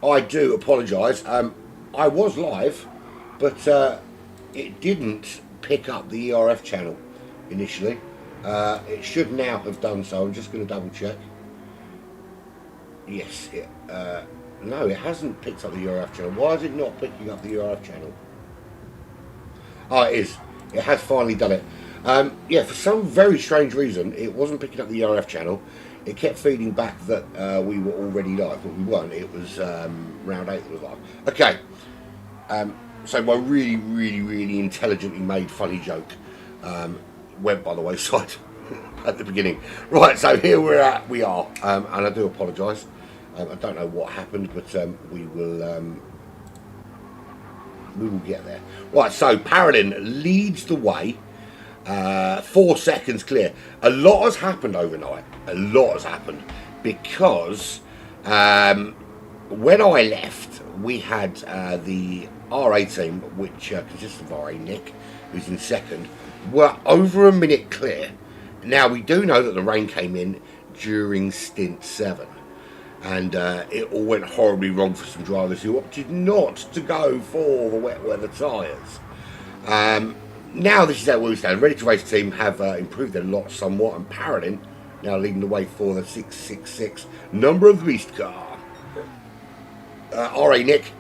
I do apologise. I was live, but it didn't pick up the ERF channel initially. It should now have done so. I'm just going to double check. Yes, no, it hasn't picked up the ERF channel. Why is it not picking up the ERF channel? Oh, it is. It has finally done it. Yeah, for some very strange reason, it wasn't picking up the ERF channel. It kept feeding back that we were already live, but we weren't. It was round 8 that was live. Okay. So my really intelligently made funny joke went by the wayside at the beginning. Right, so here we are, and I do apologise. I don't know what happened, but we will get there. Right, so Paralin leads the way. 4 seconds clear. A lot has happened overnight. A lot has happened because when I left, we had the RA team, which consists of RA Nick, who's in second, were over a minute clear. Now, we do know that the rain came in during stint 7. And it all went horribly wrong for some drivers who opted not to go for the wet weather tyres. Now this is how we stand. Ready to Race team have improved their lot somewhat, and Paralin now leading the way for the 666 number of the beast car. RA Nick,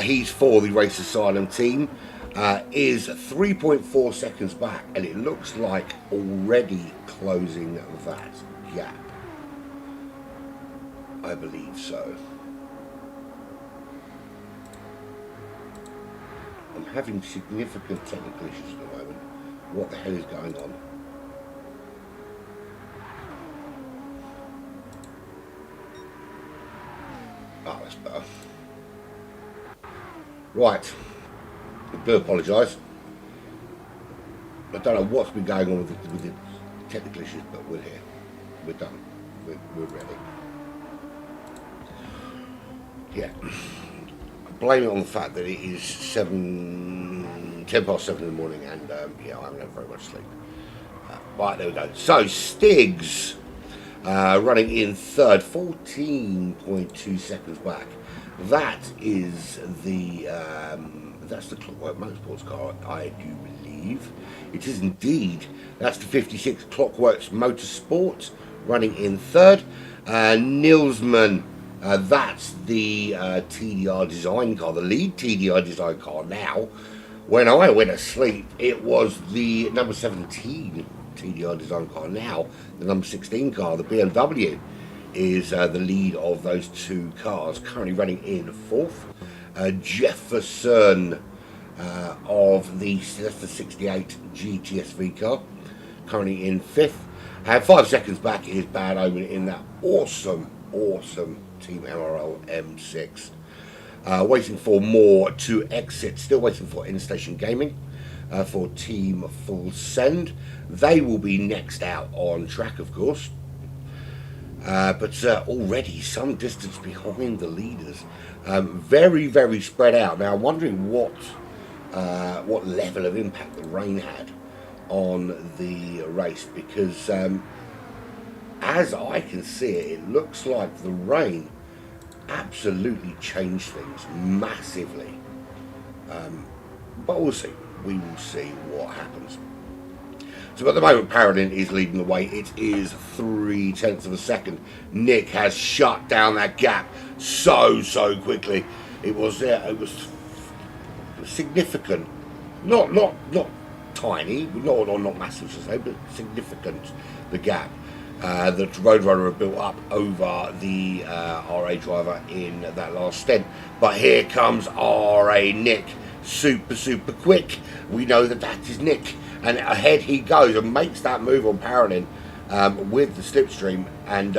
he's for the Race Asylum team, is 3.4 seconds back, and it looks like already closing that gap. I believe so. I'm having significant technical issues at the moment. What the hell is going on? Oh, that's better. Right. I do apologise. I don't know what's been going on with the technical issues, but we're here. We're done. We're ready. Yeah. Blame it on the fact that it is 10 past 7 in the morning, and yeah, I haven't had very much sleep. Right, there we go. So Stiggs running in third, 14.2 seconds back. That is the that's the Clockwork Motorsports car, I do believe. It is indeed. That's the 56 Clockworks Motorsport running in third. Nilsman. That's the TDR design car, the lead TDR design car. Now, when I went to sleep, it was the number 17 TDR design car. Now, the number 16 car, the BMW, is the lead of those two cars. Currently running in fourth. Jefferson of the 68 GTSV car, currently in fifth. And 5 seconds back is Bad Omen in that awesome Team MRL M6. Waiting for more to exit. Still waiting for In-Station Gaming for Team Full Send. They will be next out on track, of course. But already some distance behind the leaders. Very spread out. Now I'm wondering what level of impact the rain had on the race, because as I can see it, it looks like the rain absolutely changed things massively. But we'll see. We will see what happens. So at the moment, Paralin is leading the way. It is 0.3 of a second. Nick has shut down that gap so quickly. It was significant. Not tiny, not massive to say, but significant. The gap that Roadrunner had built up over the RA driver in that last stint. But here comes RA Nick, super quick. We know that is Nick, and ahead he goes and makes that move on Paralin with the slipstream, and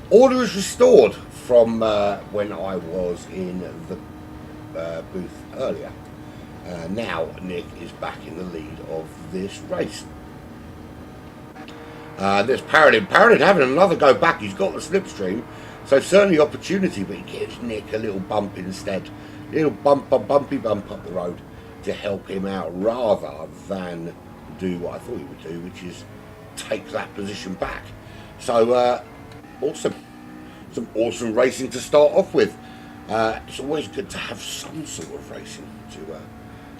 order is restored from when I was in the booth earlier. Now Nick is back in the lead of this race. There's Paralin. Paralin having another go back. He's got the slipstream, so certainly opportunity, but he gives Nick a little bump instead. A little bumpy bump up the road to help him out, rather than do what I thought he would do, which is take that position back. So awesome. Some awesome racing to start off with. It's always good to have some sort of racing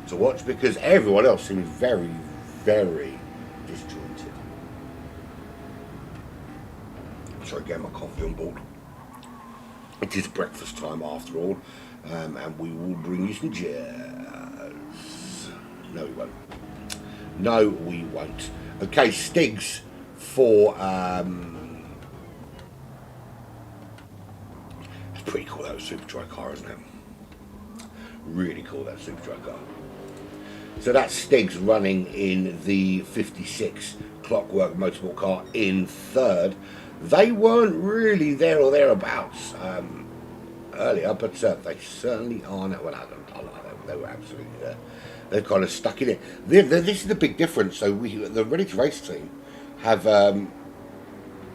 to watch, because everyone else seems very, very disjointed. Sorry, getting my coffee on board. It is breakfast time after all, and we will bring you some jazz. No, we won't. No, we won't. Okay, Stigs for... it's pretty cool, that super dry car, isn't it? Really cool, that super dry car. So that's Stigs running in the 56 Clockwork Motorsport car in third. They weren't really there or thereabouts earlier, but they certainly are now. Well, they were absolutely there. They're kind of stuck in it. This is the big difference. So the Ready to Race team have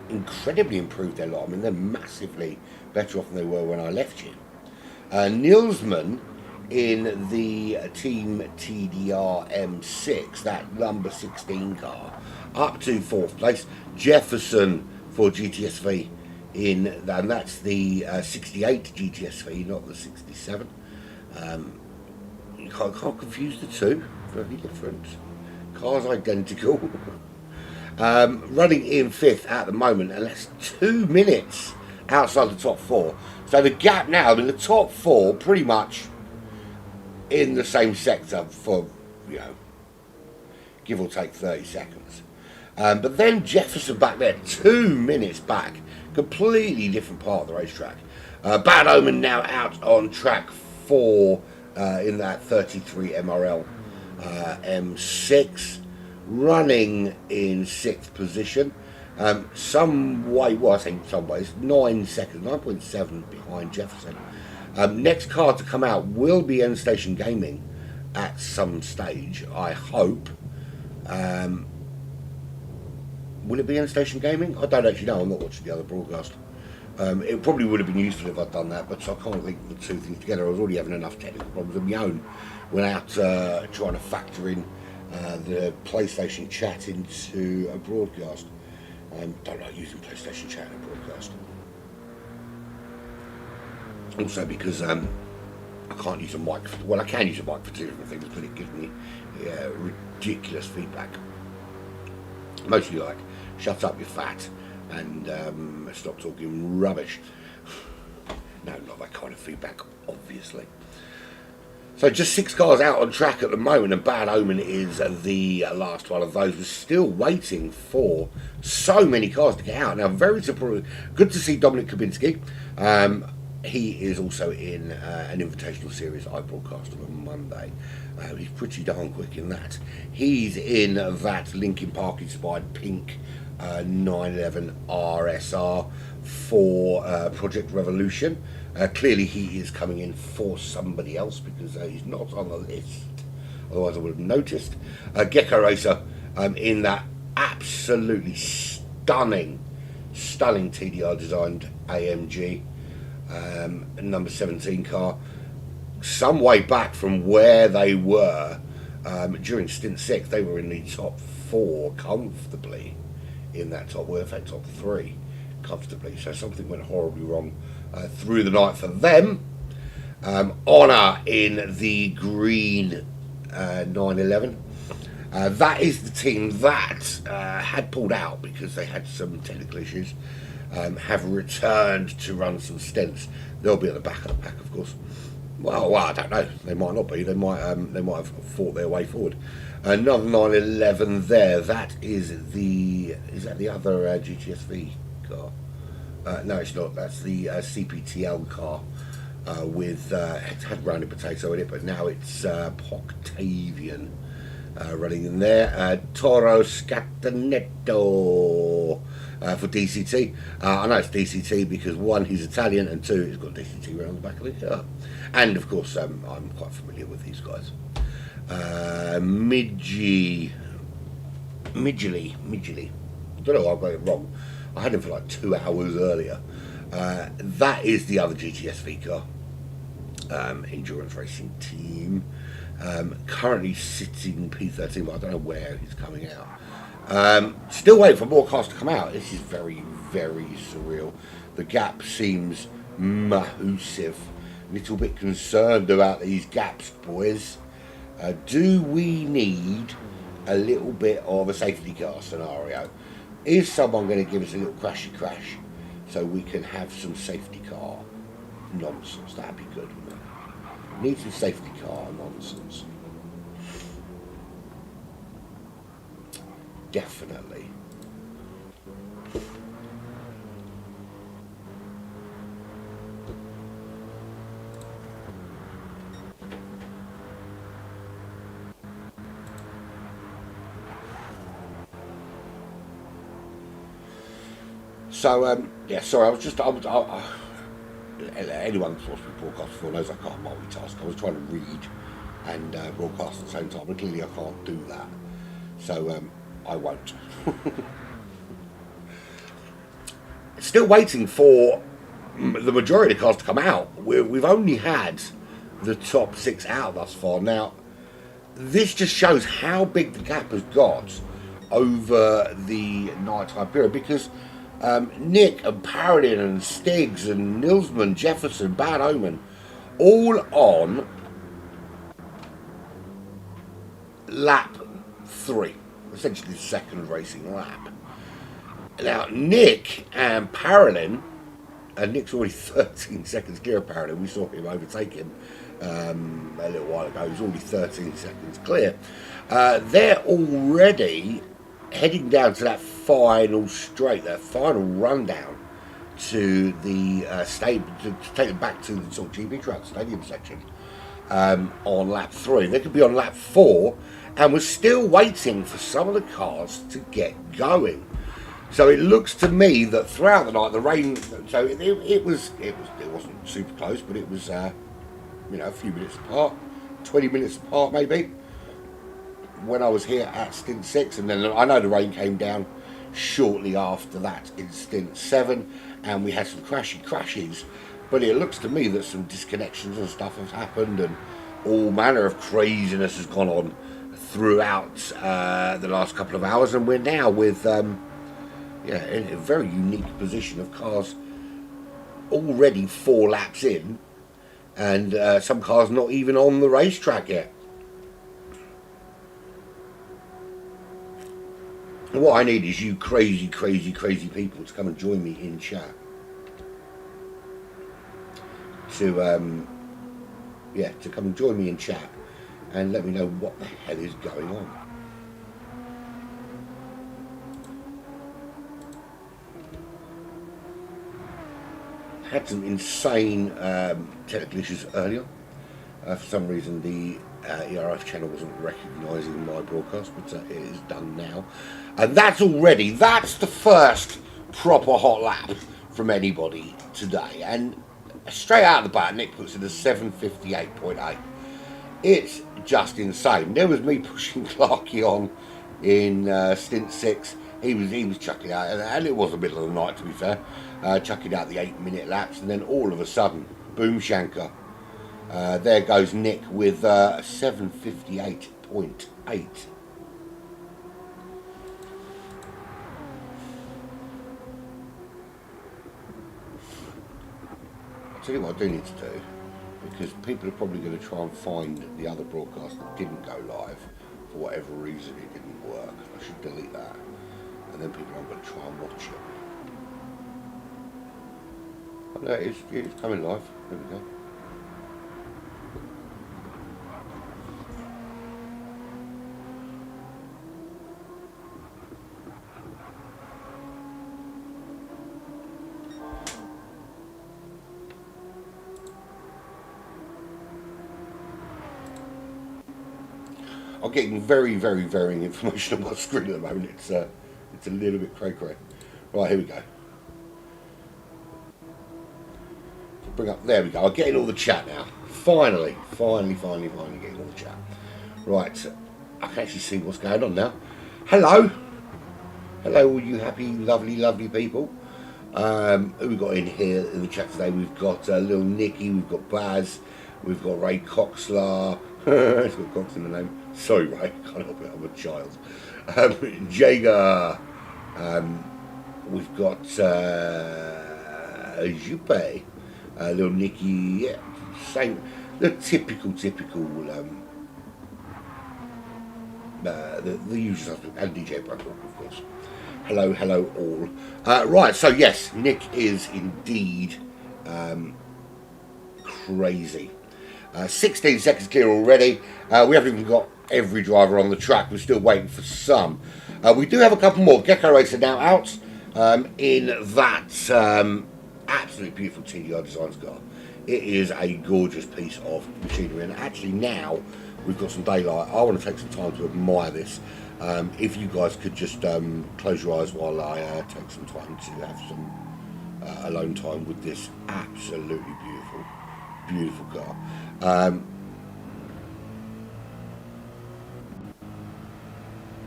incredibly improved their lot. I mean, they're massively better off than they were when I left you. Nielsmann in the Team TDR M6, that number 16 car, up to 4th place. Jefferson for GTSV and that's the 68 GTSV, not the 67. You can't confuse the two. Very different. Cars identical. Running in 5th at the moment, and that's 2 minutes outside the top 4. So the gap now, I mean, the top 4 pretty much in the same sector for, give or take 30 seconds. But then Jefferson back there, 2 minutes back, completely different part of the racetrack. Bad Omen now out on track 4 in that 33 MRL M6, running in 6th position. Some way, well, I think some ways, 9 seconds, 9.7 behind Jefferson. Next car to come out will be End Station Gaming at some stage, I hope. Will it be End Station Gaming? I don't actually know. I'm not watching the other broadcast. It probably would have been useful if I'd done that, but I can't link the two things together. I was already having enough technical problems of my own. Went out trying to factor in the PlayStation chat into a broadcast. Don't like using PlayStation chat in a broadcast. Also because I can't use a mic. Well, I can use a mic for 2 different things, but it gives me ridiculous feedback. Mostly like, shut up, you're fat, and stop talking rubbish. No, not that kind of feedback, obviously. So just 6 cars out on track at the moment, and Bad Omen is the last one of those. We're still waiting for so many cars to get out. Now, very surprised. Good to see Dominic Kubinski. He is also in an invitational series I broadcast on Monday. He's pretty darn quick in that. He's in that Linkin Park inspired pink 911 RSR for Project Revolution. Clearly he is coming in for somebody else because he's not on the list. Otherwise I would have noticed. Gecko Racer in that absolutely stunning TDR designed AMG number 17 car. Some way back from where they were during stint 6, they were in the top 4 comfortably in that top, well, in fact top 3 comfortably. So something went horribly wrong through the night for them. Honor in the green 911. That is the team that had pulled out because they had some technical issues. Have returned to run some stints. They'll be at the back of the pack, of course. Well, I don't know. They might not be. They might have fought their way forward. Another 911 there. That is that the other GTSV car? No, it's not. That's the CPTL car with it had grounded potato in it, but now it's Poctavian running in there. Toro Scatanetto for DCT. I know it's DCT because 1, he's Italian, and 2, he's got DCT around the back of the car. And of course, I'm quite familiar with these guys. Midgley. I don't know why I got it wrong. I had him for like 2 hours earlier. That is the other GTSV car. Endurance Racing Team. Currently sitting P13, but I don't know where he's coming out. Still waiting for more cars to come out. This is very, very surreal. The gap seems massive little bit concerned about these gaps, boys. Do we need a little bit of a safety car scenario? Is someone going to give us a little crashy crash so we can have some safety car nonsense? That'd be good, wouldn't it? Need some safety car nonsense. Definitely. So, yeah, sorry, anyone that's watched me broadcast before knows I can't multitask. I was trying to read and broadcast at the same time, and clearly I can't do that. So, I won't. Still waiting for the majority of the cars to come out. We've only had the top 6 out thus far. Now, this just shows how big the gap has got over the nighttime period, because Nick and Paradin and Stiggs and Nilsman, Jefferson, Bad Omen, all on lap 3, essentially the second racing lap. Now, Nick and Paradin, and Nick's already 13 seconds clear of Paradin. We saw him overtake him a little while ago. He's already 13 seconds clear. They're already heading down to that final straight, that final rundown to the stadium, to take it back to the sort of GB track stadium section on lap 3. They could be on lap 4, and we're still waiting for some of the cars to get going. So it looks to me that throughout the night, the rain. So it wasn't super close, but it was a few minutes apart, 20 minutes apart maybe, when I was here at stint 6, and then I know the rain came down shortly after that in stint 7, and we had some crashes, but it looks to me that some disconnections and stuff have happened, and all manner of craziness has gone on throughout the last couple of hours, and we're now with in a very unique position of cars already 4 laps in, and some cars not even on the racetrack yet. And what I need is you crazy people to come and join me in chat. To come and join me in chat and let me know what the hell is going on. Had some insane technical issues earlier. For some reason the ERF channel wasn't recognising my broadcast, but it is done now. And that's the first proper hot lap from anybody today. And straight out of the bat, Nick puts in a 7:58.8. It's just insane. There was me pushing Clarky on in stint 6. He was chucking out, and it was the middle of the night to be fair, chucking out the 8-minute laps, and then all of a sudden, boom shanker. There goes Nick with 7:58.8. I'll tell you what I do need to do, because people are probably going to try and find the other broadcast that didn't go live for whatever reason it didn't work. I should delete that, and then people aren't going to try and watch it. Oh, no, it's coming live. There we go. I'm getting very varying information on my screen at the moment. It's a little bit cray-cray. Right, here we go. Bring up, there we go. I'm getting all the chat now. Finally getting all the chat. Right, I can actually see what's going on now. Hello, all you happy, lovely people. Who we got in here in the chat today? We've got Little Nicky, we've got Baz, we've got Ray Coxlar. It's got Cox in the name. Sorry, Ray, can't help it. I'm a child. JeGr. We've got Juppe. little Nicky, yeah, same, the typical, the usual suspect, and DJ Brundle, of course. Hello, hello all. Right, so yes, Nick is indeed crazy. 16 seconds clear already. We haven't even got every driver on the track. We're still waiting for some. We do have a couple more. Gecko Racer now out in that absolutely beautiful TDI Designs car. It is a gorgeous piece of machinery, and actually now we've got some daylight. I want to take some time to admire this. If you guys could just close your eyes while I take some time to have some alone time with this absolutely beautiful car.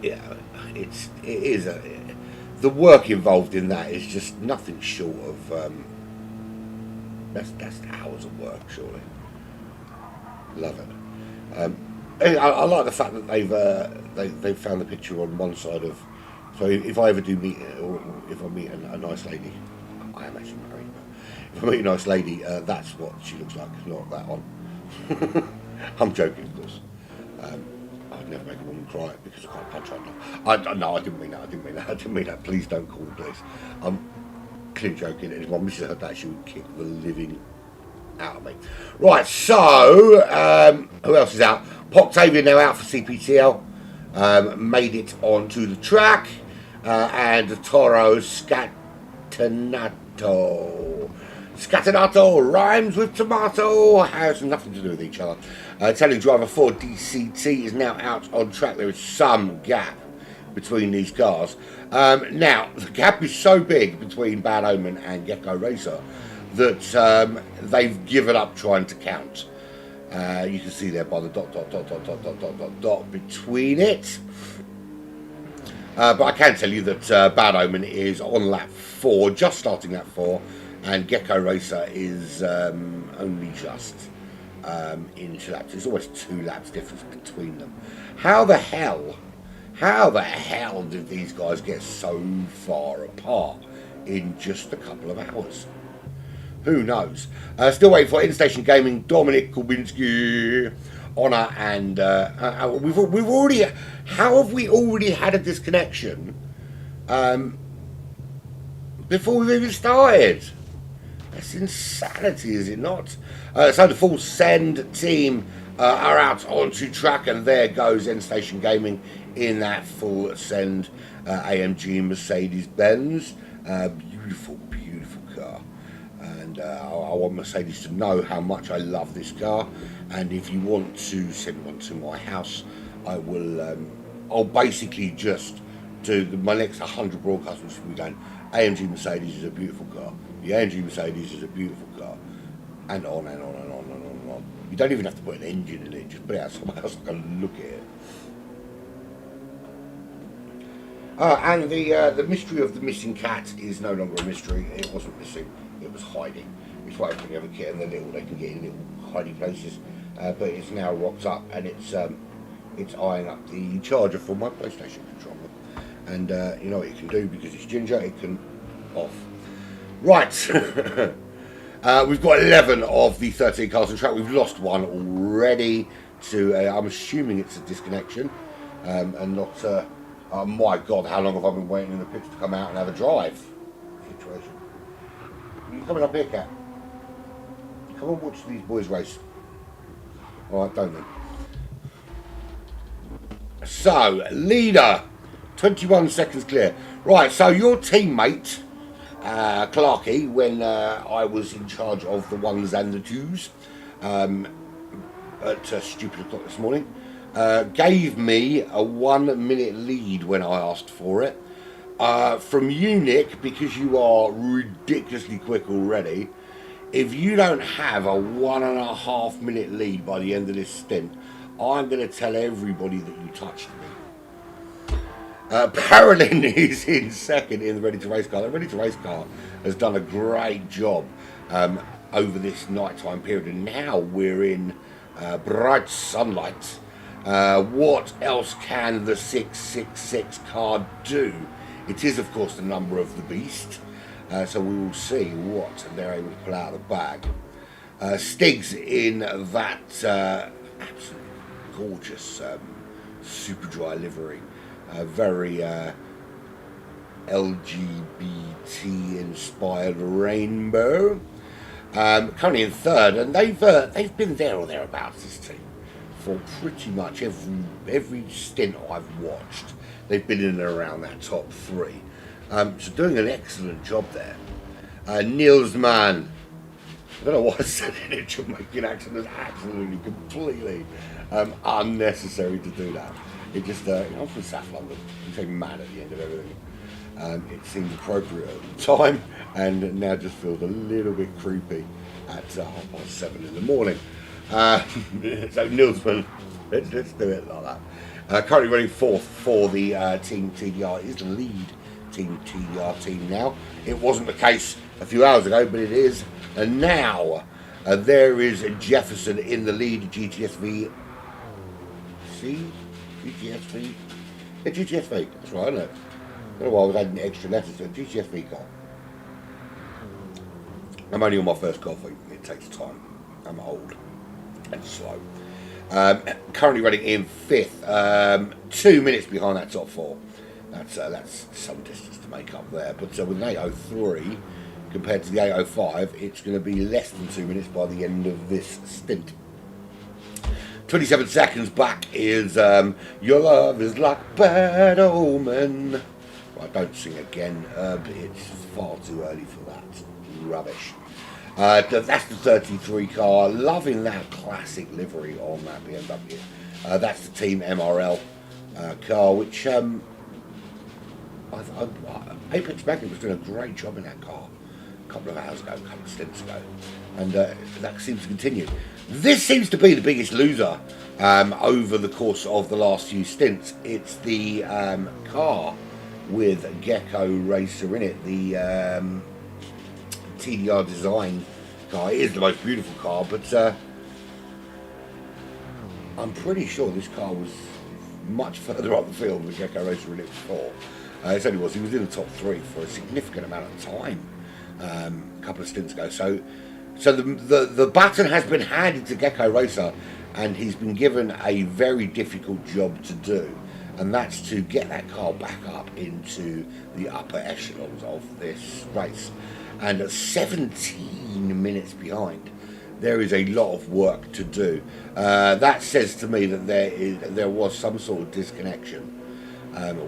Yeah, it is the work involved in that is just nothing short of that's hours of work, surely. Love it. I like the fact that they've found the picture on one side of. So if I ever do meet, or if I meet a nice lady, I am actually married. If I meet a nice lady, that's what she looks like, not that one. I'm joking, of course. I'd never make a woman cry because I can't punch her enough. No, I didn't mean that. Please don't call the police. I'm clearly joking. And if my missus heard that, she would kick the living out of me. Right, so who else is out? Poctavia now out for CPTL. Made it onto the track. And Toro Scatinato rhymes with tomato, has nothing to do with each other. Telling driver 4 DCT is now out on track. There is some gap between these cars. Now, the gap is so big between Bad Omen and Gecko Racer that they've given up trying to count. You can see there by the dot between it. But I can tell you that Bad Omen is on lap 4, just starting lap 4, and Gecko Racer is only just in 2 laps. There's almost 2 laps difference between them. How the hell did these guys get so far apart in just a couple of hours? Who knows? Still waiting for In-Station Gaming, Dominic Kubinski, Honor, and we've already. How have we already had a disconnection before we've even started? That's insanity, is it not? So the full send team are out onto track, and there goes In-Station Gaming in that full send AMG Mercedes-Benz. Beautiful car. And I want Mercedes to know how much I love this car. And if you want to send one to my house, I will. I'll basically just do my next 100 broadcasts, which will be going. AMG Mercedes is a beautiful car. The AMG Mercedes is a beautiful car, and on and on and on and on and on. You don't even have to put an engine in it; just put it out somewhere else. I can look at it. And the mystery of the missing cat is no longer a mystery. It wasn't missing; it was hiding. It's why everybody have a kit and they can get in little hiding places. But it's now rocked up, and it's eyeing up the charger for my PlayStation controller. And you know what it can do, because it's ginger, it can off. Right. We've got 11 of the 13 cars on track. We've lost one already to, I'm assuming it's a disconnection, and not, oh my God, how long have I been waiting in the pits to come out and have a drive situation? Are you coming up here, Cat? Come and watch these boys race. Alright, don't then. So, leader, 21 seconds clear. Right, so your teammate, Clarky, when I was in charge of the ones and the twos at stupid o'clock this morning, gave me a 1 minute lead when I asked for it. From you, Nick, because you are ridiculously quick already, if you don't have a 1.5 minute lead by the end of this stint, I'm going to tell everybody that you touched me. Parolin is in second in the Ready to Race car. The Ready to Race car has done a great job over this nighttime period, and now we're in bright sunlight. What else can the 666 car do? It is, of course, the number of the beast. So we will see what they're able to pull out of the bag. Stig's in that absolutely gorgeous super dry livery, very LGBT inspired rainbow. Currently in third, and they've been there or thereabouts, this team, for pretty much every stint I've watched. They've been in and around that top three, so doing an excellent job there. Niels man, I don't know what I said in a Jamaican accent. It's absolutely completely unnecessary to do that. It just I'm from South London. You say man at the end of everything. It seemed appropriate at the time, and now just feels a little bit creepy at 7:30 in the morning. So Nilsman, let's do it like that. Currently running fourth for the Team TDR. Is the lead Team TDR team now. It wasn't the case a few hours ago, but it is. And now there is Jefferson in the lead. GTSV. GTSV. Yeah, GTSV. That's right, isn't it? I don't know why I was adding extra letters to a GTSV car. I'm only on my first coffee. It takes time. I'm old and slow. Currently running in fifth. 2 minutes behind that top four. That's some distance to make up there. But with an 8:03 compared to the 8:05, it's going to be less than 2 minutes by the end of this stint. 27 seconds back is Your Love Is Like Bad Omen. I don't sing again, but it's far too early for that rubbish. That's the 33 car. Loving that classic livery on that BMW. That's the Team MRL car, which Apex Magnet was doing a great job in that car a couple of hours ago, a couple of stints ago, and that seems to continue. This seems to be the biggest loser over the course of the last few stints. It's the car with Gecko Racer in it, the TDR design car. It is the most beautiful car, but I'm pretty sure this car was much further up the field with Gecko Racer in it before. It only was. He was in the top three for a significant amount of time a couple of stints ago. So the baton has been handed to Gecko Racer, and he's been given a very difficult job to do, and that's to get that car back up into the upper echelons of this race. And at 17 minutes behind, there is a lot of work to do. That says to me that there was some sort of disconnection,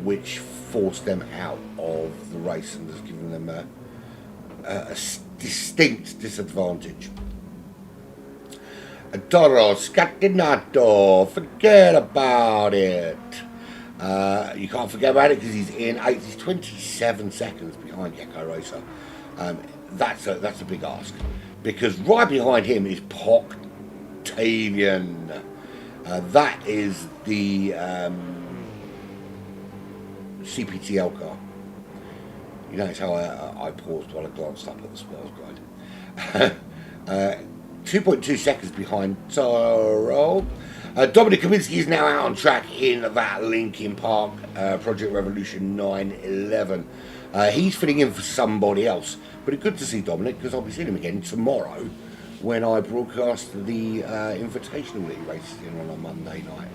which forced them out of the race and has given them a distinct disadvantage. Toro Scatinato, forget about it. You can't forget about it because he's in 8th. He's 27 seconds behind Gecko Racer. That's a big ask, because right behind him is Poctavian. That is the CPTL car. You notice how I paused while I glanced up at the spoils guide. 2.2 seconds behind Toro. Dominic Kaminsky is now out on track in that Linkin Park Project Revolution 911. He's filling in for somebody else, but it's good to see Dominic, because I'll be seeing him again tomorrow when I broadcast the Invitational that he races in on a Monday night.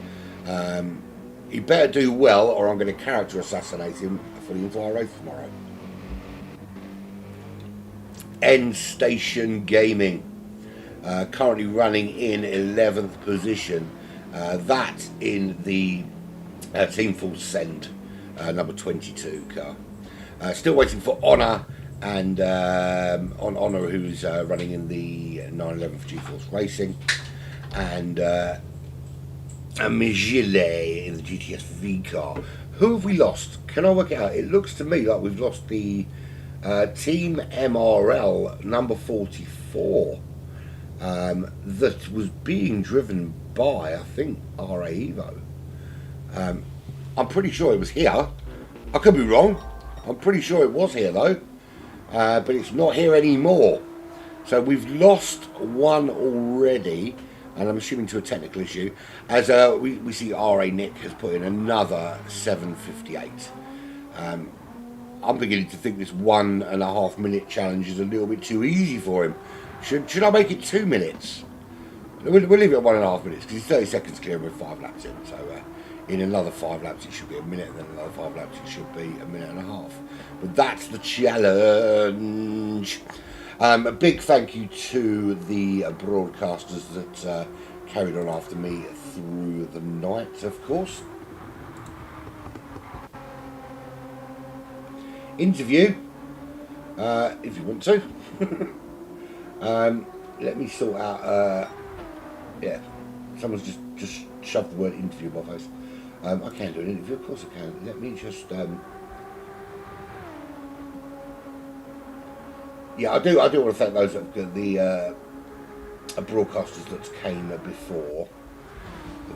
He better do well, or I'm going to character assassinate him for the entire race tomorrow. End Station Gaming, currently running in 11th position. That in the Team Full Send number 22 car. Still waiting for Honor, and on Honor, who's running in the 911 for G-Force Racing, and Migile in the GTS-V car. Who have we lost? Can I work it out? It looks to me like we've lost the Team MRL number 44 that was being driven by, I think, RA Evo. I'm pretty sure it was here. I could be wrong. I'm pretty sure it was here though, but it's not here anymore. So we've lost one already, and I'm assuming to a technical issue, as we see RA Nick has put in another 7:58. I'm beginning to think this 1.5 minute challenge is a little bit too easy for him. Should I make it 2 minutes? We'll leave it at 1.5 minutes because it's 30 seconds clear with 5 laps in. So in another 5 laps it should be a minute, and then another 5 laps it should be a minute and a half. But that's the challenge. A big thank you to the broadcasters that carried on after me through the night, of course. Interview, if you want to. Let me sort out. Yeah, someone's just shoved the word interview in my face. I can do an interview, of course I can. Let me just. Yeah, I do want to thank those that the broadcasters that came before.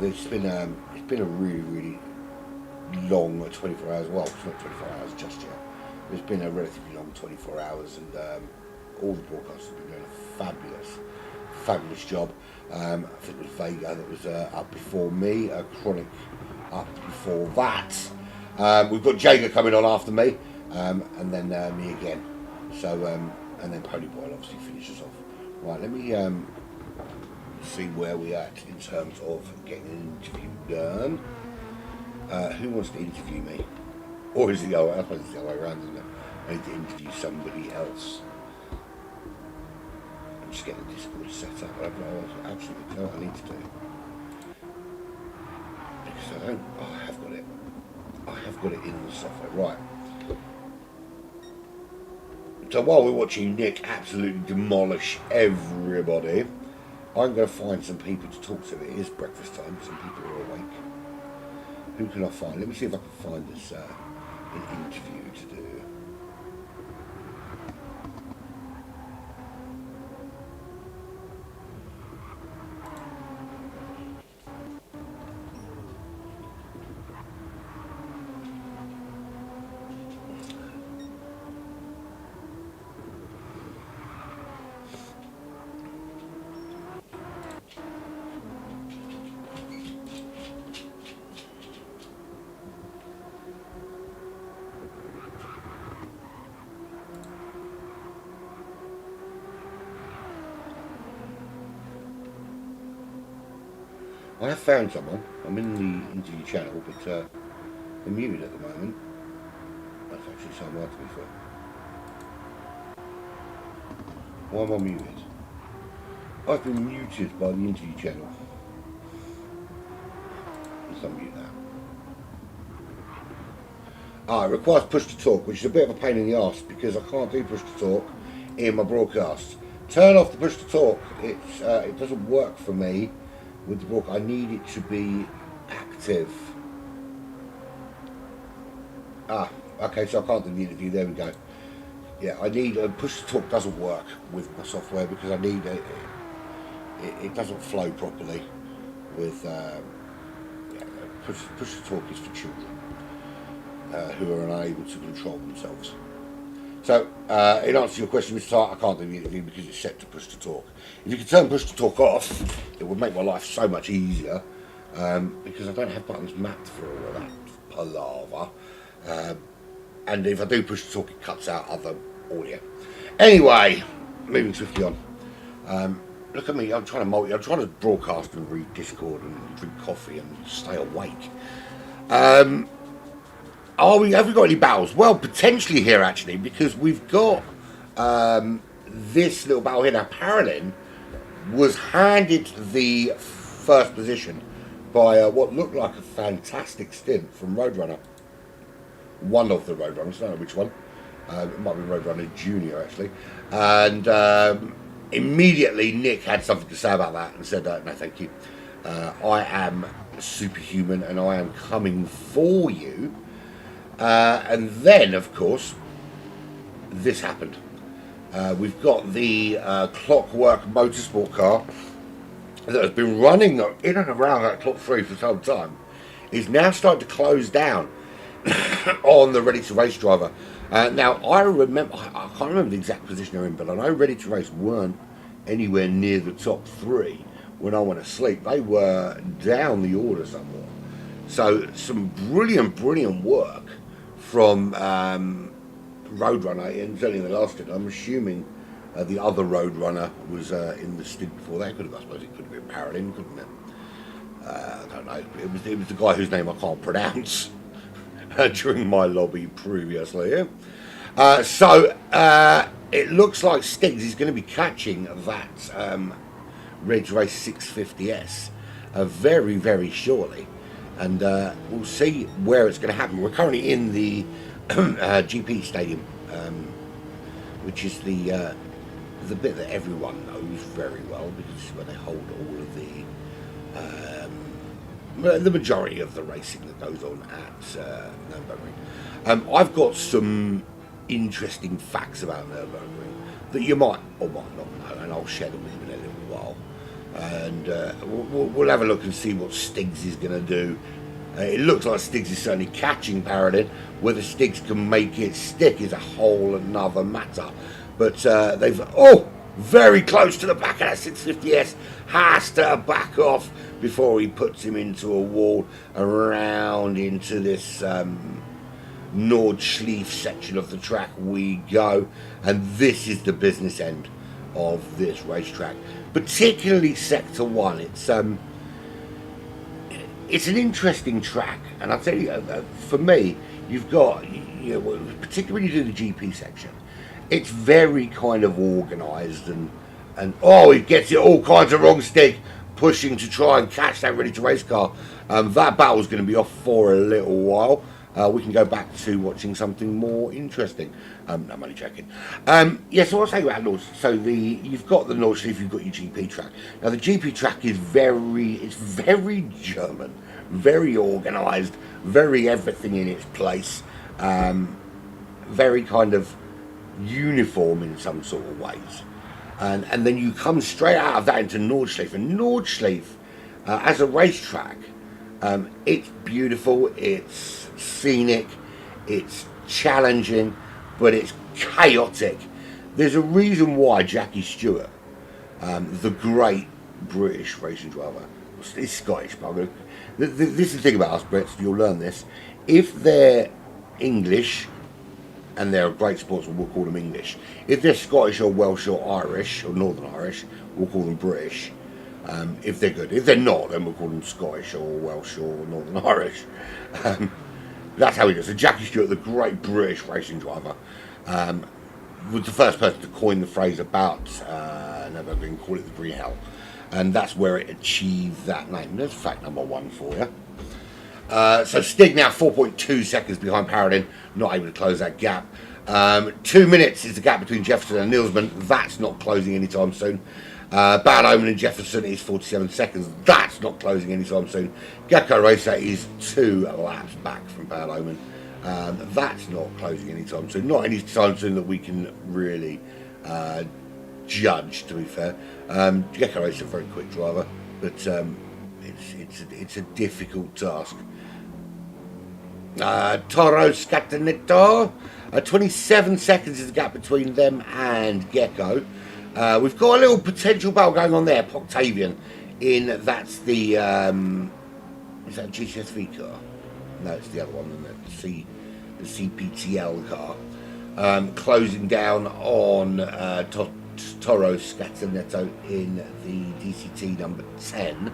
It's been a really long 24 hours. Well, it's not 24 hours just yet. It's been a relatively long 24 hours, and all the broadcasters have been doing a fabulous job. I think it was Vega that was up before me, Chronic up before that. We've got JeGr coming on after me, and then me again. So, and then PonyBoy obviously finishes off. Right, let me see where we're at in terms of getting an interview done. Who wants to interview me? Or is it the other, I suppose it's the other way around, isn't it? I need to interview somebody else. I'm just getting the Discord set up. I absolutely know what I need to do. Because I have got it. I have got it in the software. Right. So while we're watching Nick absolutely demolish everybody, I'm going to find some people to talk to. It is breakfast time. Some people are awake. Who can I find? Let me see if I can find this an interview to do. I have found someone. I'm in the interview channel, but they're muted at the moment. That's actually so hard to be fair. Why am I muted? I've been muted by the interview channel. Let's unmute that. It requires push to talk, which is a bit of a pain in the arse because I can't do push to talk in my broadcast. Turn off the push to talk. It doesn't work for me. With the book, I need it to be active. Okay, so I can't do the interview. There we go. Yeah, I need push to talk doesn't work with my software because I need it doesn't flow properly with push to talk is for children who are unable to control themselves. So, in answer to your question, Mr. Hart, I can't do the interview because it's set to push to talk. If you could turn push to talk off, it would make my life so much easier because I don't have buttons mapped for all of that palaver. And if I do push to talk, it cuts out other audio. Anyway, moving swiftly on. Look at me, I'm trying to broadcast and read Discord and drink coffee and stay awake. Have we got any battles? Well, potentially here actually, because we've got this little battle here. Now, Paralin was handed the first position by what looked like a fantastic stint from Roadrunner. One of the Roadrunners, I don't know which one. It might be Roadrunner Junior actually. And immediately Nick had something to say about that and said, no, thank you. I am superhuman and I am coming for you. And then, of course, this happened. We've got the Clockwork motorsport car that has been running in and around that top 3 for some time. Is now starting to close down on the Ready to Race driver. Now, I can't remember the exact position they're in, but I know Ready to Race weren't anywhere near the top 3 when I went to sleep. They were down the order somewhat. So, some brilliant work from Roadrunner, and certainly in the last stint. I'm assuming The other Roadrunner was in the stint before that. I suppose it could have been Paralin, couldn't it? I don't know. It was the guy whose name I can't pronounce during my lobby previously. So it looks like Stiggs is going to be catching that Ridge Race 650S very, very shortly, and we'll see where it's going to happen. We're currently in the GP Stadium, which is the bit that everyone knows very well because this is where they hold all of the majority of the racing that goes on at Nurburgring. I've got some interesting facts about Nurburgring that you might or might not know, and I'll share them with you in a little while. And we'll have a look and see what Stiggs is going to do. It looks like Stiggs is certainly catching Paralin. Whether Stiggs can make it stick is a whole another matter. But they've very close to the back of that 650S. Has to back off before he puts him into a wall around into this Nordschleife section of the track we go. And this is the business end of this racetrack, particularly Sector 1. It's an interesting track, and I'll tell you, for me, you've got, particularly when you do the GP section, it's very kind of organised, and he gets it all kinds of wrong stick, pushing to try and catch that ready to race car. That battle's going to be off for a little while. We can go back to watching something more interesting. No, I'm only joking. So what I'll say about North. So you've got the Nordschleife, you've got your GP track. Now the GP track is very German, very organised, very everything in its place, very kind of uniform in some sort of ways. And then you come straight out of that into Nordschleife, and Nordschleife as a racetrack, it's beautiful, it's scenic, it's challenging, but it's chaotic. There's a reason why Jackie Stewart, the great British racing driver, is Scottish, but this is the thing about us Brits, you'll learn this. If they're English, and they're a great sportsman, we'll call them English. If they're Scottish or Welsh or Irish, or Northern Irish, we'll call them British. If they're good. If they're not, then we'll call them Scottish or Welsh or Northern Irish. That's how he does. So Jackie Stewart, the great British racing driver, was the first person to coin the phrase about Nürburgring, call it the Green Hell. And that's where it achieved that name. There's fact number 1 for you. So Stig now 4.2 seconds behind Paralin, not able to close that gap. 2 minutes is the gap between Jefferson and Nielsman. That's not closing anytime soon. Bad Omen and Jefferson is 47 seconds. That's not closing anytime soon. Gecko Racer is 2 laps back from Bad Omen. That's not closing anytime soon. Not any time soon that we can really judge, to be fair. Gecko Racer is a very quick driver, but it's a difficult task. Toro Scatenetto, 27 seconds is the gap between them and Gecko. We've got a little potential battle going on there. Octavian that's the is that a GCSV car? No, it's the other one, isn't it? The CPTL car. Closing down on Toro Scatenetto in the DCT number 10.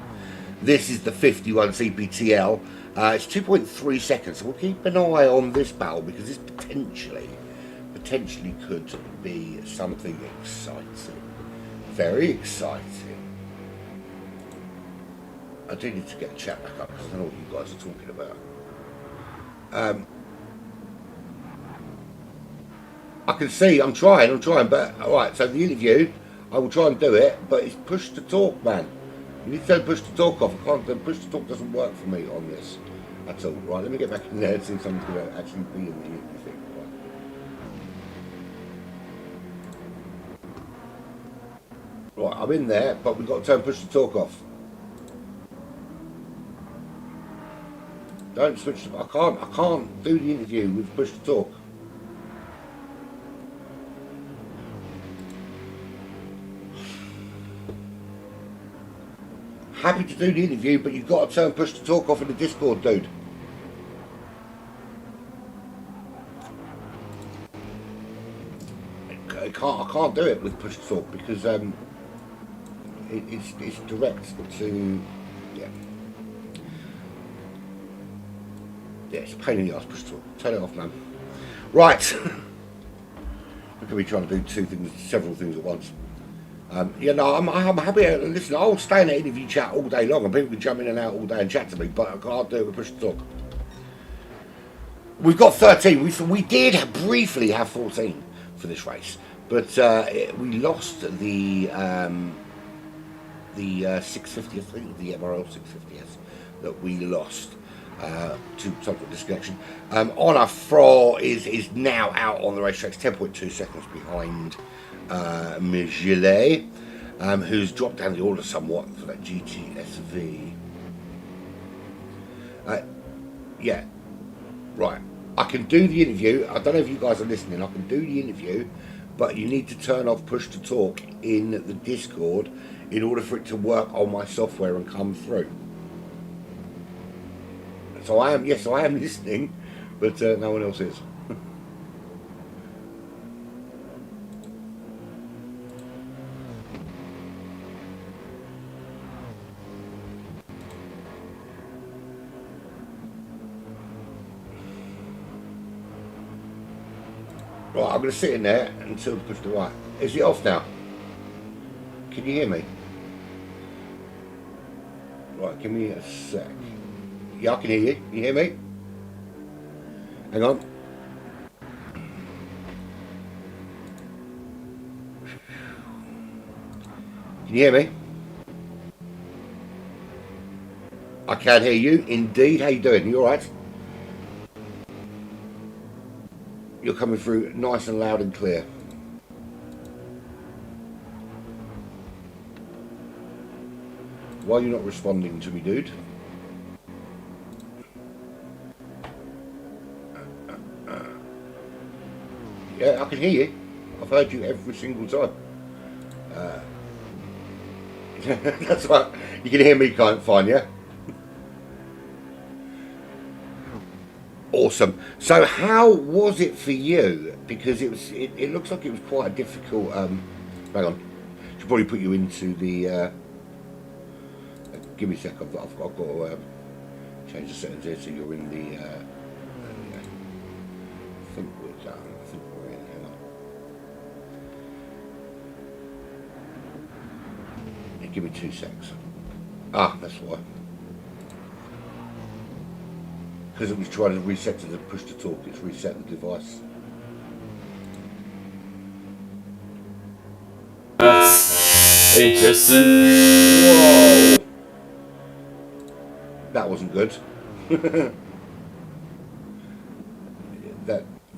This is the 51 CPTL. It's 2.3 seconds, so we'll keep an eye on this battle because this potentially could be something exciting. Very exciting. I do need to get the chat back up because I don't know what you guys are talking about. I can see, I'm trying, but alright, so the interview, I will try and do it, but it's push to talk, man. You need to turn push to talk off. I can't, the push to talk doesn't work for me on this at all. Right, let me get back in there and see if someone's going to actually be in the interview thing. Right, I'm in there, but we've got to turn push to talk off. Don't switch to, I can't do the interview with push to talk. Happy to do the interview, but you've got to turn push to talk off in the Discord, dude. can't do it with push to talk because it's direct to yeah. Yeah, it's a pain in the ass push to talk. Turn it off, man. Right. Look at me trying to do several things at once. Yeah, no, I'm happy. Listen, I'll stay in the interview chat all day long, and people can jump in and out all day and chat to me, but I can't do it with push to talk. We've got 13. We did briefly have 14 for this race, but we lost the 650, I think, the MRL 650s that we lost to total disconnection. Honor Fro is now out on the racetrack, 10.2 seconds behind Migelet, who's dropped down the order somewhat for that GTSV. Yeah, right. I can do the interview. I don't know if you guys are listening. I can do the interview, but you need to turn off push to talk in the Discord in order for it to work on my software and come through. So I am listening, but no one else is. Right, I'm going to sit in there until the push to right. Is it off now? Can you hear me? Right, give me a sec. Yeah, I can hear you. Can you hear me? Hang on. Can you hear me? I can hear you, indeed. How you doing? You alright? You're coming through nice and loud and clear. Why are you not responding to me, dude? Yeah, I can hear you. I've heard you every single time. That's right. You can hear me fine, yeah? Awesome. So how was it for you? Because it looks like it was quite a difficult hang on. Should probably put you into the give me a sec, I've got to change the settings here so you're in the I think we're done. I think we're in. Hang on. Yeah, give me 2 secs. Ah, that's why. Because it was trying to reset to the push to talk, it's reset the device. That's interesting. Whoa! That wasn't good.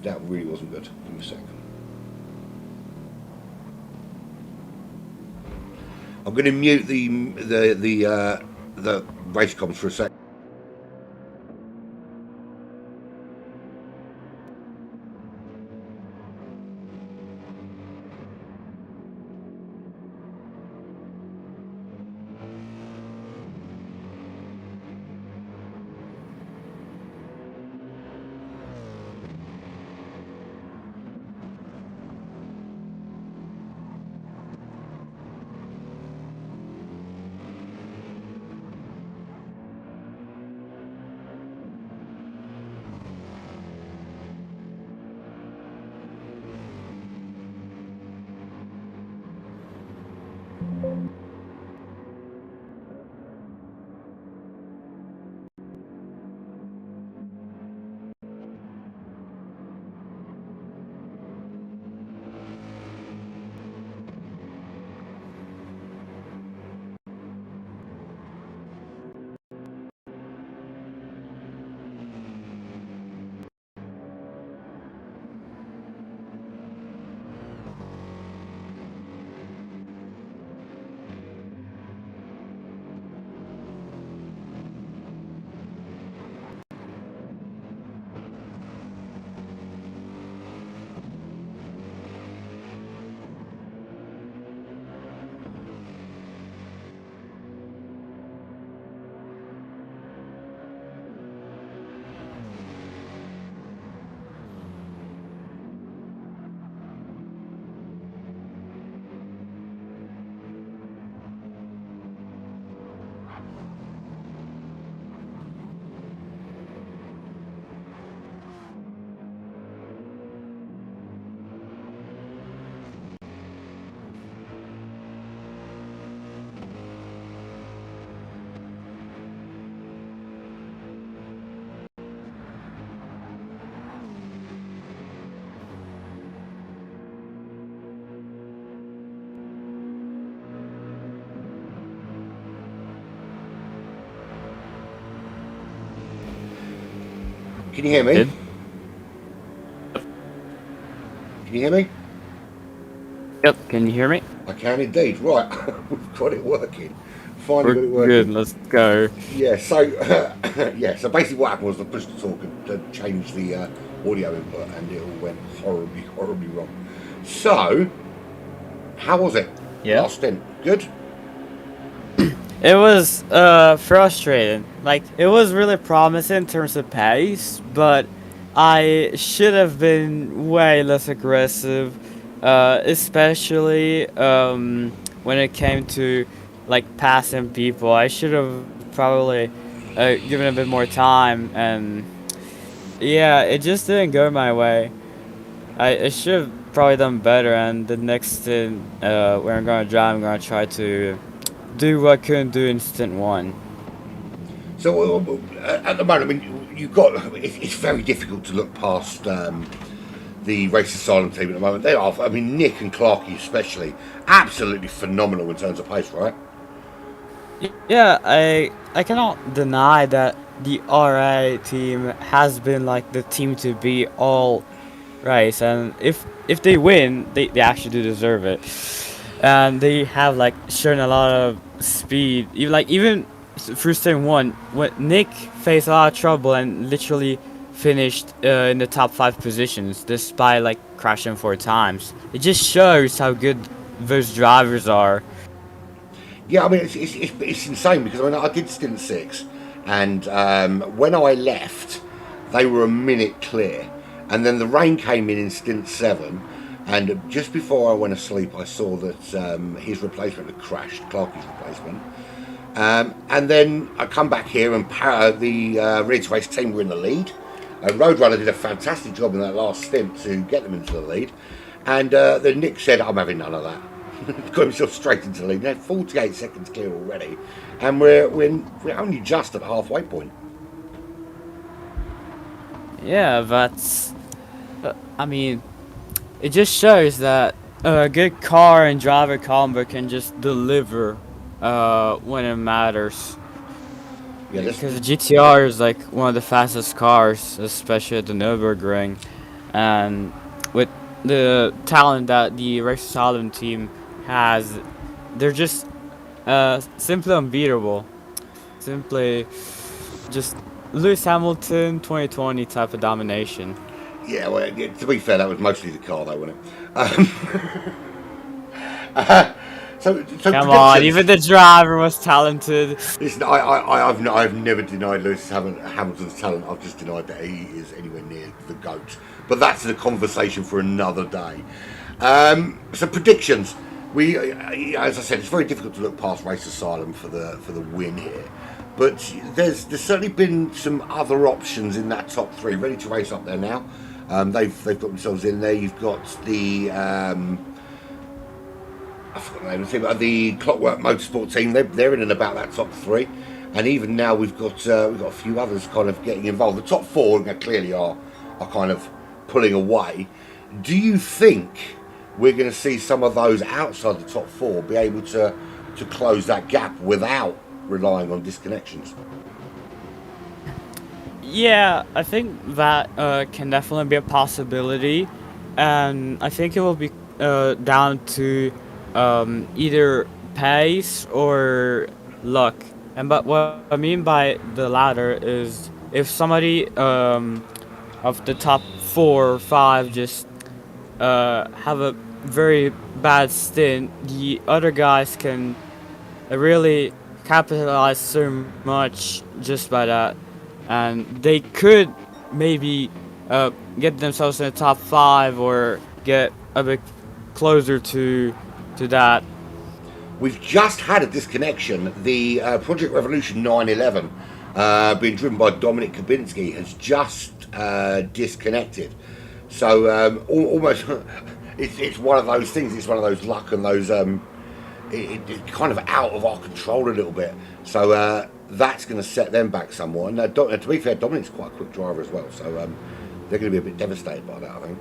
that really wasn't good. Give me a sec. I'm going to mute the race comms for a sec. Can you hear me? Did? Can you hear me? Yep. Can you hear me? I can indeed. Right, we've got it working. Finally We're got it working. good. Let's go. Yeah. So yeah. So basically, what happened was I pushed the talk and changed the audio input, and it all went horribly wrong. So, how was it? Yeah. Last stint. Good. It was frustrating. Like, it was really promising in terms of pace, but I should have been way less aggressive, especially when it came to like passing people. I should have probably given a bit more time, and yeah, it just didn't go my way. I should have probably done better, and the next stint where I'm gonna drive, I'm gonna try to do what I couldn't do in stint 1. So at the moment, I mean, you've got. It's very difficult to look past the Race Asylum team at the moment. They are. I mean, Nick and Clarky especially, absolutely phenomenal in terms of pace, right? Yeah, I cannot deny that the RA team has been like the team to beat all race, and if they win, they actually do deserve it. And they have like shown a lot of speed, even through stint 1 when Nick faced a lot of trouble and literally finished in the top 5 positions despite like crashing 4 times. It just shows how good those drivers are. Yeah, I mean, it's insane because I mean, I did stint 6, and when I left, they were a minute clear, and then the rain came in stint 7, and just before I went asleep, I saw that his replacement had crashed, Clarky's replacement, and then I come back here and the Ridge Race team were in the lead. Roadrunner did a fantastic job in that last stint to get them into the lead, and then Nick said, "I'm having none of that." Got himself straight into the lead. They're 48 seconds clear already, and we're only just at the halfway point. Yeah, that's. I mean, it just shows that a good car and driver combo can just deliver when it matters. Yeah, Because the GTR is like one of the fastest cars, especially at the Nürburgring, and with the talent that the Race Asylum team has, they're just simply unbeatable. Simply just Lewis Hamilton 2020 type of domination. yeah. Well, to be fair, that was mostly the car, though, wasn't it? So Come on, even the driver was talented. Listen, I've never denied Lewis Hamilton's talent. I've just denied that he is anywhere near the GOAT. But that's a conversation for another day. So predictions. As I said, it's very difficult to look past Race Asylum for the win here. But there's certainly been some other options in that top 3 ready to race up there now. They've got themselves in there. You've got the I forgot the name of the team, but the Clockwork Motorsport team. They're in and about that top 3, and even now we've got a few others kind of getting involved. The top 4 clearly are kind of pulling away. Do you think we're going to see some of those outside the top 4 be able to close that gap without relying on disconnections? Yeah, I think that can definitely be a possibility, and I think it will be down to either pace or luck. But what I mean by the latter is if somebody of the top 4 or 5 just have a very bad stint, the other guys can really capitalize so much just by that, and they could maybe get themselves in the top 5 or get a bit closer to that. We've just had a disconnection. The Project Revolution 911, being driven by Dominic Kabinski, has just disconnected. So almost, it's one of those things. It's one of those luck and those it's kind of out of our control a little bit. So that's going to set them back somewhat. And to be fair, Dominic's quite a quick driver as well. So they're going to be a bit devastated by that, I think.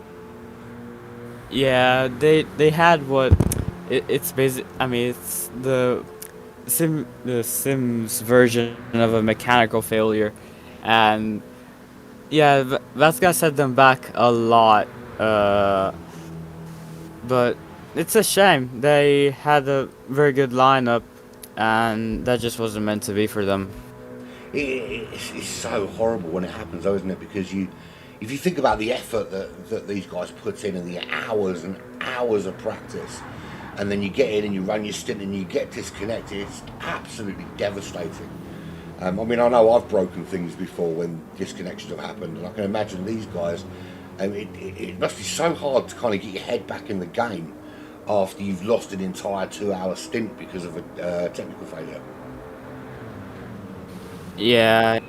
Yeah, they had what it's basic. I mean, it's the Sims version of a mechanical failure, and Yeah, that's gonna set them back a lot. Uh, but it's a shame. They had a very good lineup, and that just wasn't meant to be for them. It's so horrible when it happens, though, isn't it? Because if you think about the effort that these guys put in and the hours and hours of practice, and then you get in and you run your stint and you get disconnected, it's absolutely devastating. I mean, I know I've broken things before when disconnections have happened, and I can imagine these guys. It must be so hard to kind of get your head back in the game after you've lost an entire 2 hour stint because of a technical failure. Yeah.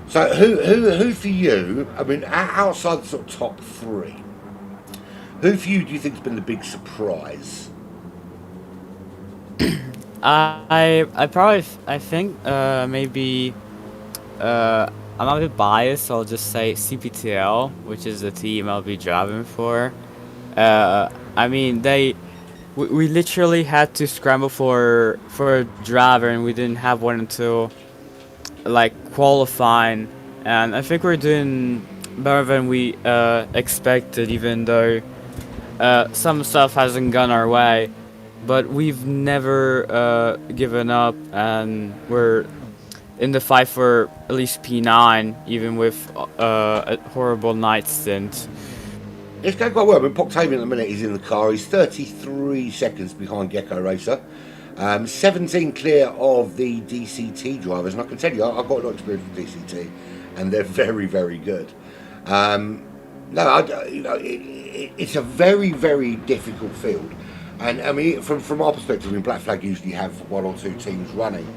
So who for you? I mean, outside the sort of top three, who for you do you think's been the big surprise? I think maybe I'm a bit biased, so I'll just say CPTL, which is the team I'll be driving for. I mean we literally had to scramble for a driver, and we didn't have one until like qualifying, and I think we're doing better than we expected, even though some stuff hasn't gone our way. But we've never given up, and we're in the fight for at least P9, even with a horrible night stint. It's going quite well. I mean, Poctavian at the minute is in the car. He's 33 seconds behind Gecko Racer. 17 clear of the DCT drivers, and I can tell you, I've got a lot of experience with DCT, and they're very, very good. It's a very, very difficult field, and I mean, from our perspective, I mean, Black Flag usually have one or two teams running.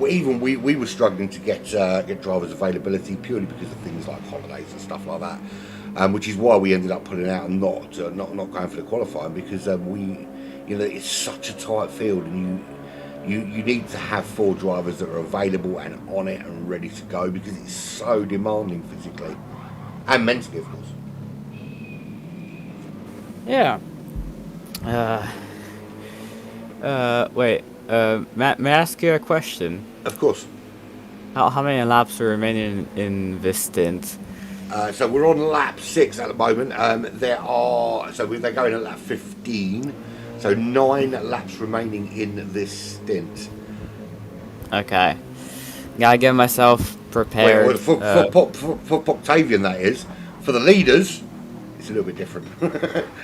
Even we were struggling to get drivers availability purely because of things like holidays and stuff like that, which is why we ended up pulling out and not going for the qualifying, because it's such a tight field, and you need to have 4 drivers that are available and on it and ready to go, because it's so demanding physically and mentally, of course. Yeah. Wait. May I ask you a question? Of course. How many laps are remaining in this stint? So we're on lap 6 at the moment. They're going at lap 15. So 9 laps remaining in this stint. Okay. Gotta get myself prepared. For Octavian, that is. For the leaders, it's a little bit different.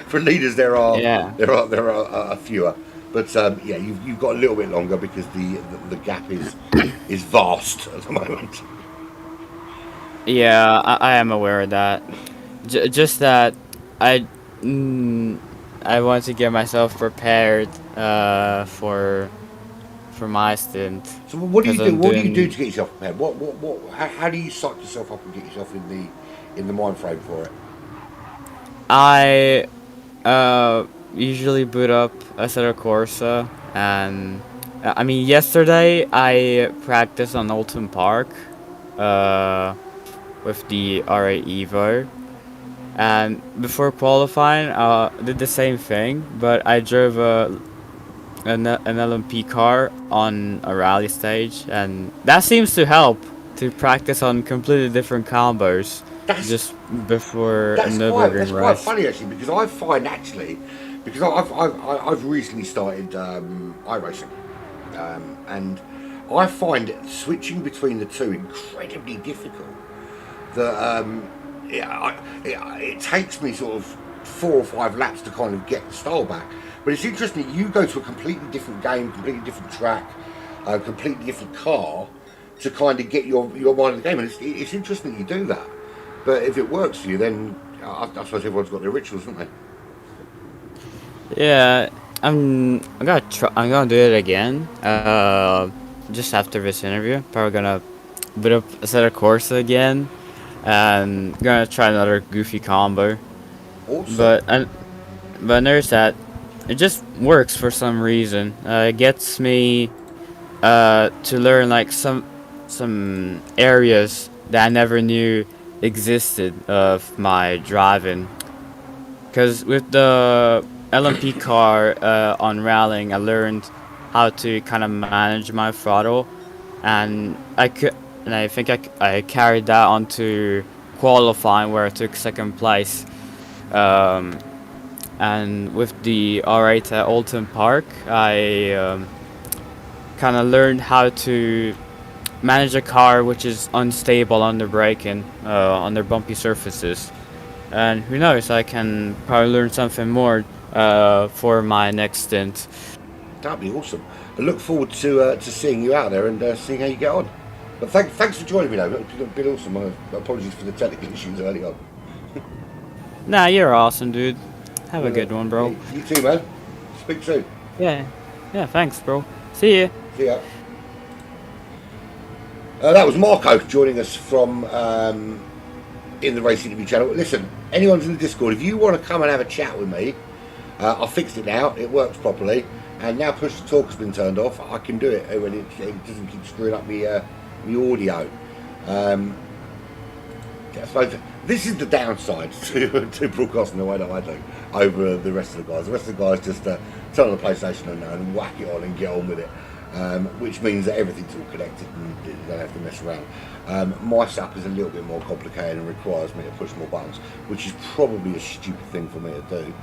For leaders, there are fewer. But you've got a little bit longer because the gap is vast at the moment. Yeah, I am aware of that. Just that I want to get myself prepared for my stint. So what do you do? What do you do to get yourself prepared? How do you psych yourself up and get yourself in the mind frame for it? I usually boot up Assetto Corsa, and I mean, yesterday I practiced on Alton Park with the RA Evo, and before qualifying did the same thing, but I drove an LMP car on a rally stage, and that seems to help to practice on completely different combos just before a Nürburgring race. That's quite funny actually, because I find because I've recently started iRacing, and I find switching between the two incredibly difficult. It takes me sort of 4 or 5 laps to kind of get the style back. But it's interesting, you go to a completely different game, completely different track, a completely different car to kind of get your mind in the game, and it's interesting that you do that. But if it works for you, then I suppose everyone's got their rituals, haven't they? Yeah, I'm gonna do it again. Just after this interview, probably gonna boot up Assetto Corsa again, and gonna try another goofy combo. Awesome. But there's that. It just works for some reason. It gets me to learn like some areas that I never knew existed of my driving. Because with the LMP car on rallying, I learned how to kind of manage my throttle, and and I think I carried that onto qualifying where I took second place. And with the R8 at Alton Park, I kind of learned how to manage a car which is unstable under braking, under bumpy surfaces. And who knows, I can probably learn something more for my next stint. That'd be awesome. I look forward to seeing you out there and seeing how you get on. But thanks for joining me, though. It's been awesome. Apologies for the technical issues early on. Nah, you're awesome, dude. Have a good one, bro. You too, man. Speak soon. Yeah, thanks, bro. See ya. See ya. That was Marco joining us from in the Racing TV channel. Listen, anyone's in the Discord, if you want to come and have a chat with me, I fixed it now. It works properly. And now push to talk has been turned off. I can do it when it doesn't keep screwing up the audio. So this is the downside to broadcasting the way that I do over the rest of the guys. The rest of the guys just turn on the PlayStation and whack it on and get on with it, which means that everything's all connected and you don't have to mess around. My setup is a little bit more complicated and requires me to push more buttons, which is probably a stupid thing for me to do.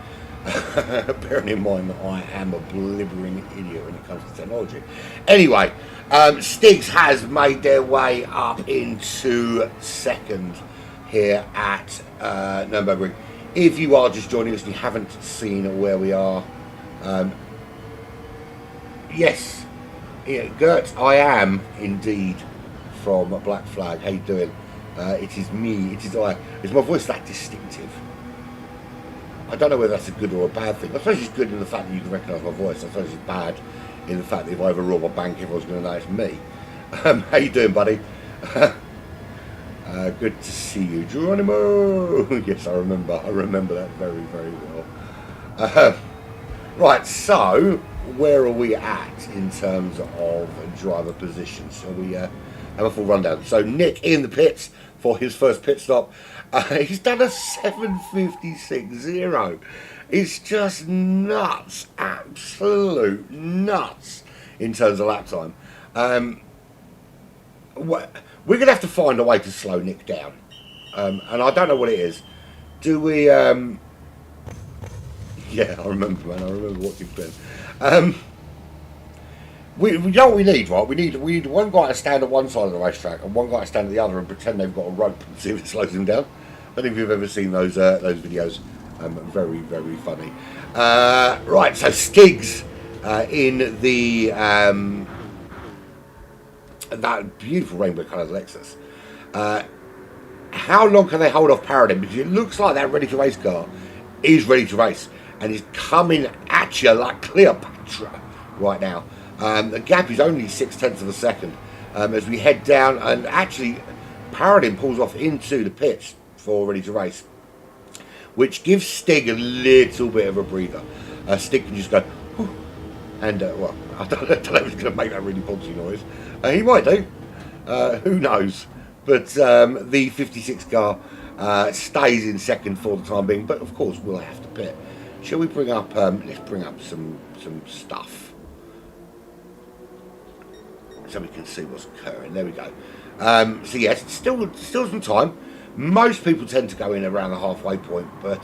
Bearing in mind that I am a blibbering idiot when it comes to technology. Anyway, Stigs has made their way up into second here at Nürburgring. If you are just joining us and you haven't seen where we are, yes, yeah, Gert, I am indeed from Black Flag. How you doing? It is me. It is I. Is my voice that distinctive? I don't know whether that's a good or a bad thing. I suppose it's good in the fact that you can recognise my voice. I suppose it's bad in the fact that if I ever rob a bank, everyone's going to know it's me. How you doing, buddy? Good to see you, Geronimo. Yes, I remember that very, very well. Right, so where are we at in terms of driver positions? So we have a full rundown. So Nick in the pits for his first pit stop. He's done a 7:56.0. It's just nuts, absolute nuts in terms of lap time. We're going to have to find a way to slow Nick down. And I don't know what it is. Do we... Yeah, I remember, man. I remember watching film. We know what we need, right? We need one guy to stand at one side of the racetrack and one guy to stand at the other and pretend they've got a rope and see if it slows them down. I don't know if you've ever seen those videos. Very, very funny. Right, so Stigs in the that beautiful rainbow coloured Lexus. How long can they hold off Paradigm? Because it looks like that ready to race car is ready to race and is coming at you like Cleopatra right now. The gap is only 0.6 of a second as we head down, and actually Paradigm pulls off into the pits for ready to race, which gives Stig a little bit of a breather. Stig can just go, whew, and well, I don't know if he's going to make that really punchy noise. He might do, who knows? But the 56 car stays in second for the time being, but of course we'll have to pit. Shall we bring up? Let's bring up some stuff so we can see what's occurring. There we go. So yes, still some time. Most people tend to go in around the halfway point, but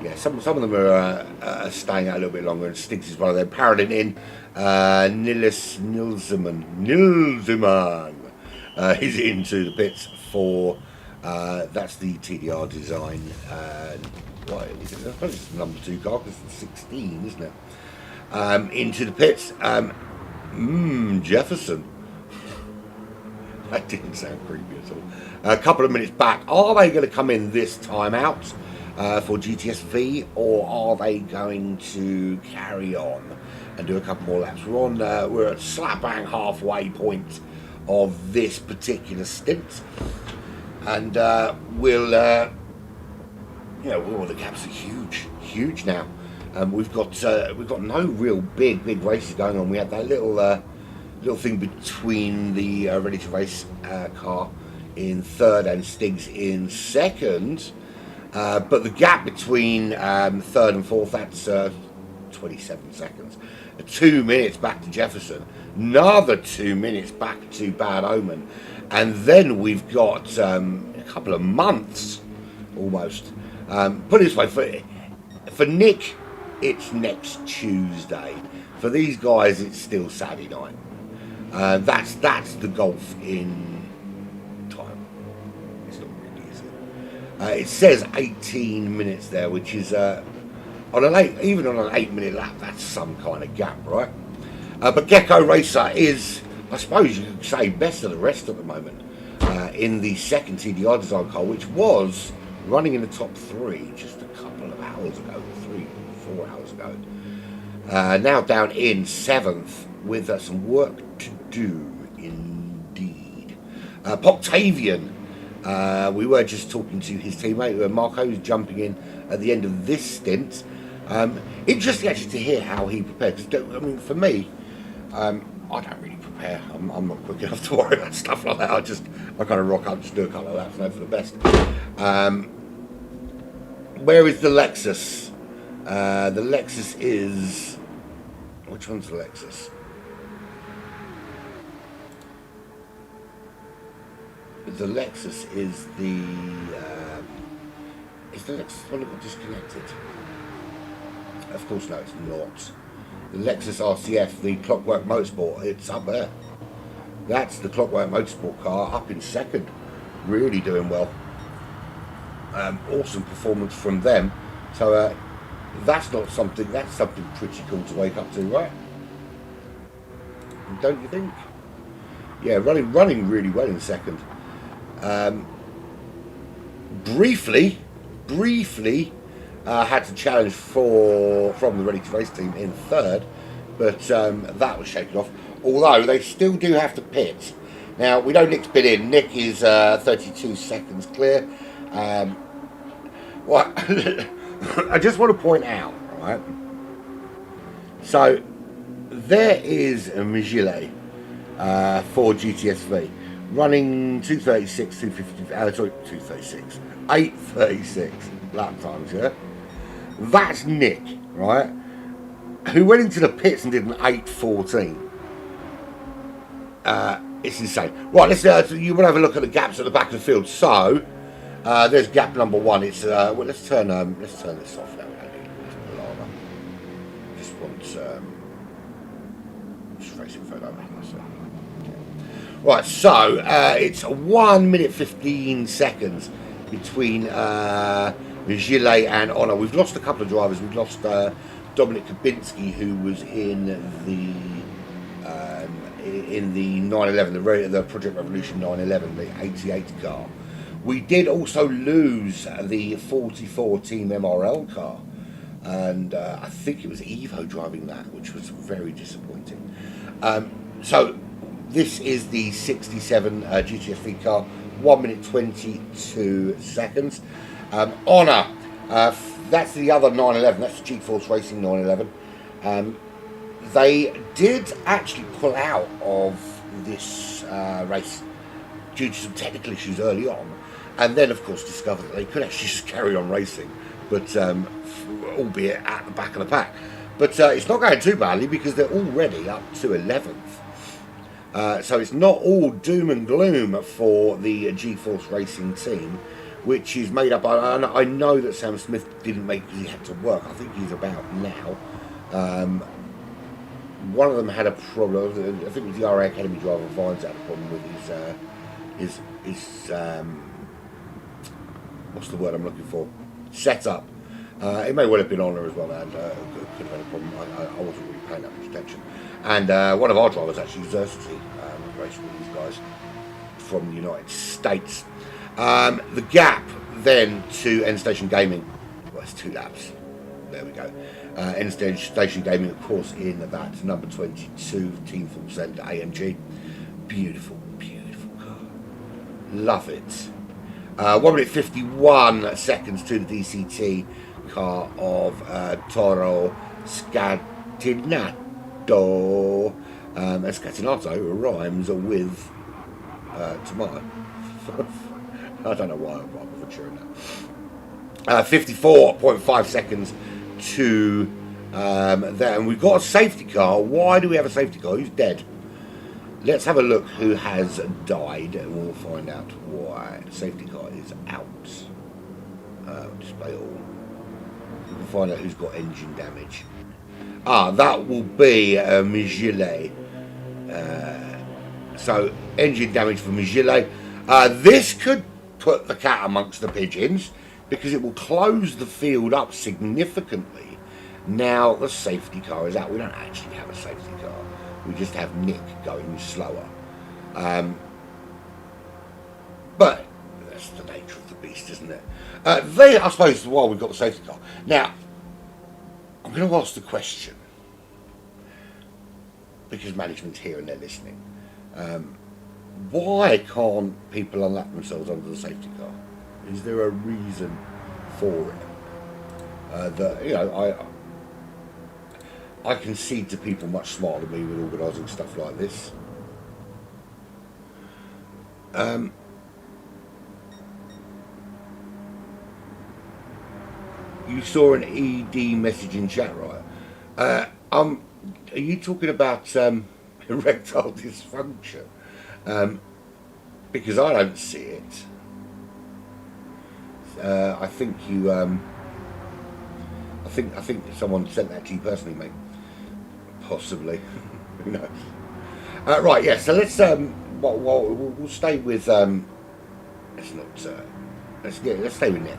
yeah, some of them are staying out a little bit longer, and Stiggs is one of them. Paradigm in, Nilseman, he's into the pits for, that's the TDR design, what is it? I suppose it's the number 2 car, because it's 16, isn't it? Into the pits, Jefferson. That didn't sound creepy at all. A couple of minutes back. Are they going to come in this time out for GTSV, or are they going to carry on and do a couple more laps? We're at slap bang halfway point of this particular stint, and the gaps are huge now. We've got no real big races going on. We had that little thing between the ready to race car in third and Stiggs in second, but the gap between third and fourth, that's 2 27 seconds. 2 minutes back to Jefferson, another 2 minutes back to Bad Omen, and then we've got a couple of months almost. Put it this way, for Nick, it's next Tuesday. For these guys, it's still Saturday night. That's the golf in time. It's not really, is it? It says 18 minutes there, which is even on an 8-minute lap, that's some kind of gap, right? But Gecko Racer is, I suppose you could say, best of the rest at the moment in the second TDI design car, which was running in the top 3 just a couple of hours ago, 3-4 hours ago. Now down in 7th with some work to do indeed. Poctavian, we were just talking to his teammate Marco, who's jumping in at the end of this stint. Interesting actually to hear how he prepared, because I mean, for me, I don't really prepare. I'm not quick enough to worry about stuff like that. I kind of rock up, just do a couple of laps and hope for the best. Where is the Lexus? The Lexus is... Which one's the Lexus? The Lexus is the... is the Lexus one that got disconnected? Of course, no, it's not. The Lexus RCF, the Clockwork Motorsport, it's up there. That's the Clockwork Motorsport car, up in second. Really doing well. Awesome performance from them. So that's something pretty cool to wake up to, right? Don't you think? Yeah, running really well in second. Briefly had to challenge from the Ready to Race team in third, but that was shaken off. Although they still do have to pit. Now we know Nick's pit in. Nick is 32 seconds clear. Well, I just want to point out, right? So there is a Migile for GTSV running 8:36 lap times, yeah? That's Nick, right? Who went into the pits and did an 8:14. It's insane. Right, let's you want to have a look at the gaps at the back of the field. So there's gap number 1. It's well, let's turn this off now. Just want just racing photo. Right, so it's 1 minute 15 seconds between Gillet and Honor. We've lost a couple of drivers. We've lost Dominic Kabinski, who was in the 911, the Project Revolution 911, the 88 car. We did also lose the 44 Team MRL car, and I think it was Evo driving that, which was very disappointing. So this is the 67 GTSV car, 1 minute 22 seconds. Honor, that's the other 911, that's the G-Force Racing 911. They did actually pull out of this race due to some technical issues early on, and then of course discovered that they could actually just carry on racing, but albeit at the back of the pack. But it's not going too badly because they're already up to 11th. So it's not all doom and gloom for the G-Force Racing team, which is made up. I know that Sam Smith didn't make because he had to work. I think he's about now. One of them had a problem. I think it was the RA Academy driver Vines had a problem with his what's the word I'm looking for? Setup. It may well have been Honor as well, and could have had a problem. I wasn't really paying that much attention. And one of our drivers actually, Xerxes, racing with these guys from the United States. The gap then to End Station Gaming, well, it's 2 laps. There we go. End Station Gaming, of course, in that number 22 Team Full Send AMG. Beautiful, beautiful car. Love it. 1 minute 51 seconds to the DCT car of Toro Scatinato. And Scatinato rhymes with tomato. I don't know why I'm butchering that. 54.5 seconds to Then we've got a safety car. Why do we have a safety car? Who's dead? Let's have a look who has died, and we'll find out why. Safety car is out. Display all. We can find out who's got engine damage. That will be Migile. So, engine damage for Migile. This could put the cat amongst the pigeons, because it will close the field up significantly. Now the safety car is out. We don't actually have a safety car. We just have Nick going slower. But that's the nature of the beast, isn't it? I suppose, while we've got the safety car. Now, I'm going to ask the question, because management's here and they're listening. Why can't people unlap themselves under the safety car? Is there a reason for it? I concede to people much smarter than me with organising stuff like this. You saw an ED message in chat, right? Are you talking about erectile dysfunction? Because I don't see it. I think you. I think someone sent that to you personally, mate. Possibly. Who knows? Right. Yeah. So let's. We'll stay with. Let's not. Let's stay with Nick.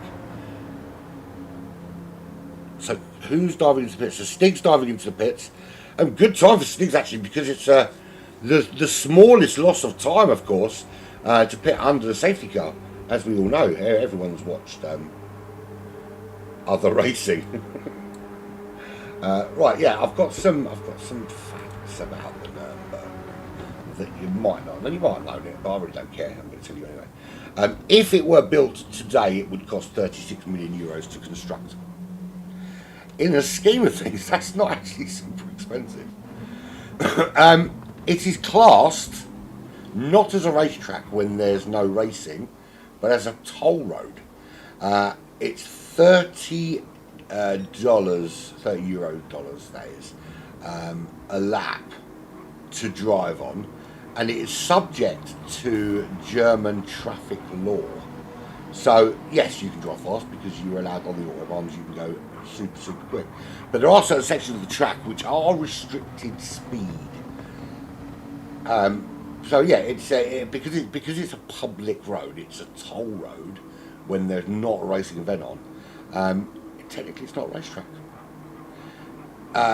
So who's diving into the pits? So Stig's diving into the pits. Good time for Stig's actually, because it's the smallest loss of time, of course, to pit under the safety car. As we all know, everyone's watched other racing. Right, yeah, I've got some facts about the Nürburgring that you might not. You might know it, but I really don't care. I'm going to tell you anyway. If it were built today, it would cost 36 million euros to construct. In the scheme of things, that's not actually super expensive. It is classed not as a racetrack when there's no racing, but as a toll road. It's $30 that is, a lap to drive on, and it is subject to German traffic law. So yes, you can drive fast because you're allowed on the autobahns. You can go super quick, but there are certain sections of the track which are restricted speed. So yeah, it's because it's a public road. It's a toll road when there's not a racing event on. Technically, it's not a racetrack.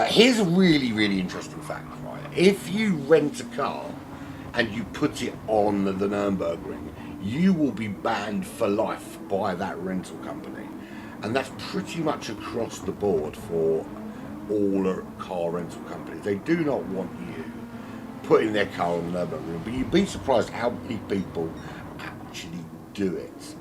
Here's a really interesting fact, right? If you rent a car and you put it on the Nürburgring, you will be banned for life by that rental company. And that's pretty much across the board for all car rental companies. They do not want you putting their car on the Nürburgring, but you'd be surprised how many people actually do it.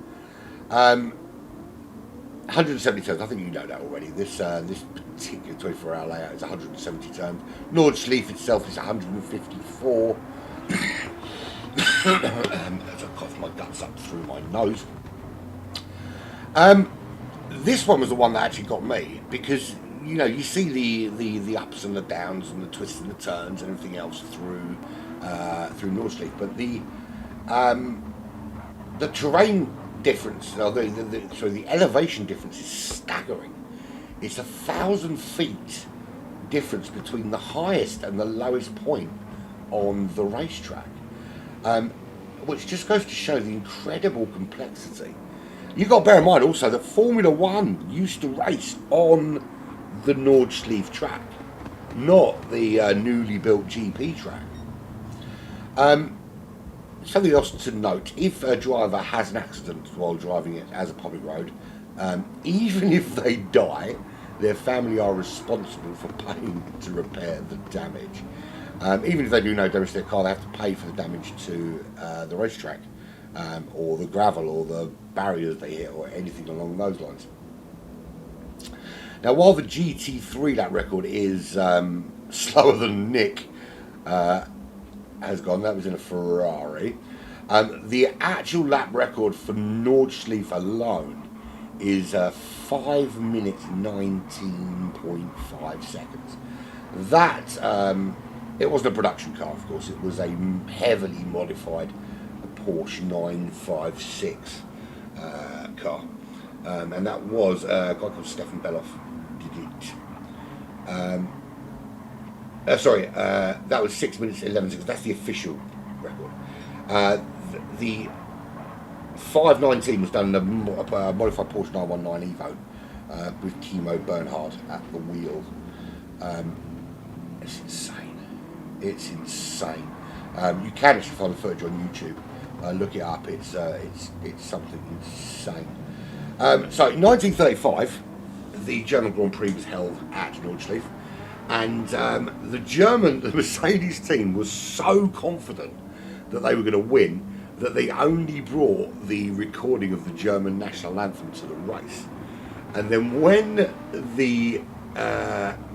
170 turns, I think you know that already. This particular 24-hour layout is 170 turns. Nordschleife itself is 154. As I cough my guts up through my nose. This one was the one that actually got me, because you know you see the ups and the downs and the twists and the turns and everything else through Nordschleife, but the terrain difference, the elevation difference is staggering. It's 1,000 feet difference between the highest and the lowest point on the racetrack, which just goes to show the incredible complexity. You've got to bear in mind also that Formula One used to race on the Nordschleife track, not the newly built GP track. Something else to note: if a driver has an accident while driving it as a public road, even if they die, their family are responsible for paying to repair the damage. Even if they do no damage to their car, they have to pay for the damage to the racetrack, or the gravel, or the barriers they hit, or anything along those lines. Now, while the GT3 lap record is slower than Nick has gone, that was in a Ferrari, the actual lap record for Nordschleife alone is 5 minutes 19.5 seconds. That it wasn't a production car, of course. It was a heavily modified Porsche 956 car, and that was a guy called Stefan Beloff did it. Sorry, that was 6 minutes 11 seconds. That's the official record. The 519 was done in a modified Porsche 919 Evo with Timo Bernhard at the wheel. It's insane. It's insane. You can actually find the footage on YouTube. Look it up. It's something insane. So in 1935, the German Grand Prix was held at Nordschleife, and the Mercedes team was so confident that they were going to win that they only brought the recording of the German national anthem to the race. And then when the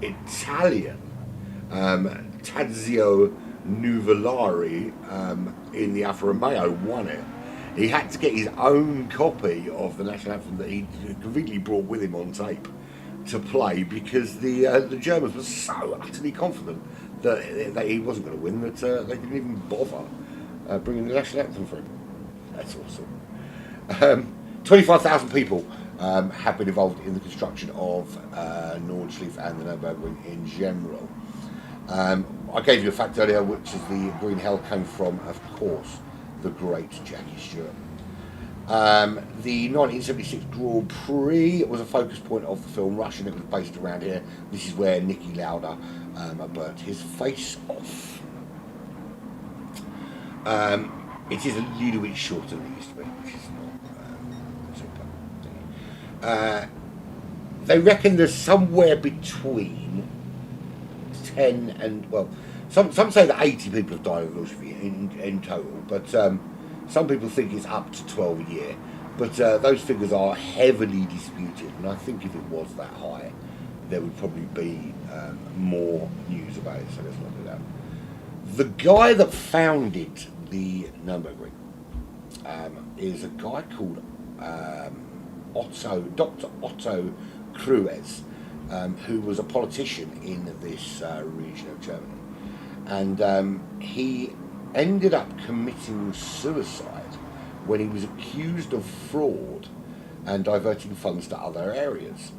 Italian Tadzio Nuvolari in the Alfa Romeo won it, he had to get his own copy of the national anthem that he conveniently brought with him on tape to play, because the Germans were so utterly confident that he wasn't going to win that they didn't even bother bringing the national anthem for him. That's awesome. 25,000 people have been involved in the construction of Nordschleife and the Nurburgring in general. I gave you a fact earlier, which is the green hell came from, of course, the great Jackie Stewart. The 1976 Grand Prix was a focus point of the film Rush, and it was based around here. This is where Niki Lauda burnt his face off. It is a little bit shorter than it used to be, which is not super. They reckon there's somewhere between 10 and, well, some say that 80 people have died of Nordschleife in total, but some people think it's up to 12 a year. But those figures are heavily disputed, and I think if it was that high, there would probably be more news about it, so let's not do that. The guy that founded the Nürburgring is a guy called Dr. Otto Krues, who was a politician in this region of Germany. And he ended up committing suicide when he was accused of fraud and diverting funds to other areas.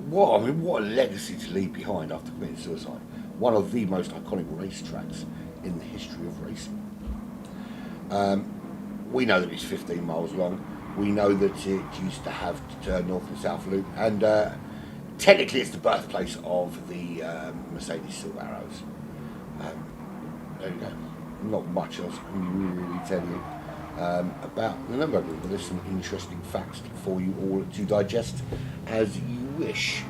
What a legacy to leave behind after committing suicide. One of the most iconic racetracks in the history of racing. We know that it's 15 miles long. We know that it used to have north and south loop, and technically it's the birthplace of the Mercedes Silver Arrows. There you go. Not much else I can really tell you about the Nürburgring, but there's some interesting facts for you all to digest as you wish.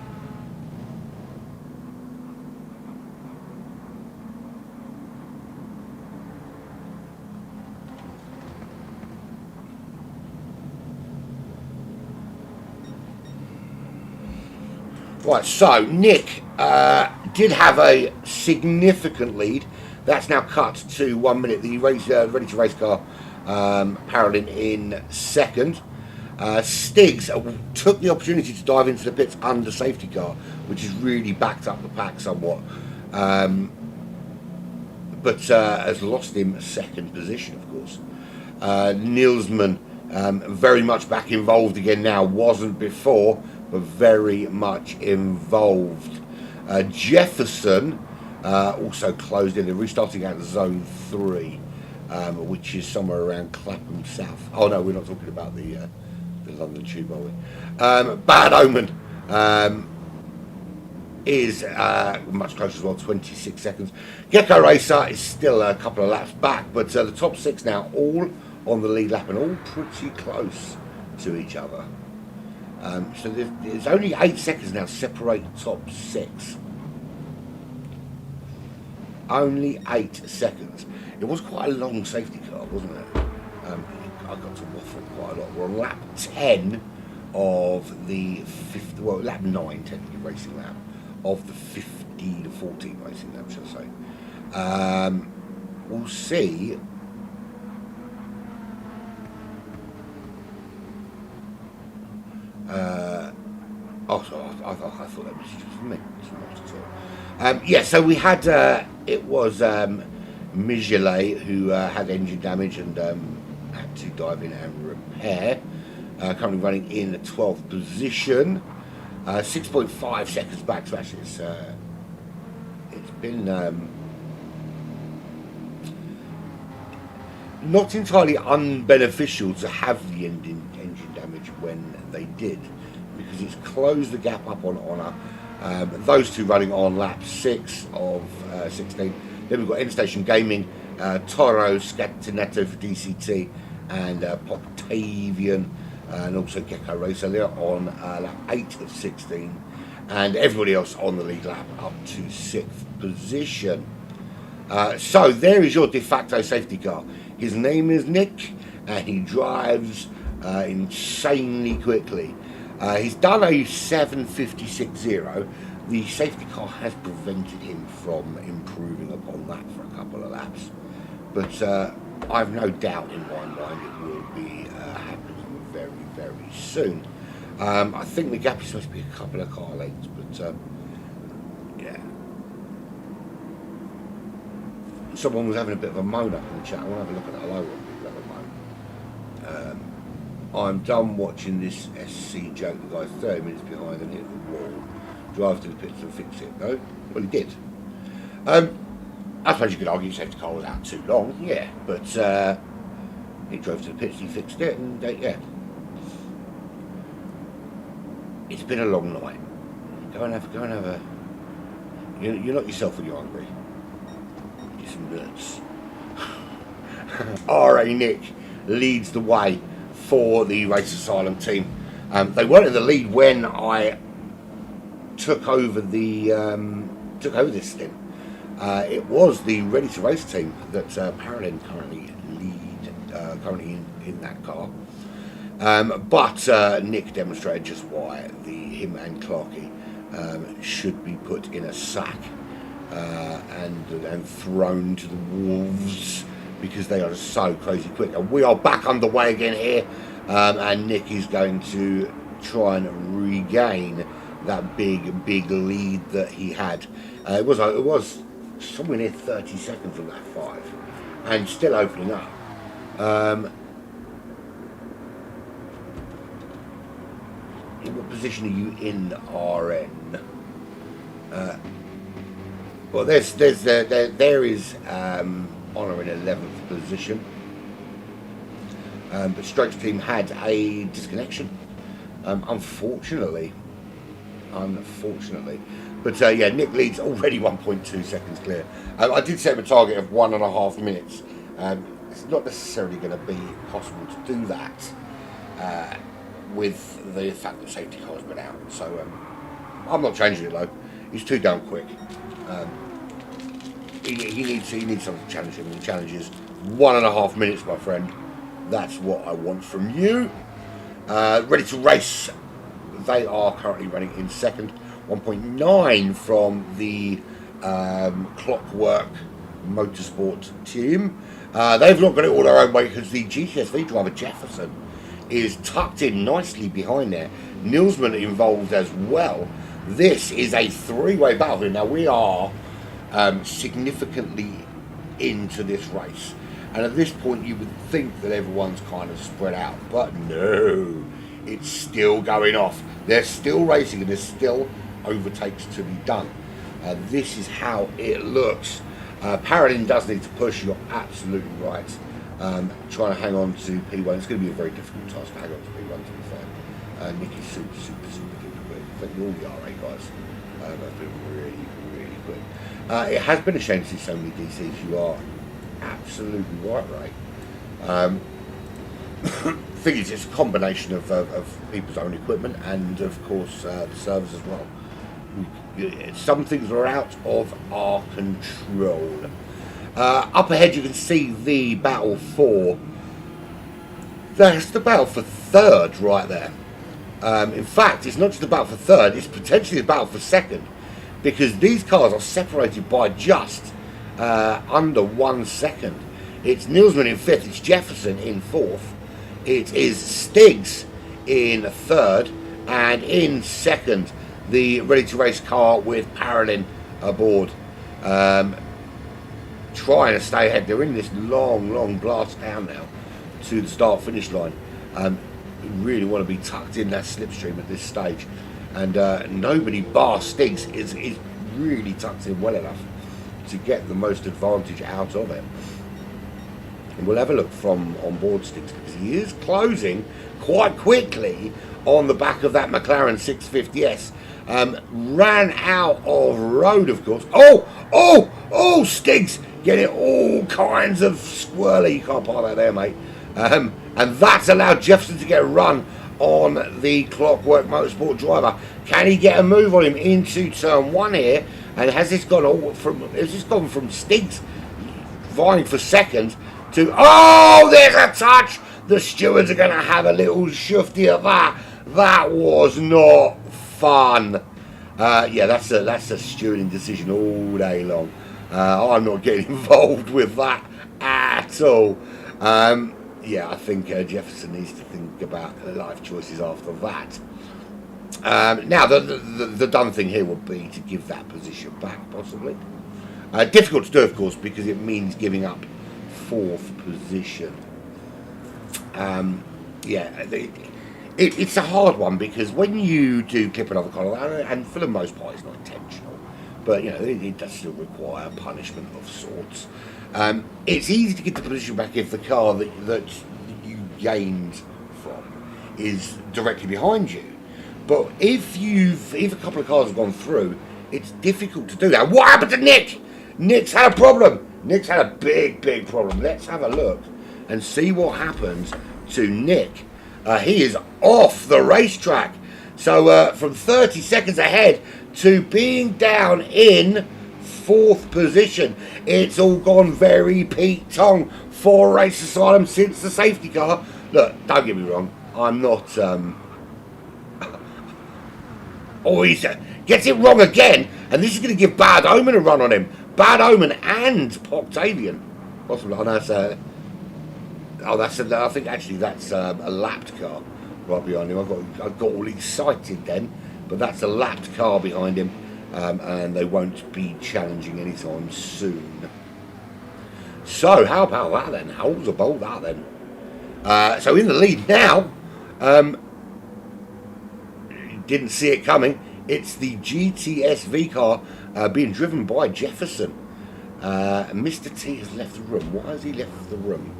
Right, so Nick did have a significant lead. That's now cut to 1 minute. The ready-to-race car, Parolin in second. Stiggs took the opportunity to dive into the pits under safety car, which has really backed up the pack somewhat. But has lost him second position, of course. Nilsman very much back involved again now. Wasn't before, but very much involved. Jefferson also closed in. They're restarting out zone 3, which is somewhere around Clapham South. Oh no, we're not talking about the London Tube, are we? Bad Omen is much closer as well, 26 seconds. Gecko Racer is still a couple of laps back, but the top 6 now all on the lead lap and all pretty close to each other. So there's only 8 seconds now separate the top 6. Only 8 seconds. It was quite a long safety car, wasn't it? I got to waffle quite a lot. We're on lap 10 of the 50, well, lap 9 technically racing lap of the 15 to 14 racing lap, shall I say. We'll see I thought that was just for me. It's not at all. Yeah, so we had, it was Michelet who had engine damage and had to dive in and repair. Currently running in the 12th position. 6.5 seconds back, so actually it's been not entirely unbeneficial to have the engine damage when they did, because it's closed the gap up on Honor. Those two running on lap 6 of 16. Then we've got End Station Gaming, Toro, Scatinetto for DCT, and Poptavian, and also Gecko Racer. They're on lap 8 of 16, and everybody else on the lead lap up to 6th position. So there is your de facto safety car. His name is Nick, and he drives insanely quickly. He's done a 7.56.0. The safety car has prevented him from improving upon that for a couple of laps, but I've no doubt in my mind it will be happening very, very soon. I think the gap is supposed to be a couple of car lengths, but yeah. Someone was having a bit of a moan up in the chat. I want to have a look at that low one. People have a moan. I'm done watching this SC joke. The guy's 30 minutes behind and hit the wall. Drive to the pits and fix it. No? Well, he did. I suppose you could argue safety car was out too long, yeah, but he drove to the pits, he fixed it, and yeah. It's been a long night. Go and have a. You're not yourself when you're hungry. Get some nuts. RA Nick leads the way for the Race Asylum team. They weren't in the lead when I took over this stint. It was the Ready to Race team that Paralin currently lead, currently in that car. But Nick demonstrated just why him and Clarkey should be put in a sack and thrown to the wolves, because they are so crazy quick. And we are back underway again here, and Nick is going to try and regain that big lead that he had. It was somewhere near 30 seconds on that 5, and still opening up. In what position are you in RN? Well, there is Honor in 11th position, but Strokes team had a disconnection, unfortunately. But yeah, Nick leads already 1.2 seconds clear. I did set him a target of 1.5 minutes. It's not necessarily going to be possible to do that with the fact that safety car's been out. So I'm not changing it though. He's too damn quick. He needs something to challenge him. And the challenge is 1.5 minutes, my friend. That's what I want from you. Ready to race. They are currently running in second. 1.9 from the Clockwork Motorsport team. They've not got it all their own way, because the GTSV driver Jefferson is tucked in nicely behind there. Nilsman involved as well. This is a three-way battle here. Now we are significantly into this race, and at this point you would think that everyone's kind of spread out, but no, it's still going off. They're still racing, and there's still overtakes to be done. This is how it looks. Paralin does need to push. You're absolutely right. Trying to hang on to P1, it's going to be a very difficult task to hang on to P1, to be fair. Nick is super duper quick. I think all the RA guys have been really quick. It has been a shame to see so many DCs. You are absolutely right, Ray. Thing is, it's a combination of people's own equipment and, of course, the servers as well. Some things are out of our control. Up ahead, you can see the battle for. That's the battle for third right there. In fact, it's not just the battle for third; it's potentially the battle for second, because these cars are separated by just under 1 second. It's Nilsman in fifth. It's Jefferson in fourth. It is Stiggs in third, and in second, the Ready to Race car with Parolin aboard, trying to stay ahead. They're in this long blast down now to the start-finish line. Really want to be tucked in that slipstream at this stage, and nobody bar Stiggs is really tucked in well enough to get the most advantage out of it. And we'll have a look from on board Stiggs, because he is closing quite quickly on the back of that McLaren 650S. Ran out of road, of course. Oh, Stiggs getting all kinds of squirrely. You can't park that there, mate. And that's allowed Jefferson to get a run on the Clockwork Motorsport driver. Can he get a move on him into turn 1 here? And has this gone from Stiggs vying for second to, oh, there's a touch. The stewards are going to have a little shufty at that. That was not fun. Yeah, that's a stewarding decision all day long. I'm not getting involved with that at all. Yeah, I think Jefferson needs to think about life choices after that. Now, the done thing here would be to give that position back, possibly. Difficult to do, of course, because it means giving up 4th position. Yeah, it's a hard one, because when you do clip another collar, and for the most part it's not intentional, but you know, it does still require punishment of sorts. It's easy to get the position back if the car that you gained from is directly behind you. But if a couple of cars have gone through, it's difficult to do that. What happened to Nick? Nick's had a problem. Nick's had a big problem. Let's have a look and see what happens to Nick. He is off the racetrack. So from 30 seconds ahead to being down in 4th position. It's all gone very Pete Tong for Race Asylum since the safety car. Look, don't get me wrong. I'm not... Oh, he gets it wrong again. And this is going to give Bad Omen a run on him. Bad Omen and Octavian. Possibly. Oh, no, I think actually that's a lapped car right behind him. I got all excited then, but that's a lapped car behind him, and they won't be challenging anytime soon. So how about that then? How's about that then? So in the lead now, didn't see it coming. It's the GTSV car being driven by Jefferson. Mr. T has left the room. Why has he left the room?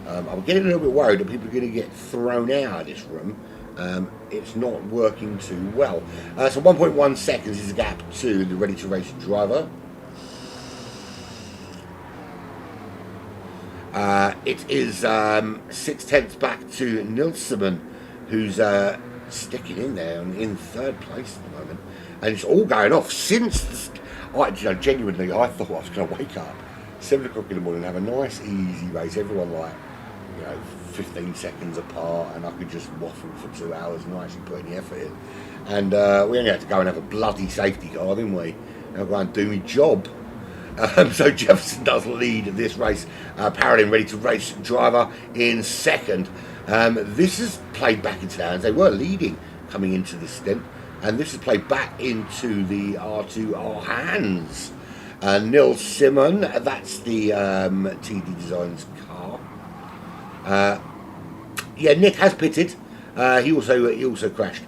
I'm getting a little bit worried that people are going to get thrown out of this room. It's not working too well. So 1.1 seconds is the gap to the Ready to Race driver. It is 6/10 back to Nilsson, who's sticking in there in 3rd place at the moment. And it's all going off since... genuinely, I thought I was going to wake up 7 o'clock in the morning and have a nice, easy race. Everyone 15 seconds apart, and I could just waffle for 2 hours and not actually put any effort in. And we only had to go and have a bloody safety car, didn't we? And I'll go and do my job. So Jefferson does lead this race. Parolin Ready to Race driver in 2nd. This is played back into their hands. They were leading coming into this stint, and this is played back into the R2R hands. Neil Simon, that's the TD Designs car. Yeah, Nick has pitted. He also crashed.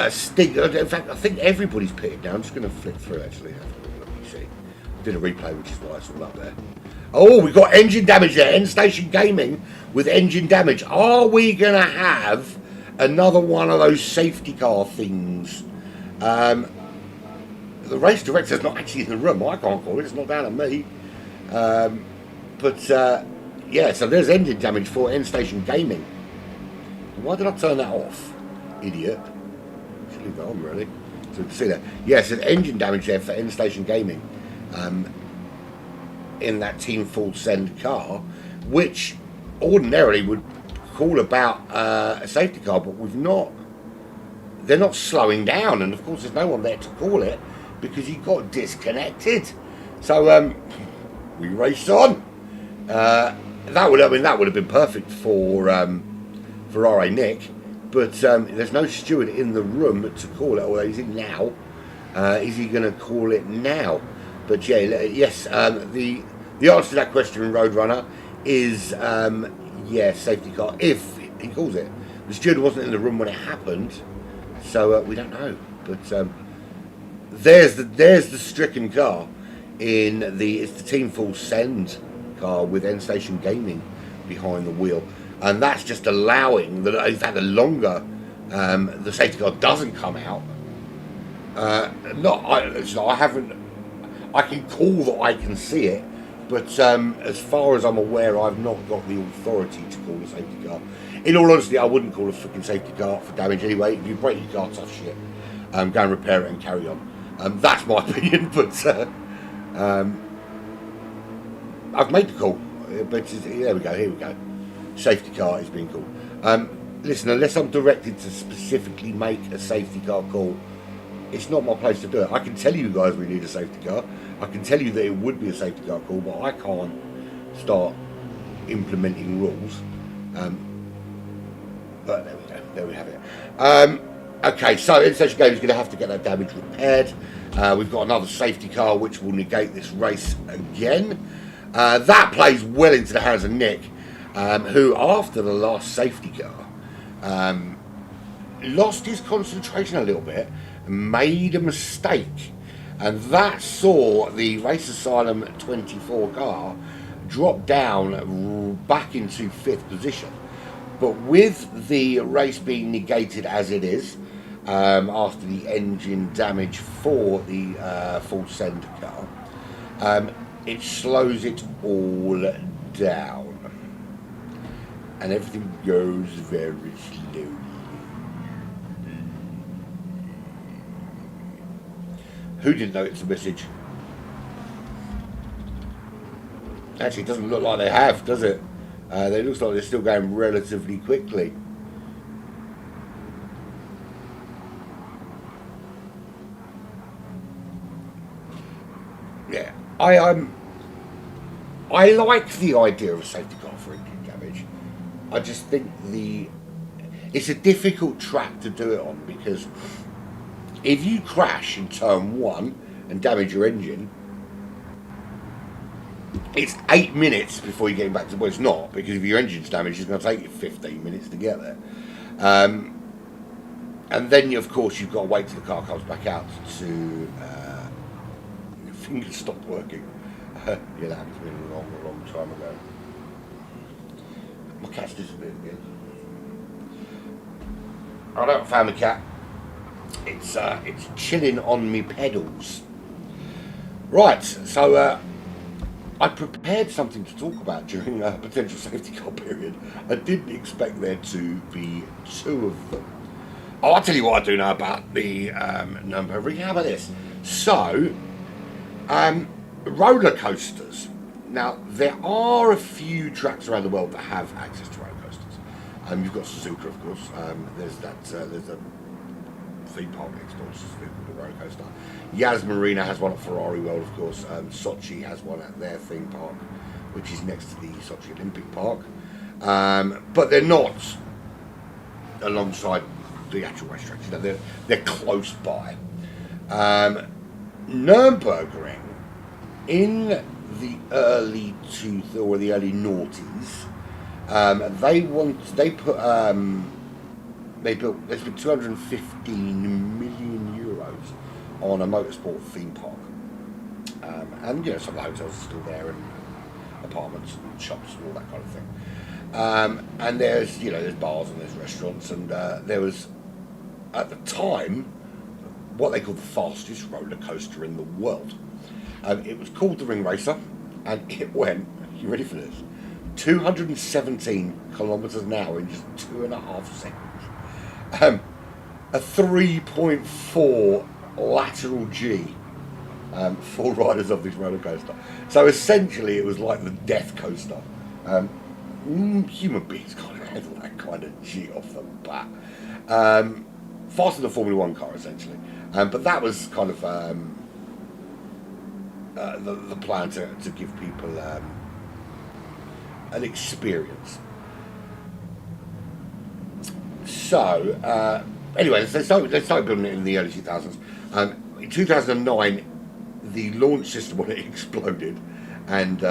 Stig, in fact, I think everybody's pitted now. I'm just going to flick through actually. Let me see. I did a replay, which is why it's all up there. Oh, we've got engine damage there. End Station Gaming with engine damage. Are we going to have another one of those safety car things? The race director's not actually in the room. I can't call it. It's not down at me. Yeah, so there's engine damage for End Station Gaming. Why did I turn that off? Idiot. Should leave that on, really. So you can see that. Yes, there's engine damage there for End Station Gaming. In that Team Full Send car, which ordinarily would call about a safety car, but they're not slowing down, and of course there's no one there to call it because he got disconnected. So we raced on. That would have been perfect for RA Nick, but there's no steward in the room to call it, although he's in now. Is he going to call it now? But yeah, yes, the answer to that question, Roadrunner, is yeah, safety car, if he calls it. The steward wasn't in the room when it happened, so we don't know. But there's the stricken car it's the Team Full Send car with End Station Gaming behind the wheel, and that's just allowing that, in fact, the longer the safety car doesn't come out. I haven't. I can call that I can see it, but as far as I'm aware, I've not got the authority to call a safety car. In all honesty, I wouldn't call a freaking safety car for damage anyway. If you break your car, tough shit. Go and repair it and carry on. That's my opinion, but I've made the call. But there we go. Here we go. Safety car is being called. Listen, unless I'm directed to specifically make a safety car call, it's not my place to do it. I can tell you guys we need a safety car. I can tell you that it would be a safety car call, but I can't start implementing rules. But there we go. There we have it. Okay, so End Station Game is going to have to get that damage repaired. We've got another safety car which will negate this race again. That plays well into the hands of Nick, who, after the last safety car, lost his concentration a little bit, made a mistake, and that saw the Race Asylum 24 car drop down back into 5th position. But with the race being negated as it is, after the engine damage for the full send car, it slows it all down, and everything goes very slowly. Who didn't know it's a message? Actually, it doesn't look like they have, does it? It looks like they're still going relatively quickly. Yeah, I like the idea of a safety car for engine damage. I just think it's a difficult track to do it on, because if you crash in turn 1 and damage your engine, it's 8 minutes before you're getting back to... Well, it's not, because if your engine's damaged, it's going to take you 15 minutes to get there. And then, of course, you've got to wait till the car comes back out to... your fingers stopped working. Yeah, that happened to me a long time ago. My cat's disappeared again. I don't found the cat. It's chilling on me pedals. Right, so I prepared something to talk about during a potential safety car period. I didn't expect there to be 2 of them. Oh, I'll tell you what I do know about the Nurburgring. How about this? So, roller coasters. Now, there are a few tracks around the world that have access to roller coasters. You've got Suzuka, of course. There's a theme park next door to Suzuka, the roller coaster. Yas Marina has one at Ferrari World, of course. Sochi has one at their theme park, which is next to the Sochi Olympic Park. But they're not alongside the actual racetracks. You know, they're close by. Nürburgring, in the early noughties, they spent 215 million euros on a motorsport theme park, and you know, some of the hotels are still there, and apartments and shops and all that kind of thing. And there's bars and there's restaurants, and there was at the time what they called the fastest roller coaster in the world. It was called the Ring Racer, and it went, you ready for this, 217 kilometers an hour in just 2.5 seconds. A 3.4 lateral G for riders of this roller coaster. So essentially it was like the death coaster. Human beings can't handle that kind of G off the bat. Faster than a Formula 1 car, essentially. But that was kind of the plan to give people an experience. Anyway, they started building it in the early 2000s. In 2009, the launch system on it exploded and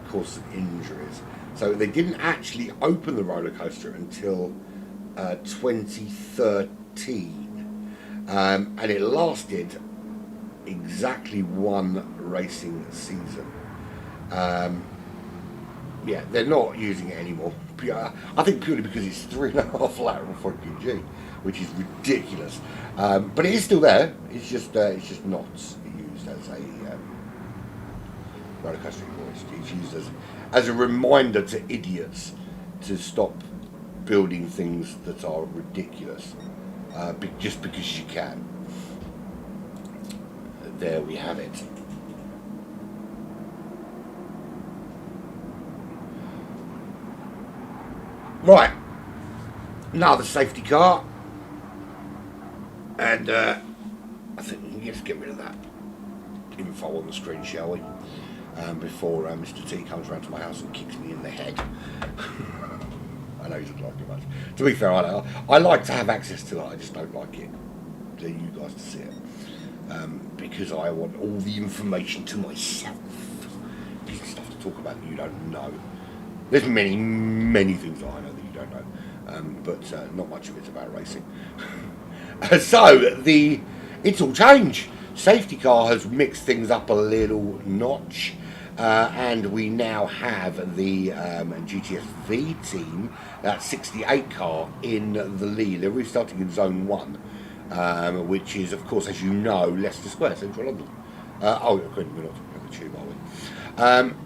caused some injuries. So they didn't actually open the roller coaster until 2013, and it lasted exactly one racing season. Yeah, they're not using it anymore. I think purely because it's 3.5 lateral fucking G, which is ridiculous. But it is still there. It's just not used as a roller coaster anymore. It's used as a reminder to idiots to stop building things that are ridiculous, just because you can. There we have it. Right, now the safety car, and I think we can just get rid of that info on the screen, shall we? Before Mr. T comes around to my house and kicks me in the head. I know he's not liking it much. To be fair, I like to have access to it, I just don't like it for you guys to see it. Because I want all the information to myself. There's stuff to talk about that you don't know. There's many, many things that I know that you don't know, but not much of it's about racing. So it's all changed. Safety car has mixed things up a little notch, and we now have the GTS-V team, that 68 car, in the lead. They're restarting in Zone 1, which is, of course, as you know, Leicester Square, Central London. We're not talking about the tube, are we?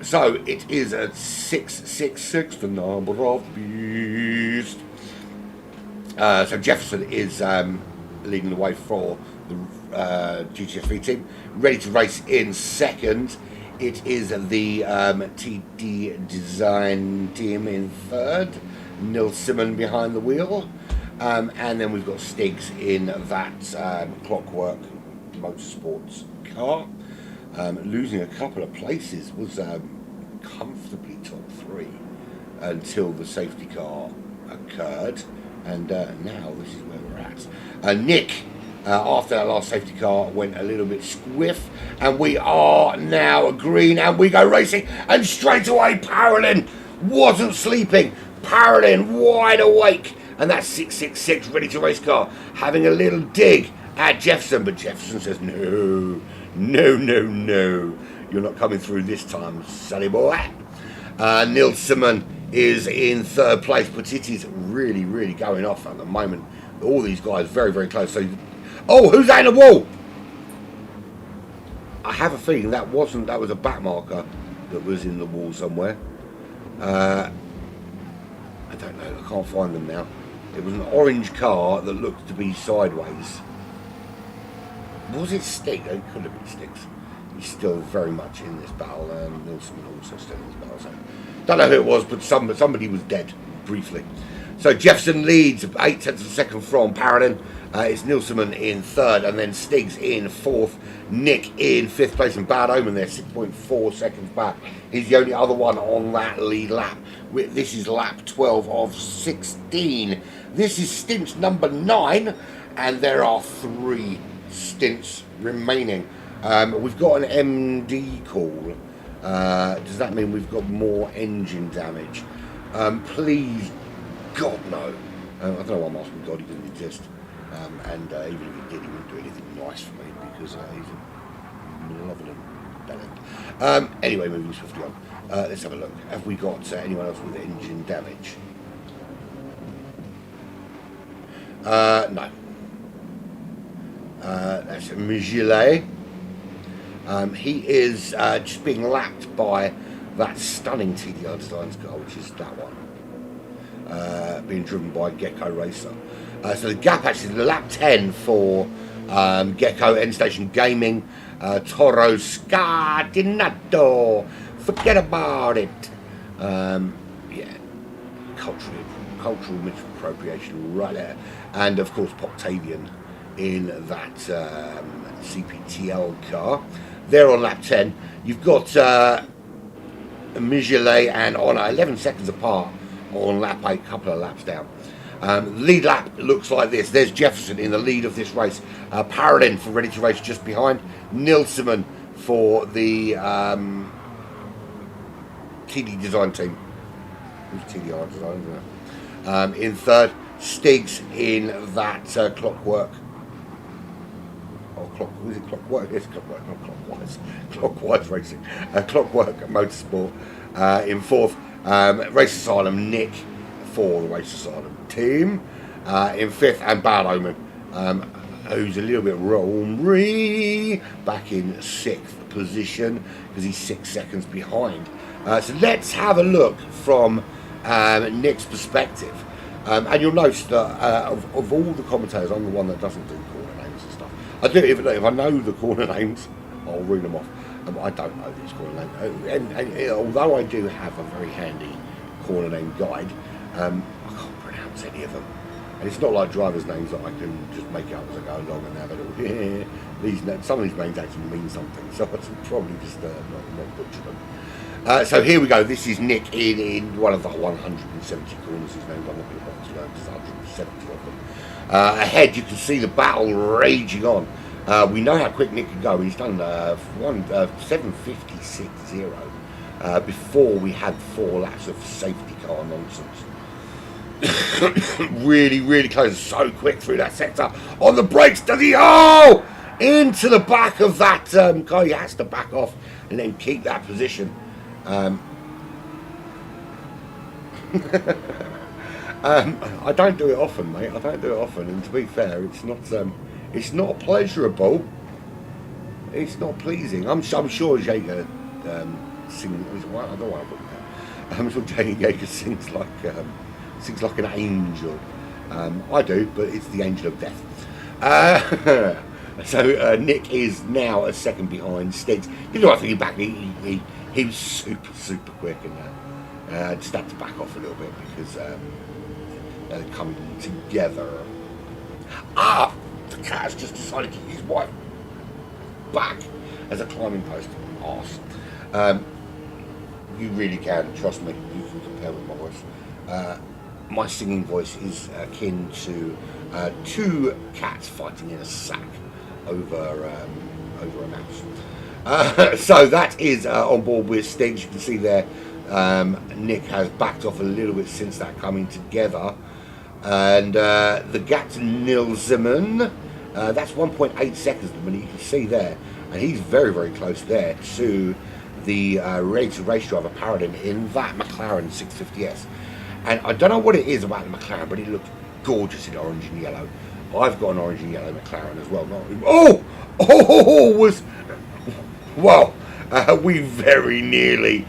So it is at 666, the number of the beast. So Jefferson is leading the way for the GTS-V team. Ready to race in second. It is the TD Design team in third. Neil Simon behind the wheel. And then we've got Stiggs in that Clockwork Motorsports car. Losing a couple of places, was comfortably top 3 until the safety car occurred, and now this is where we're at. Nick, after that last safety car, went a little bit squiff, and we are now green, and we go racing, and straight away Parolin wasn't sleeping. Parolin wide awake, and that 666 ready to race car having a little dig at Jefferson, but Jefferson says no. No, you're not coming through this time, sonny boy. Neil Simon is in third place, but it is really, really going off at the moment. All these guys very, very close. So, who's that in the wall? I have a feeling that was a back marker that was in the wall somewhere. I don't know, I can't find them now. It was an orange car that looked to be sideways. Was it Stig? It could have been Stiggs. He's still very much in this battle, and Nilsson also still in this battle. So don't know who it was, but somebody was dead briefly. So Jefferson leads 8 tenths of a second from Parolin. It's Nilsson in third, and then Stiggs in fourth. Nick in fifth place, and Bad Omen there, 6.4 seconds back. He's the only other one on that lead lap. This is lap 12 of 16. This is stint number 9, and there are 3 stints remaining. We've got an MD call. Does that mean we've got more engine damage? Please, God, no. I don't know why I'm asking God, he doesn't exist. And even if he did, he wouldn't do anything nice for me because he's a malevolent bellend. Anyway, moving swiftly on. Let's have a look. Have we got anyone else with engine damage? No. That's Mugile. He is just being lapped by that stunning TDR Designs car, which is that one, being driven by Gecko Racer. So the gap actually, the lap 10 for Gecko End Station Gaming, Toro Scardinato, forget about it. Yeah, cultural misappropriation right there. And of course Poctavian in that CPTL car. They're on lap 10. You've got Migele and Honor 11 seconds apart on lap 8, couple of laps down. Lead lap looks like this. There's Jefferson in the lead of this race. Parolin for Ready to Race just behind. Nilsson for the TD Design team. Who's TDR Design, isn't it? In third. Stiggs in that Clockwork. Was it Clockwork? It's Clockwork, not Clockwise. Clockwise Racing. Clockwork Motorsport in fourth. Race Asylum Nick for the Race Asylum team in fifth, and Bad Omen, who's a little bit roamery, back in sixth position because he's 6 seconds behind. So let's have a look from Nick's perspective. And you'll notice that of all the commentators, I'm the one that doesn't do corner names and stuff. I do if I know the corner names, I'll read them off. I don't know these corner names, and although I do have a very handy corner name guide, I can't pronounce any of them. And it's not like drivers' names that I can just make it up as I go along and have a little. Some of these names actually mean something, so I should probably just not butcher them. So here we go. This is Nick in one of the 170 corners. His name's on the box. There's 170 of them. Ahead, you can see the battle raging on. We know how quick Nick can go. He's done 7:56.0 before we had 4 laps of safety car nonsense. Really, really close. So quick through that sector. On the brakes, does he? Oh! Into the back of that car. He has to back off and then keep that position. I don't do it often, mate. I don't do it often, and to be fair, it's not pleasurable. It's not pleasing. I'm sure JeGr sings. I don't want to put that. I'm sure JeGr sings like an angel. I do, but it's the angel of death. So Nick is now a second behind Stiggs. You know, I think he was super quick, and just had to back off a little bit because they're coming together. The cat's just decided to use his wife back as a climbing post. Arse. You really can, trust me, you can compare with my voice. My singing voice is akin to 2 cats fighting in a sack over a mouse. So that is on board with Stiggs. You can see there Nick has backed off a little bit since that coming together, and the gap to Nilsson, that's 1.8 seconds at the minute. You can see there, and he's very close there to the race driver Paradin in that McLaren 650S. And I don't know what it is about the McLaren, but it looks gorgeous in orange and yellow. I've got an orange and yellow McLaren as well. Well, we very nearly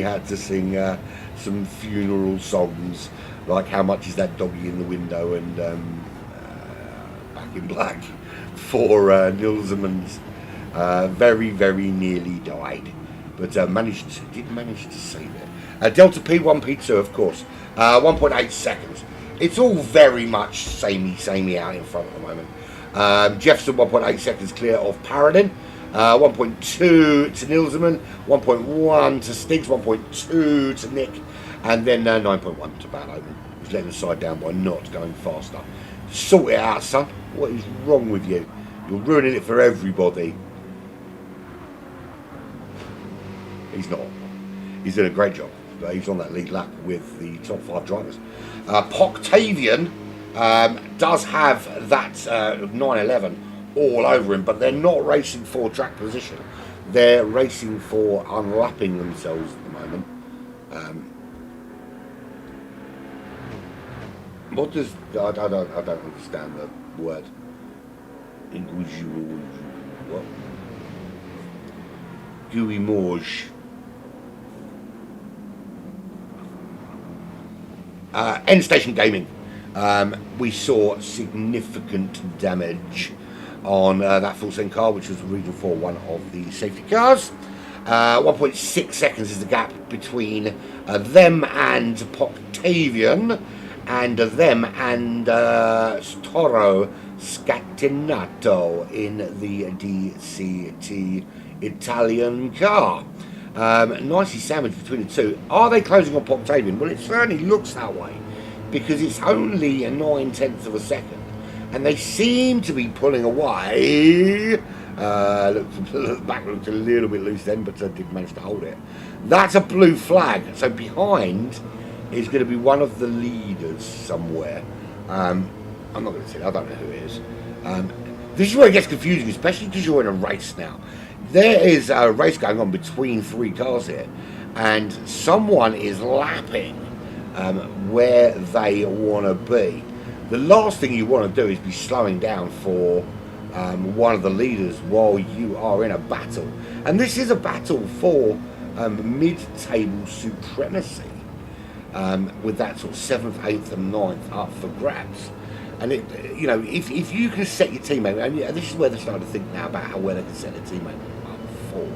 had to sing some funeral songs, like How Much Is That Doggy in the Window and Back in Black for Nilsman's. Very nearly died, but did manage to save it. Delta P1, P2, of course, 1.8 seconds. It's all very much samey out in front at the moment. Jefferson 1.8 seconds clear of Paradin. 1.2 to Nilsman, 1.1 to Stiggs, 1.2 to Nick, and then 9.1 to Bad Omen. He's letting the side down by not going faster. Sort it out, son. What is wrong with you? You're ruining it for everybody. He's not. He's doing a great job. He's on that lead lap with the top 5 drivers. Poctavian does have that 911 all over him, but they're not racing for track position. They're racing for unlapping themselves at the moment. What does I don't understand the word. What? Gooey Morge. End station gaming. We saw significant damage on that full send car, which was the region for one of the safety cars. 1.6 seconds is the gap between them and Poctavian, and them and Toro Scatinato in the DCT Italian car. Nicely sandwiched between the two. Are they closing on Poctavian? Well, it certainly looks that way. because it's only a 9/10 of a second, and they seem to be pulling away. The back looked a little bit loose then, but I did manage to hold it. That's a blue flag, so behind is going to be one of the leaders somewhere. I'm not going to say, I don't know who it is. This is where it gets confusing, especially because you're in a race now. There is a race going on between 3 cars here, and someone is lapping where they want to be. The last thing you want to do is be slowing down for one of the leaders while you are in a battle. And this is a battle for mid-table supremacy, with that sort of 7th, 8th and 9th up for grabs. And it, you know, if you can set your teammate, and this is where they're starting to think now about how well they can set their teammate up for.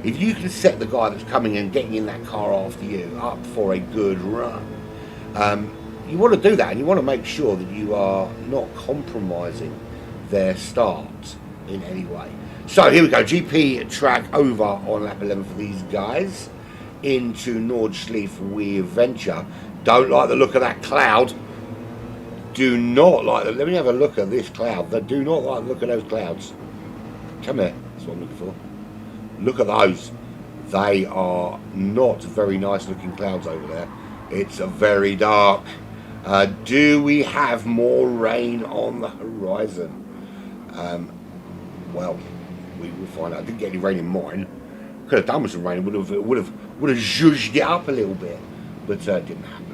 If you can set the guy that's coming and getting in that car after you up for a good run, you want to do that, and you want to make sure that you are not compromising their start in any way. So here we go, GP track over on lap 11 for these guys into Nordschleife with Venture. Don't like the look of that cloud. Do not like them. Let me have a look at this cloud. They do not like the look of those clouds. Come here. That's what I'm looking for. Look at those. They are not very nice looking clouds over there. It's very dark. Do we have more rain on the horizon? Well, we will find out. I didn't get any rain in mine. Could have done with some rain. It would have zhuzhed it up a little bit, but it didn't happen.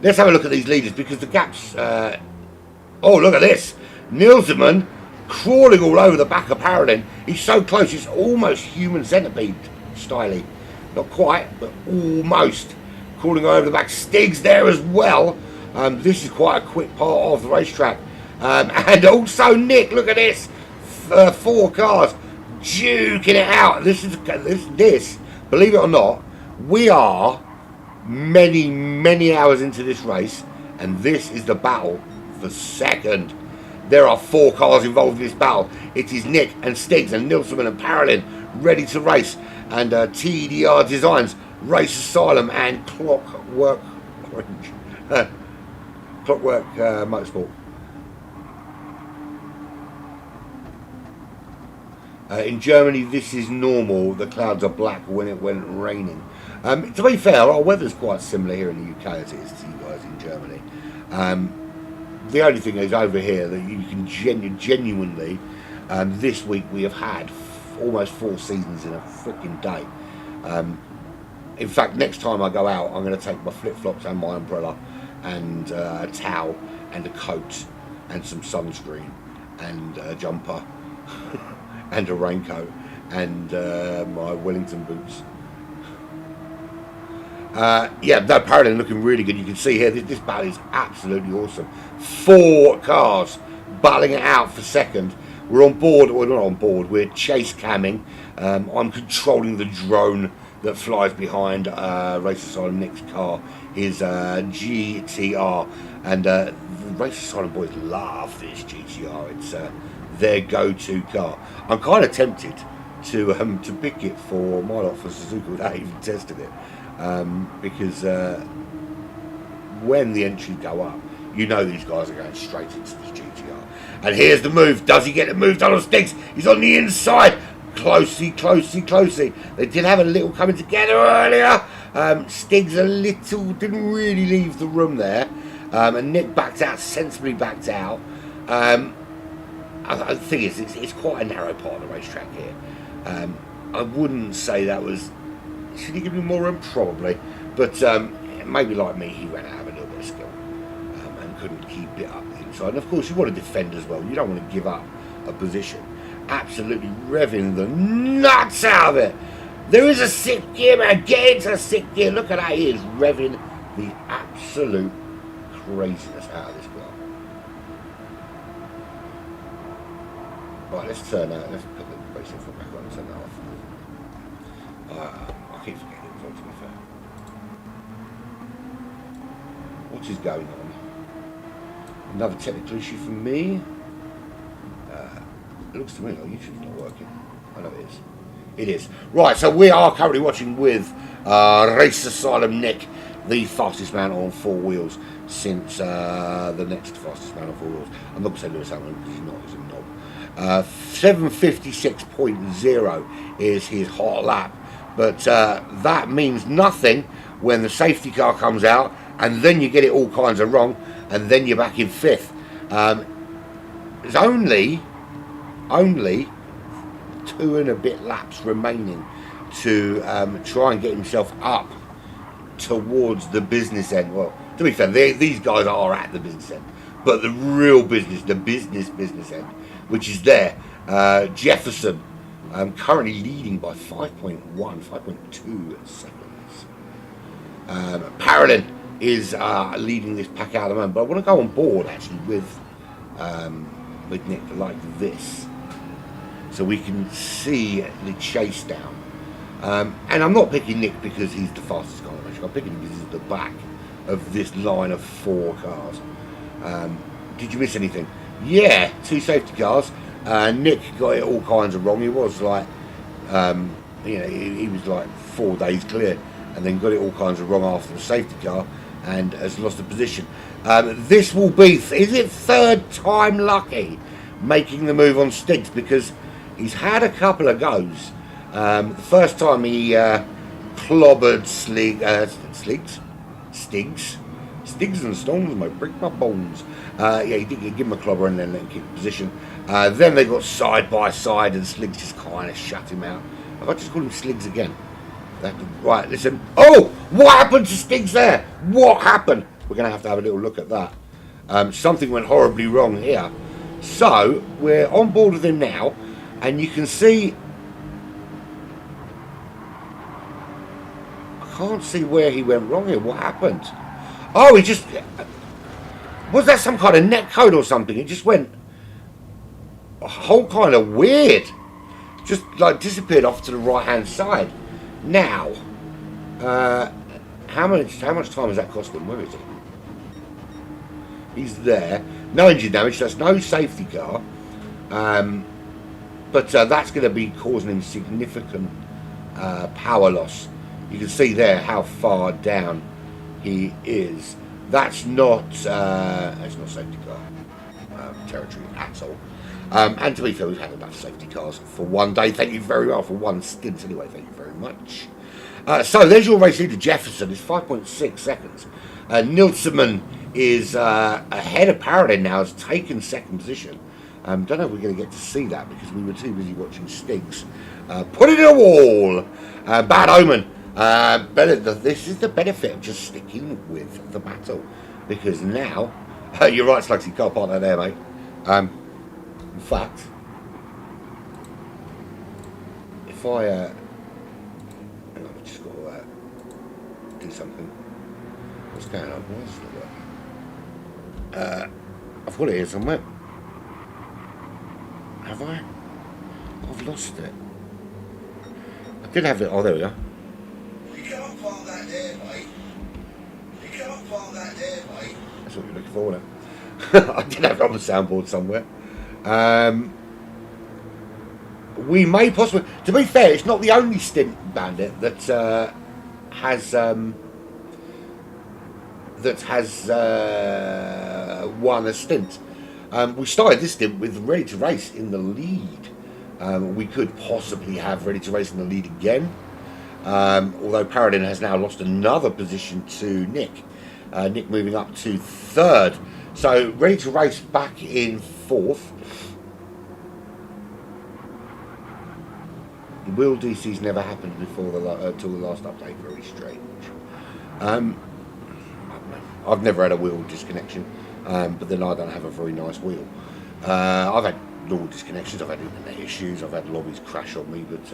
Let's have a look at these leaders, because the gaps... oh, look at this. Nilsman crawling all over the back of Parolin. He's so close, it's almost human centipede styly. Not quite, but almost. Crawling over the back. Stig's there as well. This is quite a quick part of the racetrack. And also Nick, look at this. 4 cars duking it out. This, believe it or not, we are... many hours into this race, and this is the battle for second. There are 4 cars involved in this battle. It is Nick and Stiggs and Nilsson and Parolin ready to race, and TDR Designs, Race Asylum and Clockwork Motorsport. In Germany, this is normal. The clouds are black when it went raining. To be fair, our weather's quite similar here in the UK as it is to you guys in Germany. The only thing is over here that you can genuinely, this week we have had almost 4 seasons in a freaking day. In fact, next time I go out, I'm going to take my flip-flops and my umbrella and a towel and a coat and some sunscreen and a jumper and a raincoat and my Wellington boots. Yeah, that Parolin looking really good. You can see here, this battle is absolutely awesome. 4 cars battling it out for second. We're on board, or not on board, we're chase camming. I'm controlling the drone that flies behind Race Asylum. Nick's car is GTR, and the Race Asylum boys love this GTR. It's their go-to car. I'm kind of tempted to pick it for my lot for Suzuka without even testing it. Because when the entries go up, you know these guys are going straight into this GTR. And here's the move. Does he get the move done on Stiggs? He's on the inside. Closey. They did have a little coming together earlier. Stiggs didn't really leave the room there. And Nick backed out, sensibly backed out. The thing is, it's quite a narrow part of the racetrack here. I wouldn't say that was... Should he give me more room? Probably. But maybe like me, he ran out of a little bit of skill and couldn't keep it up the inside. And of course, you want to defend as well. You don't want to give up a position. Absolutely revving the nuts out of it. There is a 6th gear, man. Get into a 6th gear. Look at that. He is revving the absolute craziness out of this car. Right, let's turn out. Let's put the racing foot back on and turn that off. I keep forgetting it, to be fair. What is going on? Another technical issue for me. It looks to me like YouTube's not working. I know it is. It is. Right, so we are currently watching with Race Asylum Nick the fastest man on 4 wheels since the next fastest man on 4 wheels. I'm not going to say Lewis Hamilton because he's not, he's a knob. 7:56.0 is his hot lap, but that means nothing when the safety car comes out, and then you get it all kinds of wrong, and then you're back in 5th. There's only 2 and a bit laps remaining to try and get himself up towards the business end. Well, to be fair, these guys are at the business end, but the real business, the business end, which is there. Jefferson currently leading by 5.2 seconds. Parolin is leading this pack out at the moment, but I want to go on board actually with Nick like this, so we can see the chase down. And I'm not picking Nick because he's the fastest car in the race. I'm picking him because he's at the back of this line of 4 cars. Did you miss anything? Yeah, 2 safety cars. Nick got it all kinds of wrong. He was like, he was like 4 days clear, and then got it all kinds of wrong after the safety car, and has lost the position. This will be, is it 3rd time lucky making the move on Stiggs, because he's had a couple of goes. The first time he clobbered Stiggs and Stones might break my bones. Yeah, he did give him a clobber and then let him keep the position. Then they got side by side and Sliggs just kind of shut him out. Have I just called him Sliggs again? Right, listen. Oh, what happened to Stiggs there? What happened? We're going to have a little look at that. Something went horribly wrong here. So, we're on board with him now, and you can see... I can't see where he went wrong here. What happened? Oh, he just... Was that some kind of net code or something? It just went... a whole kind of weird. Just, like, disappeared off to the right-hand side. Now, how much time has that cost him? Where is he? He's there. No engine damage, that's no safety car. But that's going to be causing him significant power loss. You can see there how far down he is. That's not safety car territory at all. And to be fair, we've had enough safety cars for one day. Thank you very well for one stint anyway. Thank you very much. So there's your race leader. Jefferson is 5.6 seconds. Nilsson is ahead of Paradin now, has taken 2nd position. Don't know if we're going to get to see that because we were too busy watching Stiggs put it in a wall. Bad omen. This is the benefit of just sticking with the battle, because now you're right, Slugsy, you can't park that there, mate. In fact, if I hang on, I've just got to do something. What's going on? Why is it not working? I've got it here somewhere. Have I? I've lost it. I did have it. Oh, there we go. You can't park that there, mate. You can't park that there, mate. That's what you're looking for, isn't it? I did have it on the soundboard somewhere. We may possibly, to be fair, it's not the only stint bandit that has won a stint. We started this stint with Ready to Race in the lead. We could possibly have Ready to Race in the lead again, although Paradin has now lost another position to Nick. Nick moving up to 3rd. So Ready to Race back in 4th. Wheel DC's never happened before till the last update. Very strange. I've never had a wheel disconnection, but then I don't have a very nice wheel. I've had normal disconnections, I've had internet issues, I've had lobbies crash on me, but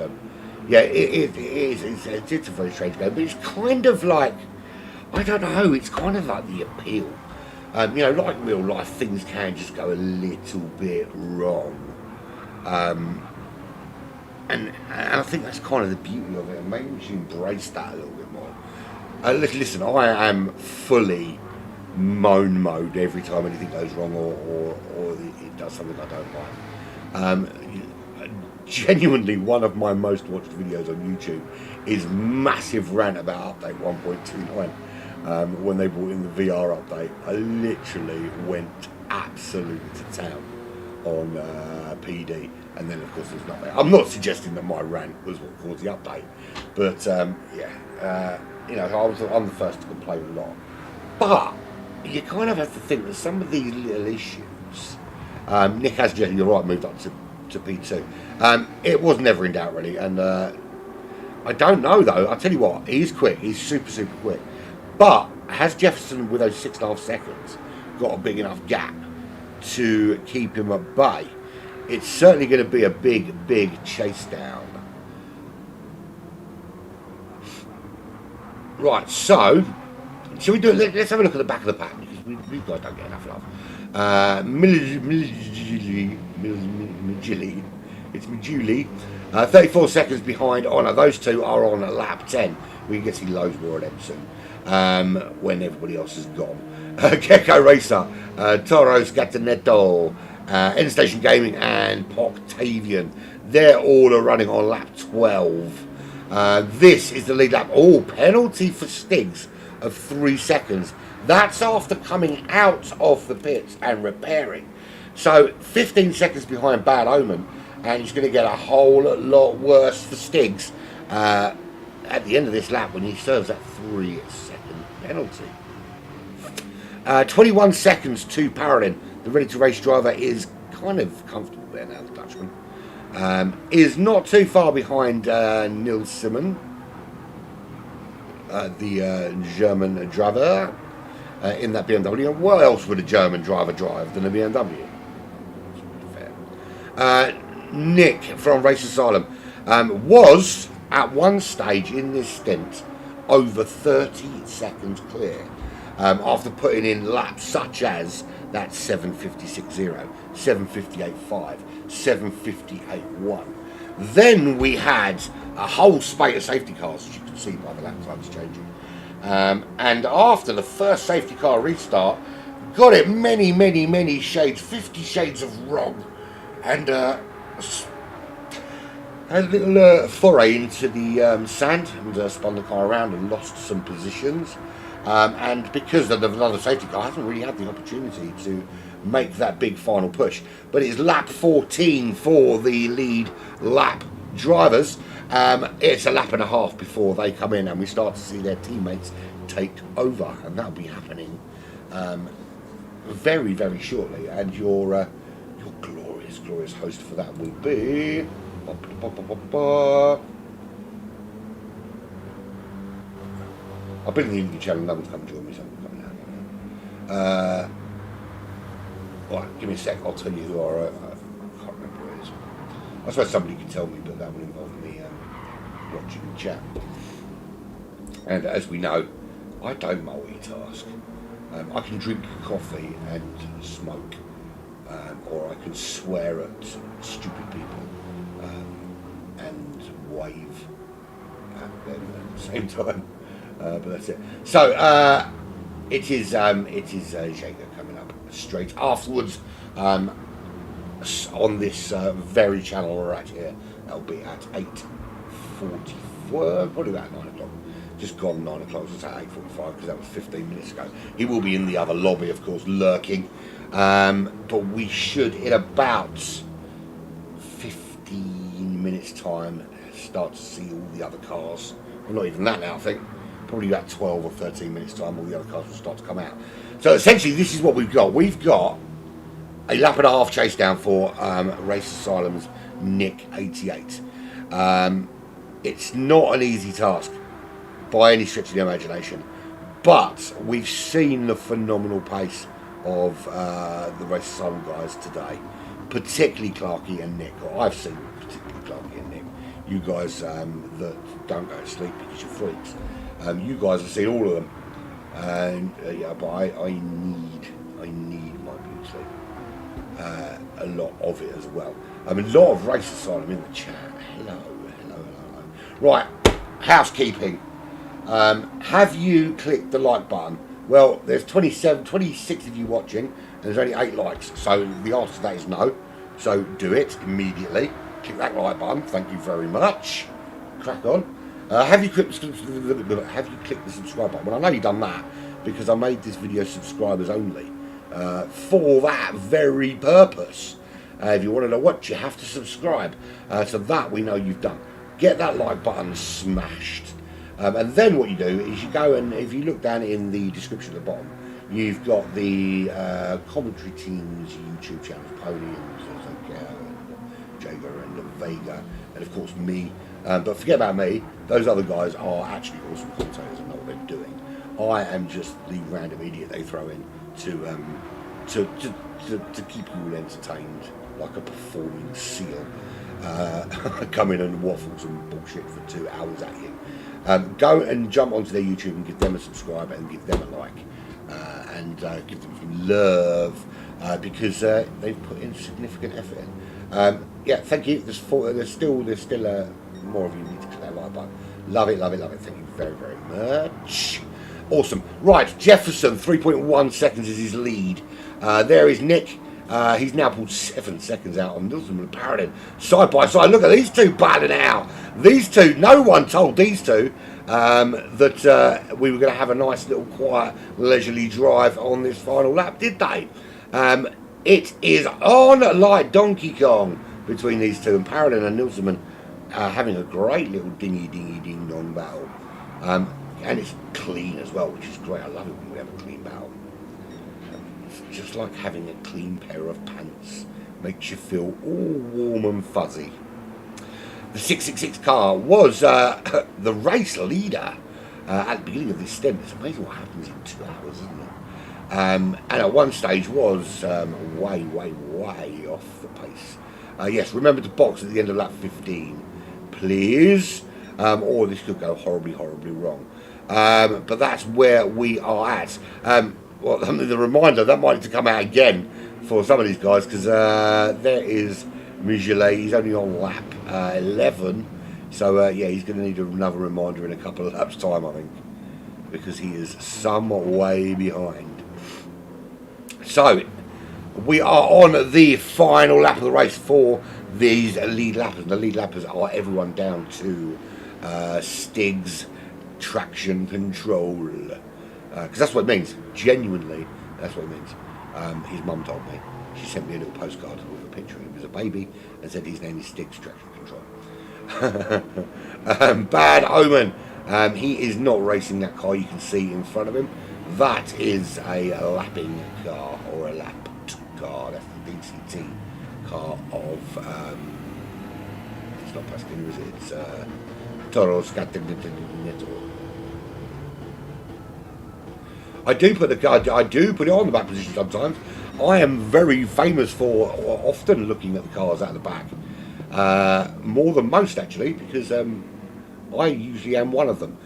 yeah, it's a very strange game. But it's kind of like, I don't know, it's kind of like the appeal. Like real life, things can just go a little bit wrong. And I think that's kind of the beauty of it, and maybe we should embrace that a little bit more. Listen, I am fully moan mode every time anything goes wrong or it does something I don't like. Genuinely, one of my most watched videos on YouTube is massive rant about update 1.29, when they brought in the VR update. I literally went absolutely to town on PD, and then of course there's nothing. I'm not suggesting that my rant was what caused the update, but you know, I'm the first to complain a lot. But you kind of have to think that some of these little issues, Nick has, you're right, moved up to P2. It was never in doubt really, and I don't know though. I'll tell you what, he's quick. He's super quick. But has Jefferson, with those 6.5 seconds, got a big enough gap to keep him at bay? It's certainly going to be a big chase down. Right, so shall we do it? Let's have a look at the back of the pack, because we guys don't get enough love. It's Mijuli. 34 seconds behind Honor. Those two are on lap 10. We can get to see loads more of them soon, when everybody else is gone. Gecko Racer, Toros Gataneto, Endstation Gaming, and Poctavian. They're all running on lap 12. This is the lead lap. Oh, penalty for Stiggs of 3 seconds. That's after coming out of the pits and repairing. So 15 seconds behind Bad Omen, and he's going to get a whole lot worse for Stiggs at the end of this lap when he serves that 3-second penalty. 21 seconds to Parolin. The ready-to-race driver is kind of comfortable there now, the Dutchman. Is not too far behind Nils Simon, the German driver, in that BMW. And what else would a German driver drive than a BMW? Fair. Nick from Race Asylum was at one stage in this stint over 30 seconds clear, after putting in laps such as that 7:56.0, 7:58.5, 7:58.1. Then we had a whole spate of safety cars, as you can see by the lap times changing. And after the first safety car restart, got it many shades, 50 shades of wrong, and had a little foray into the sand, and spun the car around and lost some positions. And because of another safety car, hasn't really had the opportunity to make that big final push. But it's lap 14 for the lead lap drivers. It's a lap and a half before they come in and we start to see their teammates take over, and that'll be happening very shortly. And your glorious host for that will be I've been in the Indian channel, no one's come to join me, so I'm coming out. Right, give me a sec, I'll tell you who are, I can't remember who it is. I suppose somebody could tell me, but that would involve me watching the chat. And as we know, I don't multitask. I can drink coffee and smoke, or I can swear at stupid people and wave at them at the same time. But that's it. So it is JeGr coming up straight afterwards on this very channel we're at here. That'll be at 8:44, probably about 9 o'clock. Just gone 9 o'clock. So it's at 8:45 because that was 15 minutes ago. He will be in the other lobby, of course, lurking. But we should, in about 15 minutes' time, start to see all the other cars. Well, not even that now, I think. Probably about 12 or 13 minutes' time, all the other cars will start to come out. So essentially, this is what we've got. We've got a lap and a half chase down for Race Asylum's Nick 88. It's not an easy task by any stretch of the imagination, but we've seen the phenomenal pace of the Race Asylum guys today, particularly Clarky and Nick. Or I've seen particularly Clarky and Nick. You guys that don't go to sleep because you're freaks. You guys have seen all of them, yeah. But I need my blue sleep, a lot of it as well. A lot of Race Asylum in the chat. Hello. Right, housekeeping. Have you clicked the like button? Well, there's 26 of you watching, and there's only 8 likes. So the answer to that is no. So do it immediately. Click that like button. Thank you very much. Crack on. Have you clicked the subscribe button? Well, I know you've done that because I made this video subscribers only for that very purpose. If you want to know what, you have to subscribe. So that we know you've done. Get that like button smashed. And then what you do is you go and if you look down in the description at the bottom, you've got the commentary team's YouTube channels, Pony and Zokeo and JeGr and Vega, and of course me. But forget about me, those other guys are actually awesome commentators and know what they're doing. I am just the random idiot they throw in to keep you all entertained like a performing seal. Come in and waffle some bullshit for 2 hours at you. Go and jump onto their YouTube and give them a subscribe and give them a like. And give them some love because they've put in significant effort in. Yeah, thank you. There's still more of you need to click that like button. Love it. Thank you very, very much. Awesome. Right, Jefferson, 3.1 seconds is his lead. There is Nick. He's now pulled 7 seconds out on Nurburgring and Paradin side by side. Look at these two battling out. These two, no one told these two that we were going to have a nice little quiet leisurely drive on this final lap, did they? It is on like Donkey Kong between these two, and Paradin and Nurburgring having a great little ding dong battle. And it's clean as well, which is great. I love it when we have a clean battle. Just like having a clean pair of pants makes you feel all warm and fuzzy. The 666 car was the race leader at the beginning of this stint. It's amazing what happens in 2 hours, isn't it? And at one stage was way off the pace. Yes, remember to box at the end of lap 15, please. Or this could go horribly wrong. But that's where we are at. Well, the reminder, that might need to come out again for some of these guys, because there is Michelet. He's only on lap 11. So, yeah, he's going to need another reminder in a couple of laps' time, I think, because he is some way behind. So, we are on the final lap of the race for these lead lappers. The lead lappers are everyone down to Stig's traction control. Because that's what it means. Genuinely, that's what it means. His mum told me. She sent me a little postcard with a picture. It was a baby and said his name is Stig's traction control. Bad Omen. He is not racing that car you can see in front of him. That is a lapping car or a lapped car. That's the DCT car of it's not Pasquino, is it? It's Toro Scategnetto. I do put it on the back position sometimes. I am very famous for often looking at the cars out of the back, more than most actually, because I usually am one of them.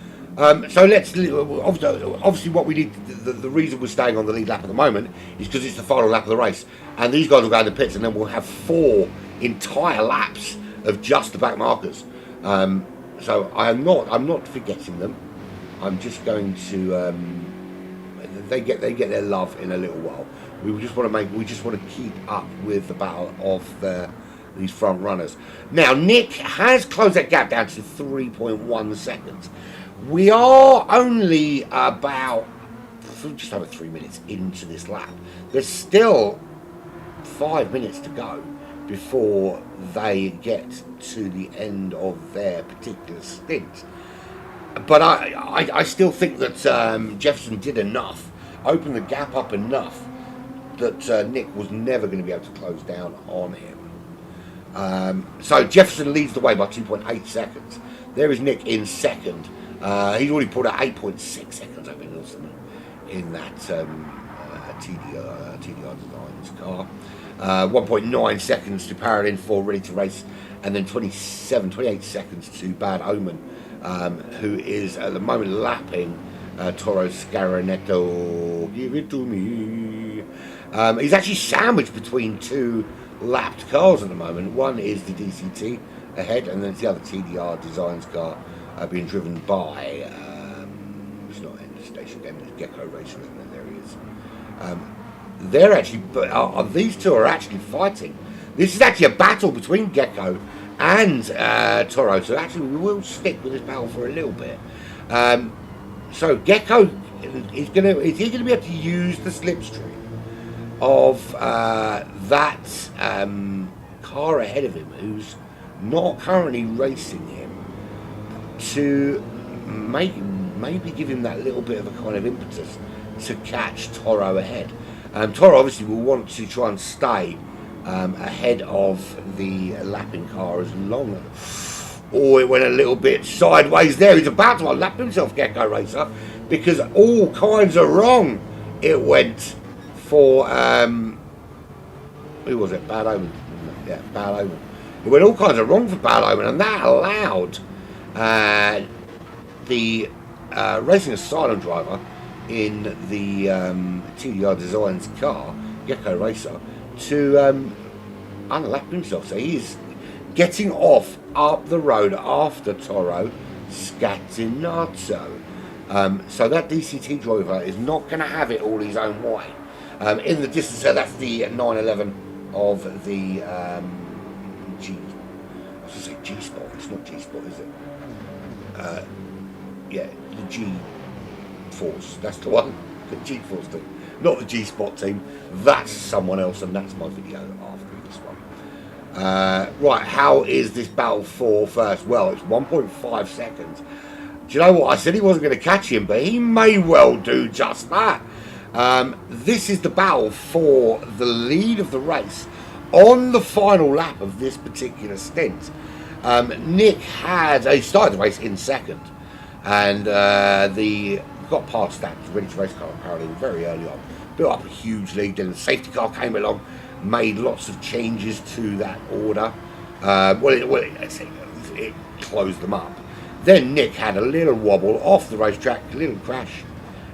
So let's obviously what we need. The reason we're staying on the lead lap at the moment is because it's the final lap of the race, and these guys will go in the pits, and then we'll have 4 entire laps of just the back markers. So I'm not forgetting them. I'm just going to. They get their love in a little while. We just want to keep up with the battle of these front runners. Now Nick has closed that gap down to 3.1 seconds. We are only about just over 3 minutes into this lap. There's still 5 minutes to go before they get to the end of their particular stint. But I still think that Jefferson did enough, opened the gap up enough, that Nick was never going to be able to close down on him. So Jefferson leads the way by 2.8 seconds. There is Nick in second. He's already pulled out 8.6 seconds over Nilsson in that TDR Designs car. 1.9 seconds to Paradin for Ready to Race, and then 28 seconds to Bad Omen, who is at the moment lapping Toro Scarinetto. Give it to me. He's actually sandwiched between 2 lapped cars at the moment. One is the DCT ahead, and then it's the other TDR Designs car being driven by it's not in the station again, it's Gecko Racing, and then there he is. They're actually, these two are actually fighting. This is actually a battle between Gecko and Toro. So actually, we will stick with this battle for a little bit. So Gecko is he gonna be able to use the slipstream of that car ahead of him, who's not currently racing him, to maybe give him that little bit of a kind of impetus to catch Toro ahead. Toro obviously will want to try and stay ahead of the lapping car as long as... Oh, it went a little bit sideways there. He's about to lap himself, Gecko Racer, because all kinds of wrong it went for... who was it? Bad Omen. Yeah, Bad Omen. It went all kinds of wrong for Bad Omen, and that allowed the Racing Asylum driver in the TDR Designs car, Gecko Racer, to unlap himself. So he's getting off up the road after Toro Scatinato. So that DCT driver is not going to have it all his own way. In the distance there, that's the 911 of the G. I was going to say G-Spot. It's not G-Spot, is it? Yeah, the G-Force. That's the one. The G-Force team. Not the G-Spot team. That's someone else, and that's my video after this one. Right, how is this battle for first? Well, it's 1.5 seconds. Do you know what? I said he wasn't going to catch him, but he may well do just that. This is the battle for the lead of the race on the final lap of this particular stint. Nick he started the race in second, and got past that ready to race car apparently very early on, built up a huge lead. Then the safety car came along, made lots of changes to that order. It closed them up. Then Nick had a little wobble off the racetrack, a little crash,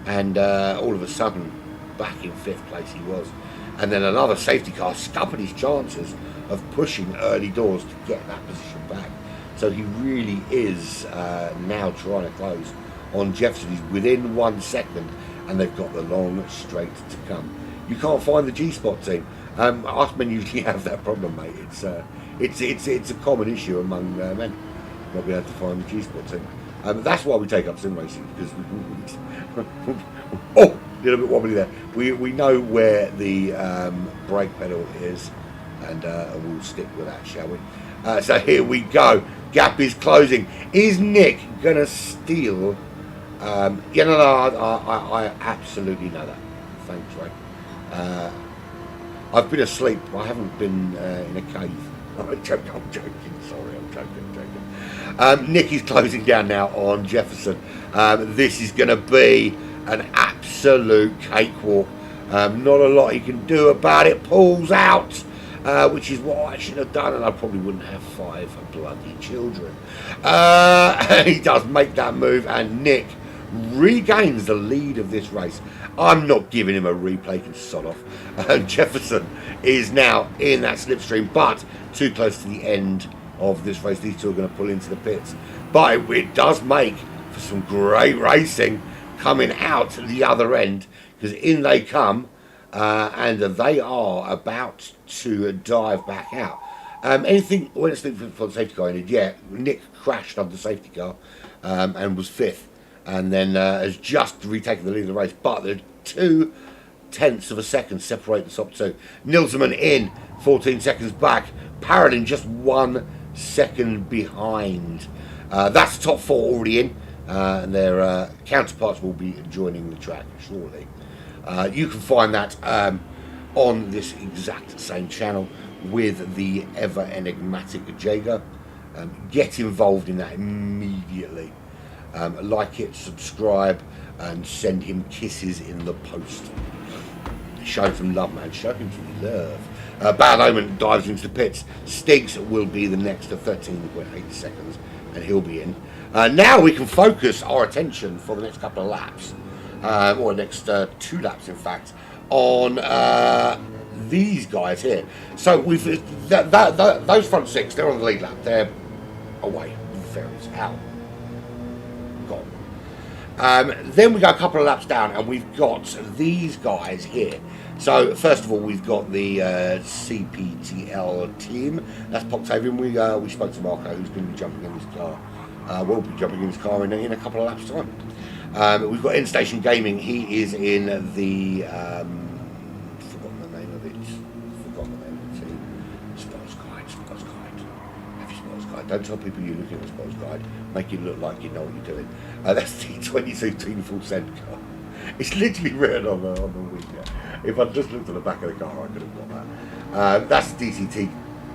and all of a sudden, back in 5th place he was. And then another safety car scuppered his chances of pushing early doors to get that position back. So he really is now trying to close on Jefferson. He's within 1 second, and they've got the long straight to come. You can't find the G-Spot team. Us men usually have that problem, mate. It's a common issue among men, not being able to find the G-Spot team. That's why we take up sim racing, because oh, a little bit wobbly there. We know where the brake pedal is, and we'll stick with that, shall we? So here we go. Gap is closing. Is Nick gonna steal? Yeah, no, I absolutely know that. Thanks, Ray. I've been asleep. I haven't been in a cave. I'm joking. Sorry, I'm joking. Nick is closing down now on Jefferson. This is going to be an absolute cakewalk. Not a lot he can do about it. Pulls out, which is what I should have done, and I probably wouldn't have 5 bloody children. He does make that move, and Nick regains the lead of this race. I'm not giving him a replay, can sod off. Jefferson is now in that slipstream, but too close to the end of this race. These two are going to pull into the pits, but it does make for some great racing coming out the other end, because in they come, and they are about to dive back out. Anything when it's for the safety car ended? Yeah, Nick crashed under the safety car and was 5th, and then has just retaken the lead of the race, but the 0.2 of a second separate the top two. Nilsman in 14 seconds back. Parolin just 1 second behind. That's the top 4 already in, and their counterparts will be joining the track shortly. You can find that on this exact same channel with the ever enigmatic JeGr. Get involved in that immediately. Like it, subscribe, and send him kisses in the post. Show him some love, man. Show him some love. Bad Omen dives into the pits. Stiggs will be the next of 13.8 seconds, and he'll be in. Now we can focus our attention for the next couple of laps, or next 2 laps, in fact, on these guys here. So we've those front 6. They're on the lead lap. They're away. Ferries out. Gone. Then we go a couple of laps down and we've got these guys here. So first of all, we've got the CPTL team. That's Poctavian. We spoke to Marco, who's going to be jumping in his car. We'll be jumping in his car in a couple of laps' time. We've got In-Station Gaming. He is in the forgotten the name of it. Forgotten the name of the team. Spots Guide. Have you Spots Guide? Don't tell people you're looking at Spots Guide. Make it look like you know what you're doing. That's the 2016 full send car. It's literally written on the wing. If I'd just looked at the back of the car, I could have got that. That's the DCT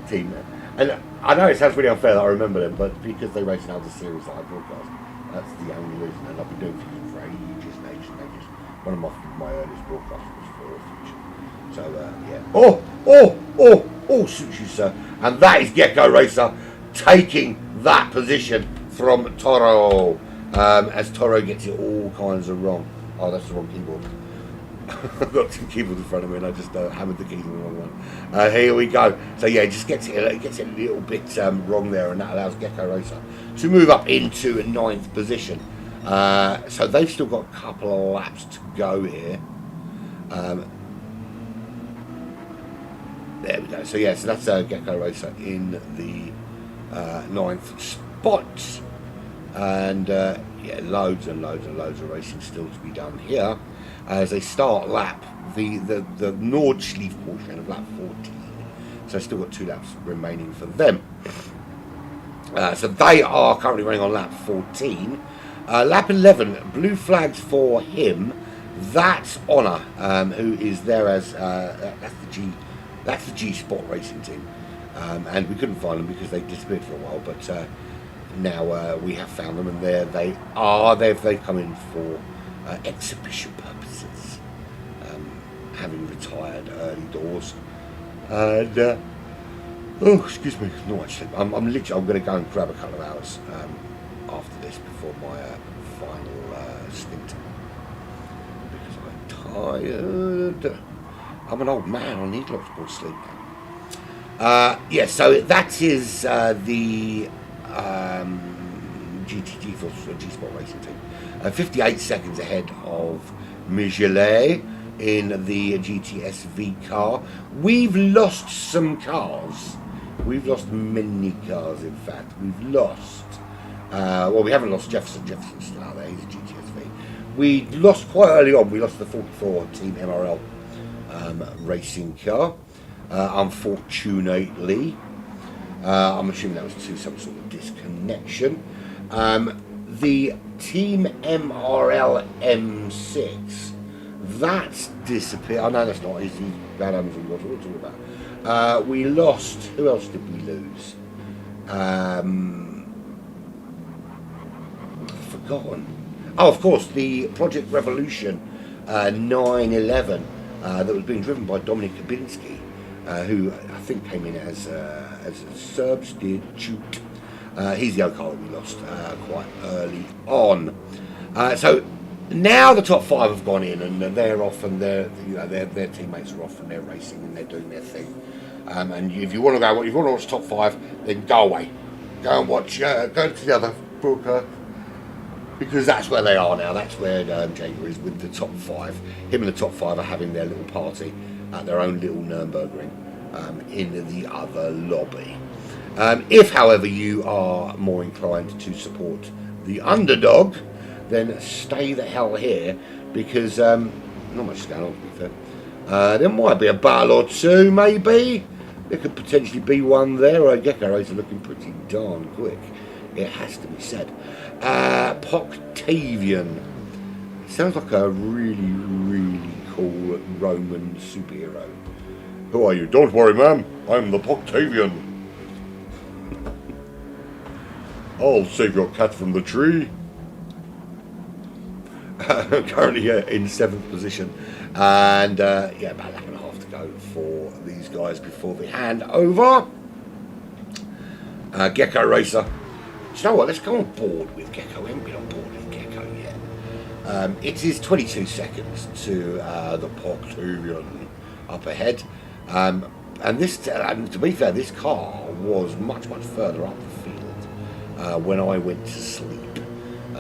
team. And I know it sounds really unfair that I remember them, but because they race now the series that I broadcast, that's the only reason. And I've been doing it for ages and ages and ages. One of my earliest broadcasts was for Future. So, yeah. Oh, suits you, sir. And that is JeGr Racer taking that position from Toro. As Toro gets it all kinds of wrong. Oh, that's the wrong keyboard. I've got two keyboards in front of me and I just hammered the keys on the wrong one. Here we go. So yeah, it just gets it a little bit wrong there, and that allows JeGr Racer to move up into 9th position. So they've still got a couple of laps to go here. There we go. So yeah, so that's JeGr Racer in the 9th spot. And yeah, loads and loads of racing still to be done here as they start lap the Nordschleife portion of lap 14. So still got 2 laps remaining for them. So they are currently running on lap 14. Lap 11, blue flags for him. That's Honor, who is there as that's the G Sport Racing team, and we couldn't find them because they disappeared for a while, but. Now we have found them, and they've come in for exhibition purposes, having retired early doors. And oh, excuse me, no, actually, I'm going to go and grab a couple of hours after this before my final stint because I'm tired. I'm an old man. I need lots more sleep now. Yeah, so that is the. GTG for G Sport Racing team, 58 seconds ahead of Michelet in the GTSV car. We've lost some cars. We've lost many cars, in fact. We've lost, well, we haven't lost Jefferson. Jefferson's still out there. He's a GTSV. We lost quite early on. We lost the 44 Team MRL racing car, unfortunately. I'm assuming that was to some sort of disconnection. The Team MRL M6, that's disappeared. Oh no, that's not. He's bad Amazon. What are we talking about? We lost. Who else did we lose? Forgotten. Oh, of course, the Project Revolution 911 that was being driven by Dominic Kabinski. Who I think came in as a substitute. He's the other car that we lost quite early on. So now the top 5 have gone in and they're off, and their teammates are off and they're racing and they're doing their thing. And if you want to watch top 5, then go away, go and watch, go to the other broadcast, because that's where they are now. That's where JeGr is with the top 5. Him and the top 5 are having their little party at their own little Nurburgring in the other lobby. If, however, you are more inclined to support the underdog, then stay the hell here, because not much is going on, to be fair. There might be a battle or two, maybe. There could potentially be one there. JeGr Racer looking pretty darn quick, it has to be said. Poctavian sounds like a really, really cool Roman superhero. Who are you? Don't worry, ma'am. I'm the Poctavian. I'll save your cat from the tree. Currently in 7th position. And yeah, about a lap and a half to go for these guys before they hand over. JeGr Racer. Do you know what? Let's go on board with JeGr. We haven't been on board with JeGr yet. It is 22 seconds to the Poctavian up ahead. And this, to be fair, this car was much, much further up the field when I went to sleep.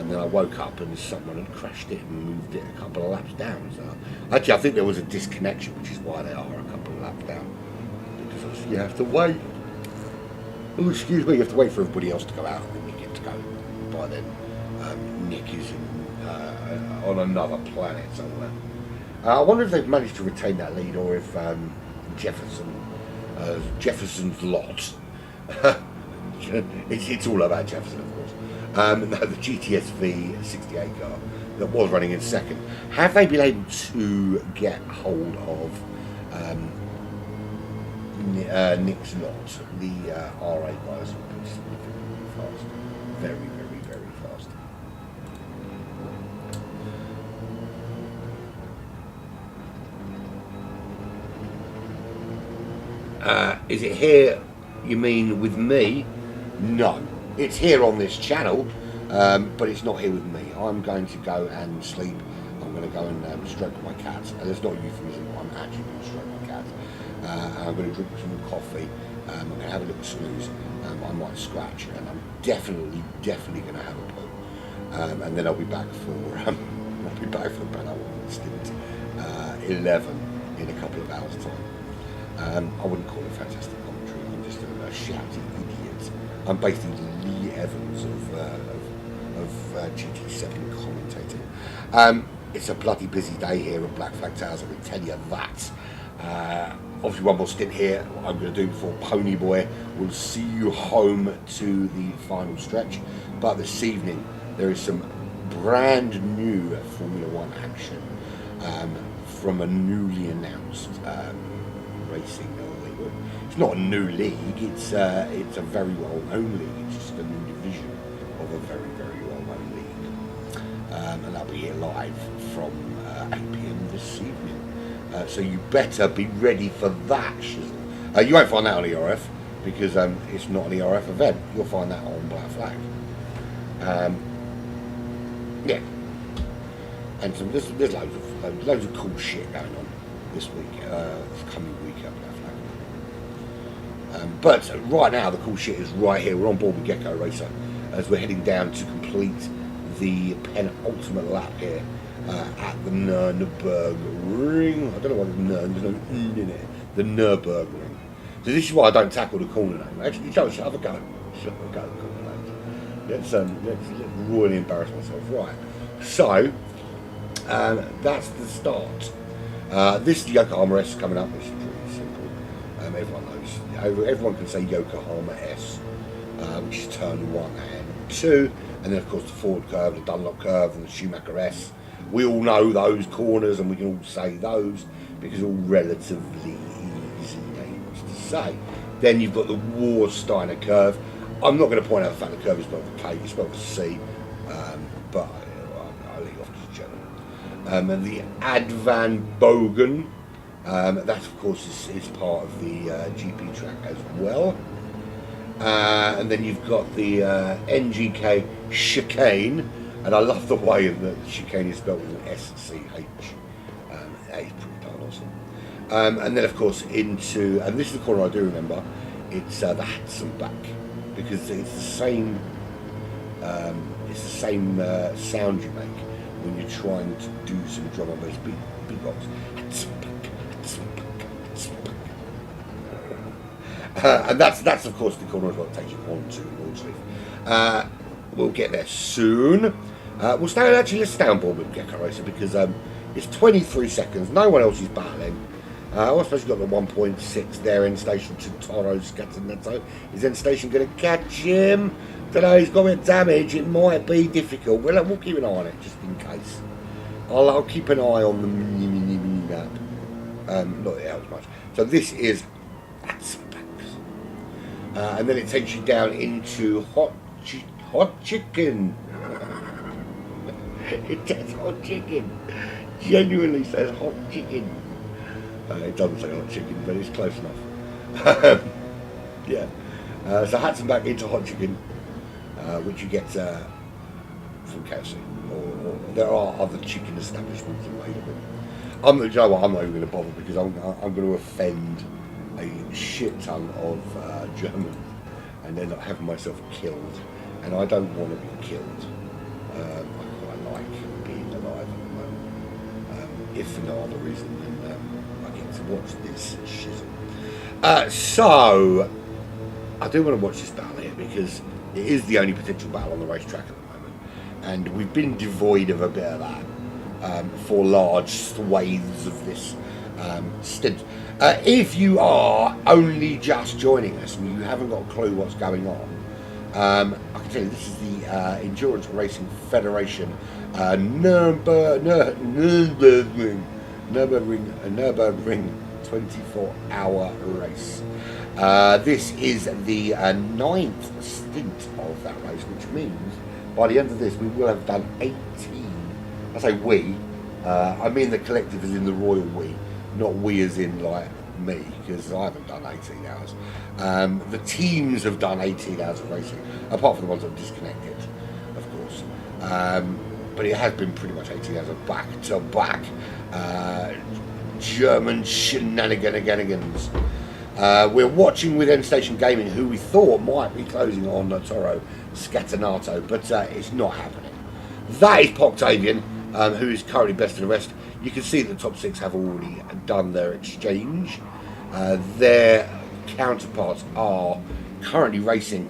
and then I woke up and someone had crashed it and moved it a couple of laps down. So actually, I think there was a disconnection, which is why they are a couple of laps down. Because obviously you have to wait. Oh, excuse me, you have to wait for everybody else to go out, and then you get to go. By then, Nick is on another planet somewhere. I wonder if they've managed to retain that lead, or if Jefferson's lot. it's all about Jefferson, of course. The GTS V68 car that was running in second. Have they been able to get hold of Nick's lot? The RA guys will be significantly fast. Very, very, very fast. Is it here, you mean with me? No. It's here on this channel, but it's not here with me. I'm going to go and sleep. I'm going to go and stroke my cat. And it's not a euphemism, I'm actually going to stroke my cat. And I'm going to drink some coffee. I'm going to have a little snooze. I might scratch, and I'm definitely going to have a poo. And then I'll be back for Bella stint 11 in a couple of hours' time. I wouldn't call it fantastic commentary. I'm just a shouty idiot. I'm basically Lee Evans of GT7 commentating. It's a bloody busy day here at Black Flag Towers, I can tell you that. Obviously one more stint here I'm going to do before PonyBoy will see you home to the final stretch. But this evening there is some brand new Formula One action from a newly announced racing league. It's not a new league, it's a very well-known league. It's just a new division of a very, very well-known league. And that'll be here live from 8 PM this evening. So you better be ready for that shizzle. You won't find that on ERF because it's not an ERF event. You'll find that on Black Flag. Yeah. And so there's loads of cool shit going on this week, this coming week at Black Flag. But right now the cool shit is right here. We're on board with JeGr Racer as we're heading down to complete the penultimate lap here at the Nürburgring. I don't know what there's no in it. The Nurburgring. So this is why I don't tackle the corner name. Actually, don't have a go. Have a go. Let's royally embarrass myself. Right. So that's the start. This is the Yokohama S coming up, which is pretty simple. Everyone knows. Everyone can say Yokohama S, which is turn 1 and 2, and then of course the Ford curve, the Dunlop curve, and the Schumacher S. We all know those corners, and we can all say those because all relatively easy names to say. Then you've got the Warsteiner curve. I'm not going to point out the fact the curve is spelled with K, it's spelled with C, but I'll leave off to the gentleman. And the Advanbogen, that of course is part of the GP track as well. And then you've got the NGK chicane, and I love the way that chicane is spelled with an SCH. That is pretty darn awesome. And then of course into, and this is the corner I do remember, it's the Hatzenbach, because it's the same sound you make when you're trying to do some drum and bass beatbox. And that's of course the corner as well that takes you on to Nordsleaf. We'll get there soon. Let's stay on board with JeGr Racer because it's 23 seconds. No one else is battling. I suppose you've got the 1.6 there in station to Toro Scatenetto. Is end station going to catch him? Don't know, he's got a bit of damage. It might be difficult. We'll keep an eye on it just in case. I'll keep an eye on the mini map. Not that it helps much. So this is and then it takes you down into hot chicken. It says hot chicken. Genuinely says hot chicken. It doesn't say hot chicken, but it's close enough. Yeah. So Hatzenbach into hot chicken, which you get from KFC, or there are other chicken establishments available. I'm not even going to bother because I'm going to offend a shit ton of Germans and end up having myself killed, and I don't want to be killed. I quite like being alive at the moment, if for no other reason than I get to watch this shizzle. So, I do want to watch this battle here because it is the only potential battle on the racetrack at the moment, and we've been devoid of a bit of that for large swathes of this stint. If you are only just joining us and you haven't got a clue what's going on, I can tell you this is the Endurance Racing Federation Nürburgring 24-hour race. This is the 9th stint of that race, which means by the end of this we will have done 18. I say we, I mean the collective is in the royal we, not we as in like me, because I haven't done 18 hours. The teams have done 18 hours of racing, apart from the ones that are disconnected, of course. But it has been pretty much 18 hours of back-to-back German shenanigans. We're watching with End Station Gaming, who we thought might be closing on Toro Scatanato, but it's not happening. That is Poctavian, who is currently best of the rest. You can see that the top 6 have already done their exchange. Their counterparts are currently racing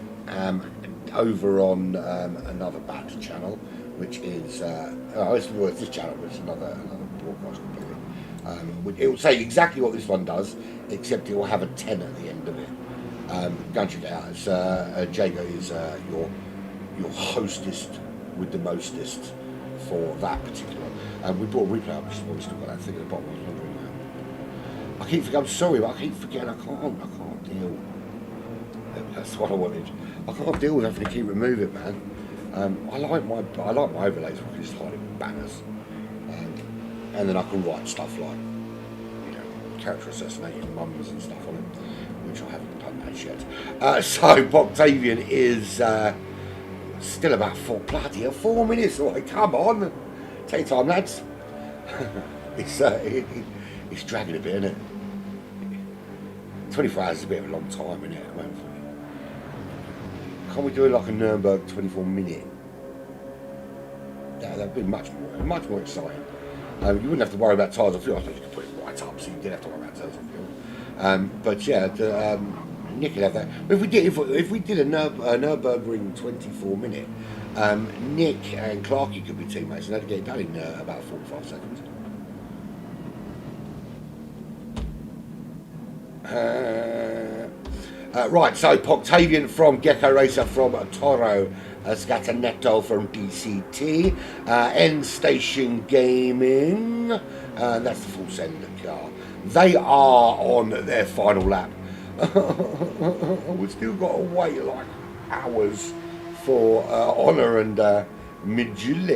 over on another batch channel, which is it's this channel, but it's another broadcast completely. It will say exactly what this one does, except it will have a 10 at the end of it. Go and check it out. It's, JeGr is your hostess with the mostest for that particular. We brought a replay up, we still got that thing at the bottom. I was wondering. I keep forgetting. I'm sorry, but I keep forgetting. I can't deal. That's what I wanted. I can't deal with having to keep removing it, man. I like my overlays. I can just hide it with banners, and then I can write stuff like, character assassinating mums and stuff on it, which I haven't done that yet. So Octavian is still about 4 minutes away. Come on, take your time, lads. It's dragging a bit, isn't it? 24 hours is a bit of a long time, isn't it? Can't we do it like a Nurburgring 24-minute? That'd be much more exciting. You wouldn't have to worry about tyres on fuel. I suppose you could put it right up, so you didn't have to worry about tyres on fuel. But yeah, Nick could have that. But if we did a Nürburgring 24-minute, Nick and Clarky could be teammates, and they'd get it done in about 45 seconds. Right, so Poctavian from Gecko Racer from Toro, Scataneto from DCT, End Station Gaming, that's the full send car. They are on their final lap. We've still got to wait like hours for Honor and Midgule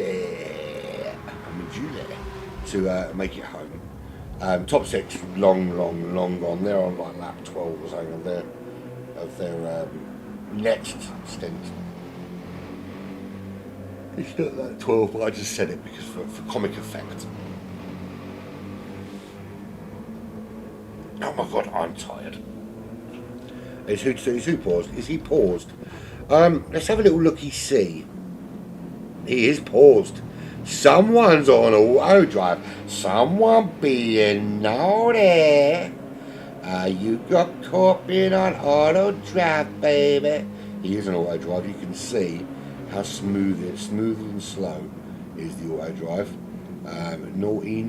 to make it home. Top 6 long gone. They're on like lap 12 or something of their next stint. It's not that 12, but I just said it because for comic effect. Oh my god, I'm tired. Is who paused? Is he paused? Let's have a little looky-see. He is paused. Someone's on auto drive. Someone being naughty. You got caught being on auto drive, baby. He is on auto drive. You can see how smooth and slow is the auto drive. Naughty.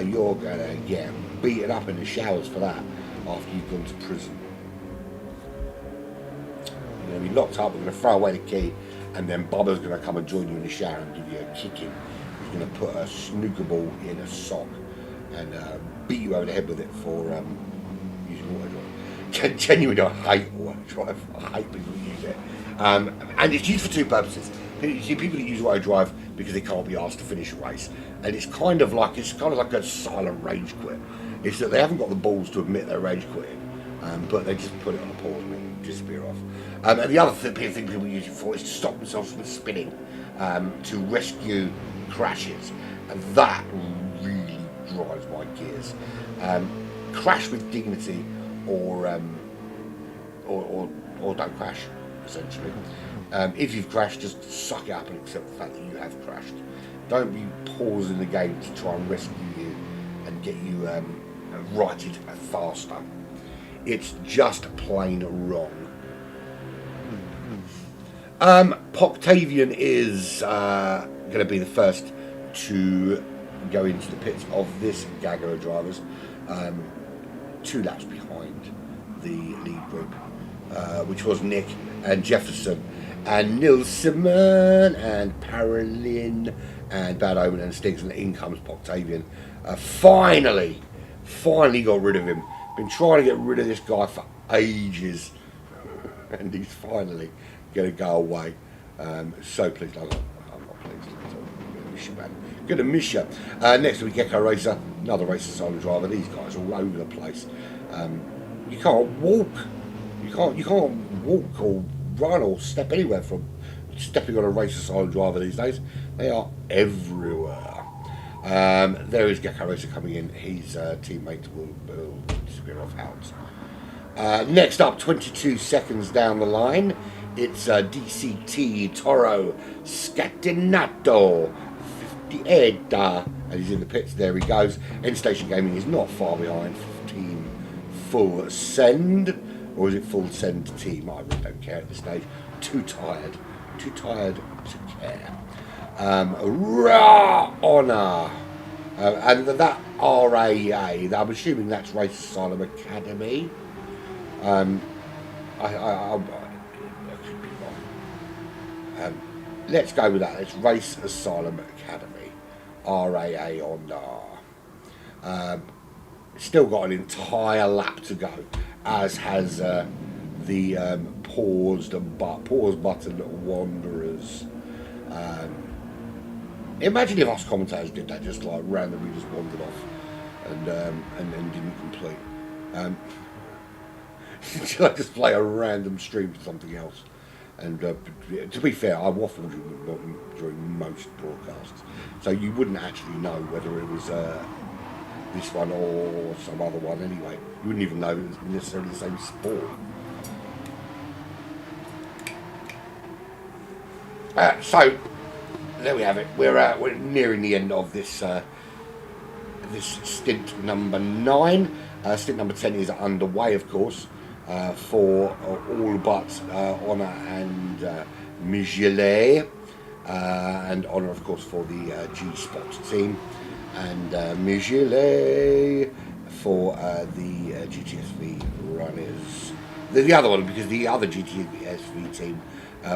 You're gonna get beaten up in the showers for that after you've gone to prison. You're gonna be locked up. We're gonna throw away the key, and then Bubba's gonna come and join you in the shower and give you a kicking. He's gonna put a snooker ball in a sock and beat you over the head with it for using auto drive. Genuinely, I hate auto drive. I hate people who use it. And it's used for 2 purposes. You see people that use auto drive because they can't be asked to finish a race, and it's kind of like a silent rage quit. It's that they haven't got the balls to admit they're rage quitting, but they just put it on a pause and then disappear off. And the other thing people use it for is to stop themselves from spinning, to rescue crashes, and that really drives my gears. Crash with dignity, or don't crash. essentially. If you've crashed, just suck it up and accept the fact that you have crashed. Don't be pausing the game to try and rescue you and get you righted faster. It's just plain wrong. Poctavian is going to be the first to go into the pits of this JeGr of drivers, 2 laps behind the lead group, which was Nick and Jefferson and Nilsson and Parolin and Bad Omen and Stiggs, and in comes Poctavian. Finally got rid of him. Been trying to get rid of this guy for ages, and he's finally going to go away. So pleased. I'm not pleased. Good to miss you. Next we get JeGr Racer, another Racer Asylum driver. These guys are all over the place. You can't walk. You can't walk or run or step anywhere from stepping on a Racer Asylum driver these days. They are everywhere. There is JeGr Racer coming in. His teammate will disappear off out. Next up, 22 seconds down the line, it's DCT Toro Scatinato 58, and he's in the pits. There he goes. End Station Gaming is not far behind. Team Full Send, or is it Full Send Team? I really don't care at this stage. Too tired to care. Raw Honour, and that RAA, I'm assuming that's Race Asylum Academy. I could be wrong. Let's go with that. It's Race Asylum Academy, RAA Honour. Still got an entire lap to go, as has the pause button Wanderers. Imagine if us commentators did that, just like randomly just wandered off and didn't complete. Should I just play a random stream for something else? And to be fair, I waffled during most broadcasts, so you wouldn't actually know whether it was this one or some other one anyway. You wouldn't even know it was necessarily the same sport. So there we have it. We're nearing the end of this this stint number 9. Stint number 10 is underway, of course, for all but Honour and Michelet, and Honour, of course, for the G-Spot team, and Michelet for the GTSV runners. The other one, because the other GTSV team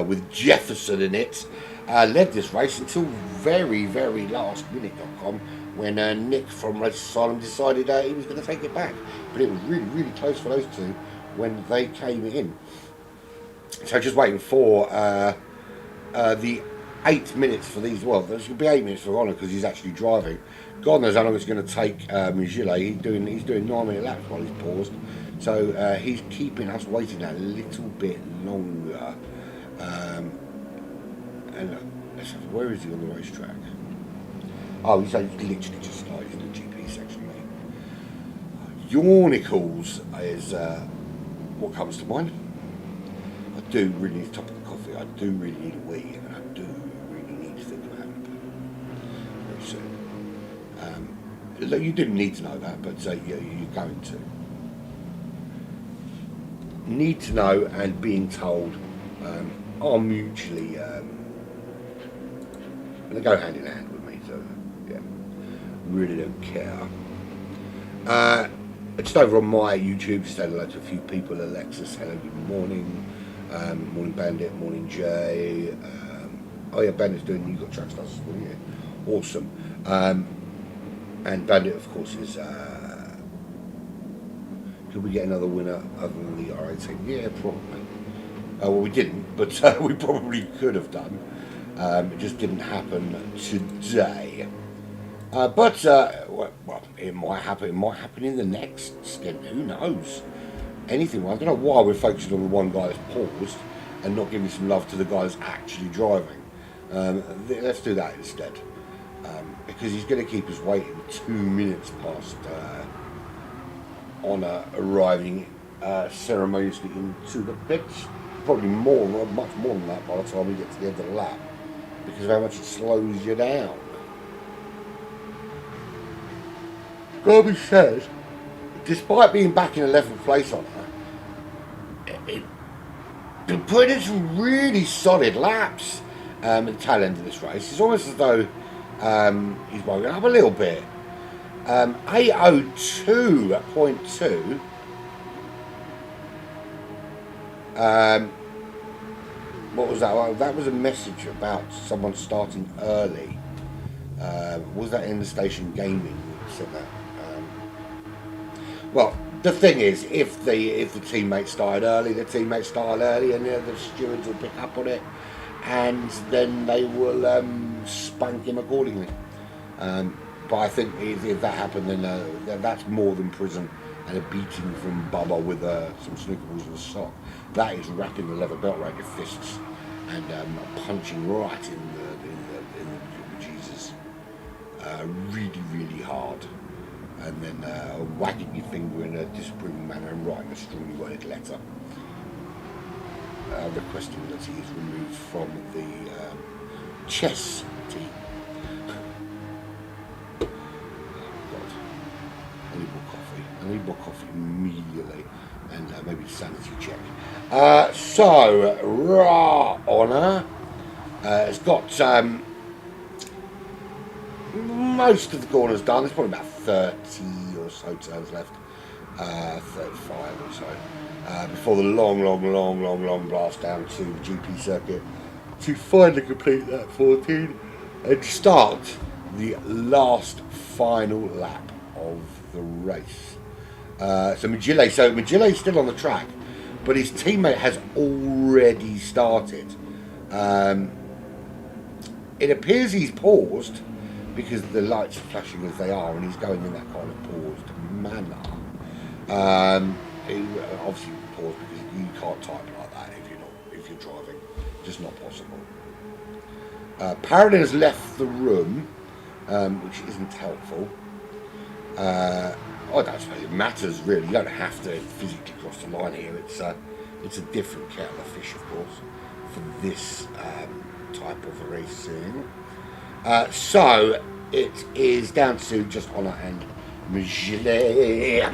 with Jefferson in it led this race until very, very last minute.com, when Nick from Race Asylum decided he was going to take it back. But it was really, really close for those two when they came in. So just waiting for the 8 minutes for these. Well, there should be 8 minutes for Honour because he's actually driving. God knows how long it's going to take Michelet. He's doing 9-minute laps while he's paused. So he's keeping us waiting a little bit longer. And let's have, where is he on the racetrack? Oh, he's literally just started in the GP section, mate. Yawnicles is what comes to mind. I do really need a top of the coffee. I do really need a wee, and I do really need to think about it very soon. You didn't need to know that, but you're going to. Need to know and being told are mutually they go hand in hand with me, so yeah, really don't care. Just over on my YouTube, just said hello to a few people. Alexis, hello, good morning. Morning Bandit, morning Jay. Oh yeah, Bandit's doing You Got Track Stars as well, yeah. Awesome. And Bandit, of course, is could we get another winner other than the R18? Yeah, probably. Well, we didn't, but we probably could have done. It just didn't happen today. But it might happen. It might happen in the next stint. Who knows? Anything. I don't know why we're focusing on the one guy that's paused and not giving some love to the guy that's actually driving. Let's do that instead, because he's going to keep us waiting 2 minutes past Honour arriving ceremoniously into the pits. probably more, much more than that by the time we get to the end of the lap, because of how much it slows you down. Gotta be said, despite being back in 11th place on her, been putting in some really solid laps at the tail end of this race. It's almost as though he's woken up a little bit. 8:02.2. What was that? Well, that was a message about someone starting early. Was that in the station gaming that said that? Well, the thing is, if the teammates started early, the teammates started early, and the stewards will pick up on it, and then they will spank him accordingly. But I think if that happened, then that's more than prison and a beating from Bubba with some snooker balls and a sock. That is wrapping the leather belt around your fists and punching right in the Jesus, really, really hard. And then wagging your finger in a disapproving manner and writing a strongly worded letter, requesting that he is removed from the chess team. Oh God, I need more coffee immediately, and maybe a sanity check. So, Raw Honor has got most of the corners done. There's probably about 30 or so turns left, 35 or so, before the long blast down to the GP circuit to finally complete that 14 and start the last final lap of the race. So Magille's still on the track, but his teammate has already started. It appears he's paused, because the lights are flashing as they are, and he's going in that kind of paused manner. He obviously paused because you can't type like that if you're driving, just not possible. Paradin has left the room, which isn't helpful. I don't suppose it matters really. You don't have to physically cross the line here. It's a different kettle of fish, of course, for this type of racing. So it is down to just Honor and Magille,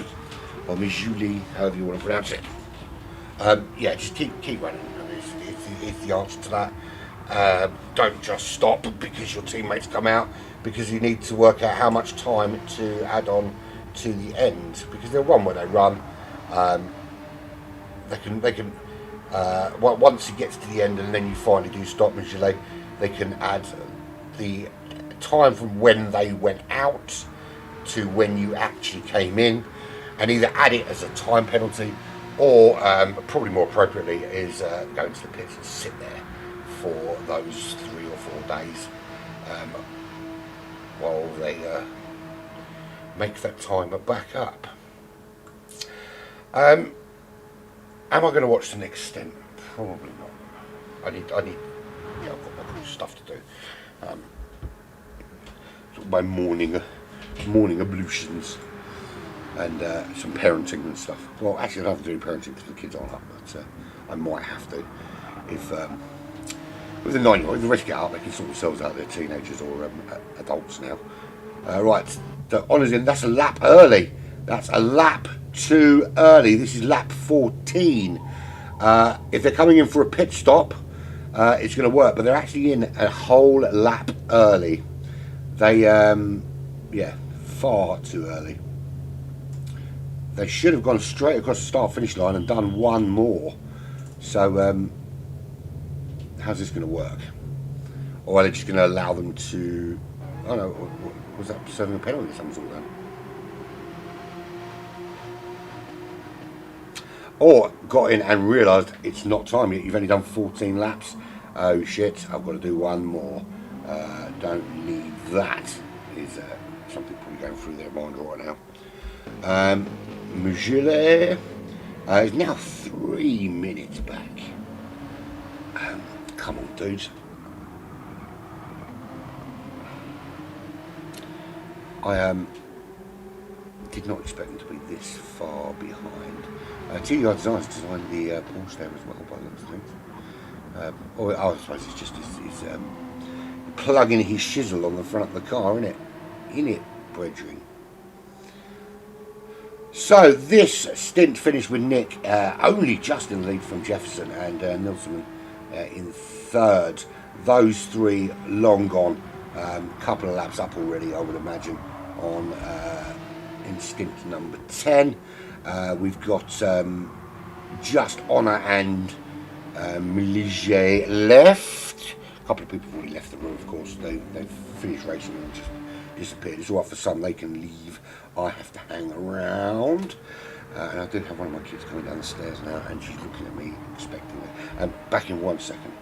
or Magille, however you want to pronounce it. Yeah, just keep running. It's the answer to that. Don't just stop because your teammates come out, because you need to work out how much time to add on to the end, because they'll run where they run. They can once it gets to the end and then you finally do stop Magille, they can add the time from when they went out to when you actually came in, and either add it as a time penalty, or probably more appropriately is go into the pits and sit there for those 3 or 4 days while they make that timer back up. Am I going to watch the next stint? Probably not. I need. Yeah, I've got stuff to do. Sort of my morning ablutions and some parenting and stuff. Well, actually, I don't have to do parenting because the kids aren't up, but I might have to. If with a 9-year-old, if the rest get up, they can sort themselves out. They're teenagers or adults now. Right, the honours in. That's a lap early. That's a lap too early. This is lap 14. If they're coming in for a pit stop, it's going to work, but they're actually in a whole lap early. They, yeah, far too early. They should have gone straight across the start-finish line and done one more. So, how's this going to work? Or are they just going to allow them to... Oh no, was that serving a penalty or some sort then? Or got in and realised it's not time yet, you've only done 14 laps. Oh shit, I've got to do one more. Don't need that, is something probably going through their mind right now. Magille is now 3 minutes back. Come on, dudes. did not expect them to be this far behind. TDI Designs designed the Porsche there as well, by the looks of things. I suppose it's just his plugging his shizzle on the front of the car, innit? Innit, brethren? So this stint finished with Nick only just in the lead from Jefferson and Nilsson in third. Those three long gone. Couple of laps up already, I would imagine, on in stint number 10. We've got just Honor and Milige left. A couple of people have already left the room, of course. They've finished racing and just disappeared. It's all right for some, they can leave. I have to hang around. And I do have one of my kids coming down the stairs now, and she's looking at me expectantly. Back in 1 second.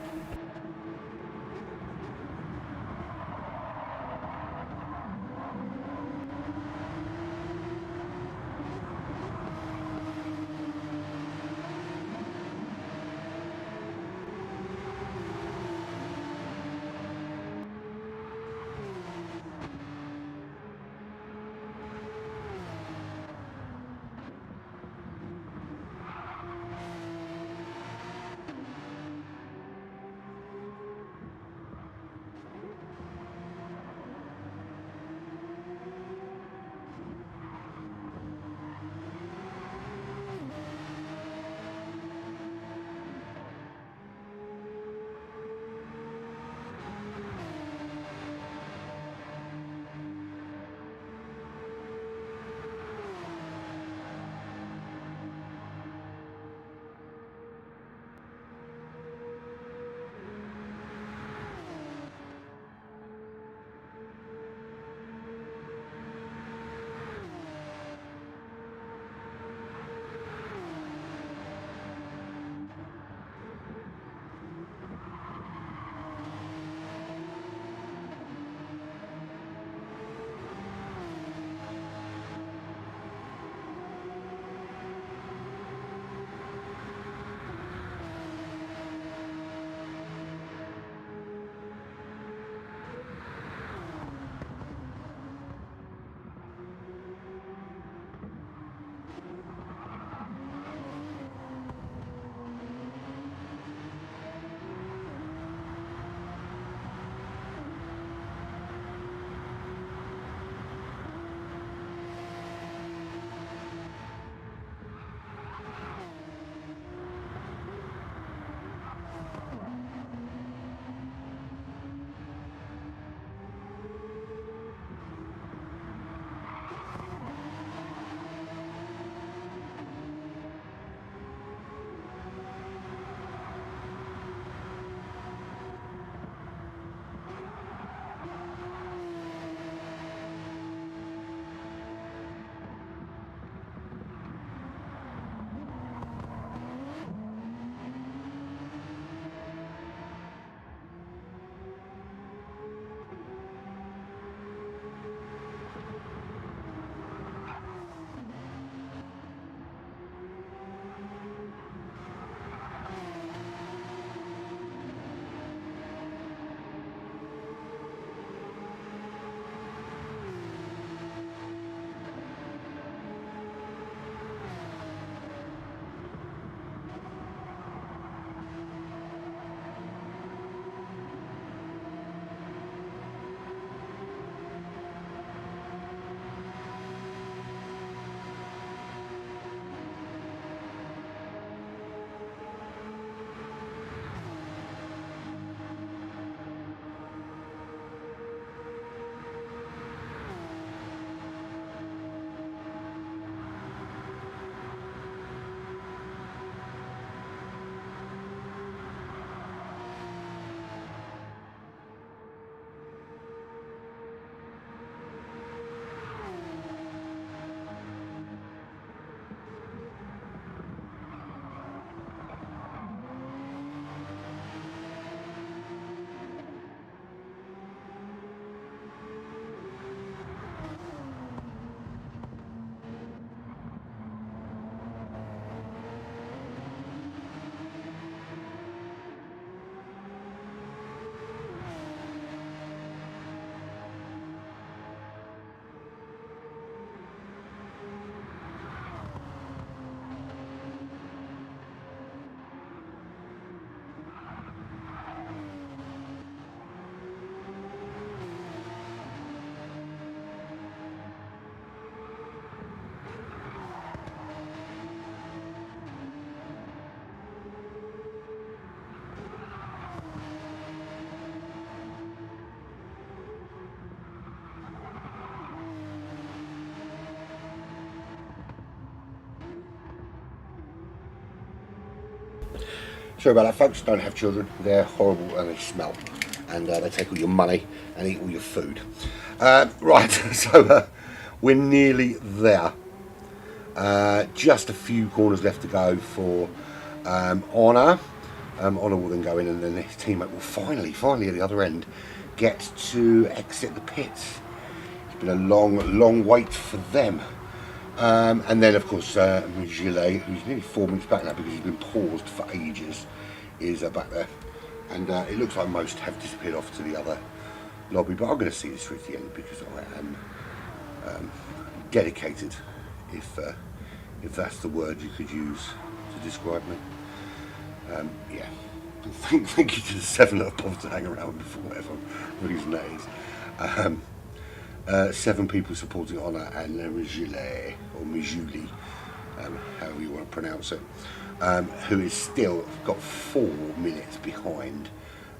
Sorry about that, folks. Don't have children. They're horrible and they smell. And they take all your money and eat all your food. Right, so we're nearly there. Just a few corners left to go for Honor. Honor will then go in and then his teammate will finally at the other end get to exit the pits. It's been a long wait for them. And then of course JeGr, who's nearly 4 minutes back now because he's been paused for ages, is back there. And it looks like most have disappeared off to the other lobby, but I'm going to see this through to the end because I am dedicated, if that's the word you could use to describe me. Yeah. Thank you to the 7 that have bothered to hang around for whatever reason that is. 7 people supporting Honor and JeGr, or Mijuli, however you want to pronounce it, who is still got 4 minutes behind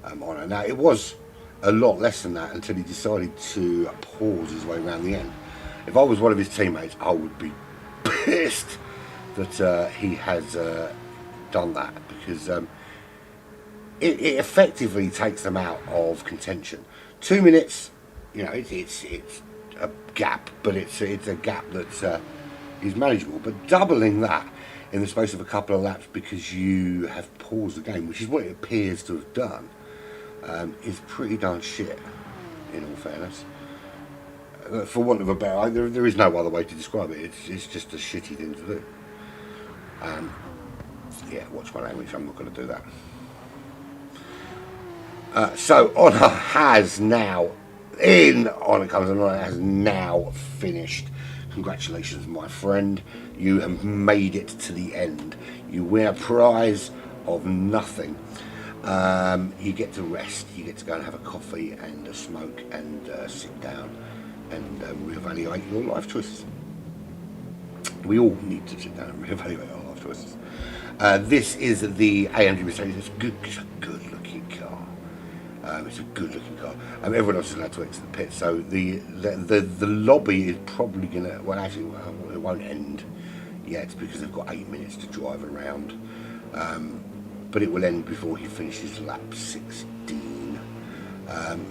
Honor. Now, it was a lot less than that until he decided to pause his way around the end. If I was one of his teammates, I would be pissed that he has done that, because it effectively takes them out of contention. 2 minutes, you know, it's a gap, but it's a gap that is manageable. But doubling that in the space of a couple of laps because you have paused the game, which is what it appears to have done, is pretty darn shit, in all fairness. For want of a better, there is no other way to describe it. It's just a shitty thing to do. Yeah, watch my language. I'm not going to do that. So Honor has now, Honor comes and Honor has now finished. Congratulations, my friend. You have made it to the end. You win a prize of nothing. You get to rest. You get to go and have a coffee and a smoke and sit down and reevaluate your life choices. We all need to sit down and reevaluate our life choices. This is the AMG Mercedes. It's a good looking car. It's a good looking car. Everyone else is allowed to exit the pit, so the lobby is probably gonna, well actually it won't end yet because they've got 8 minutes to drive around, but it will end before he finishes lap 16.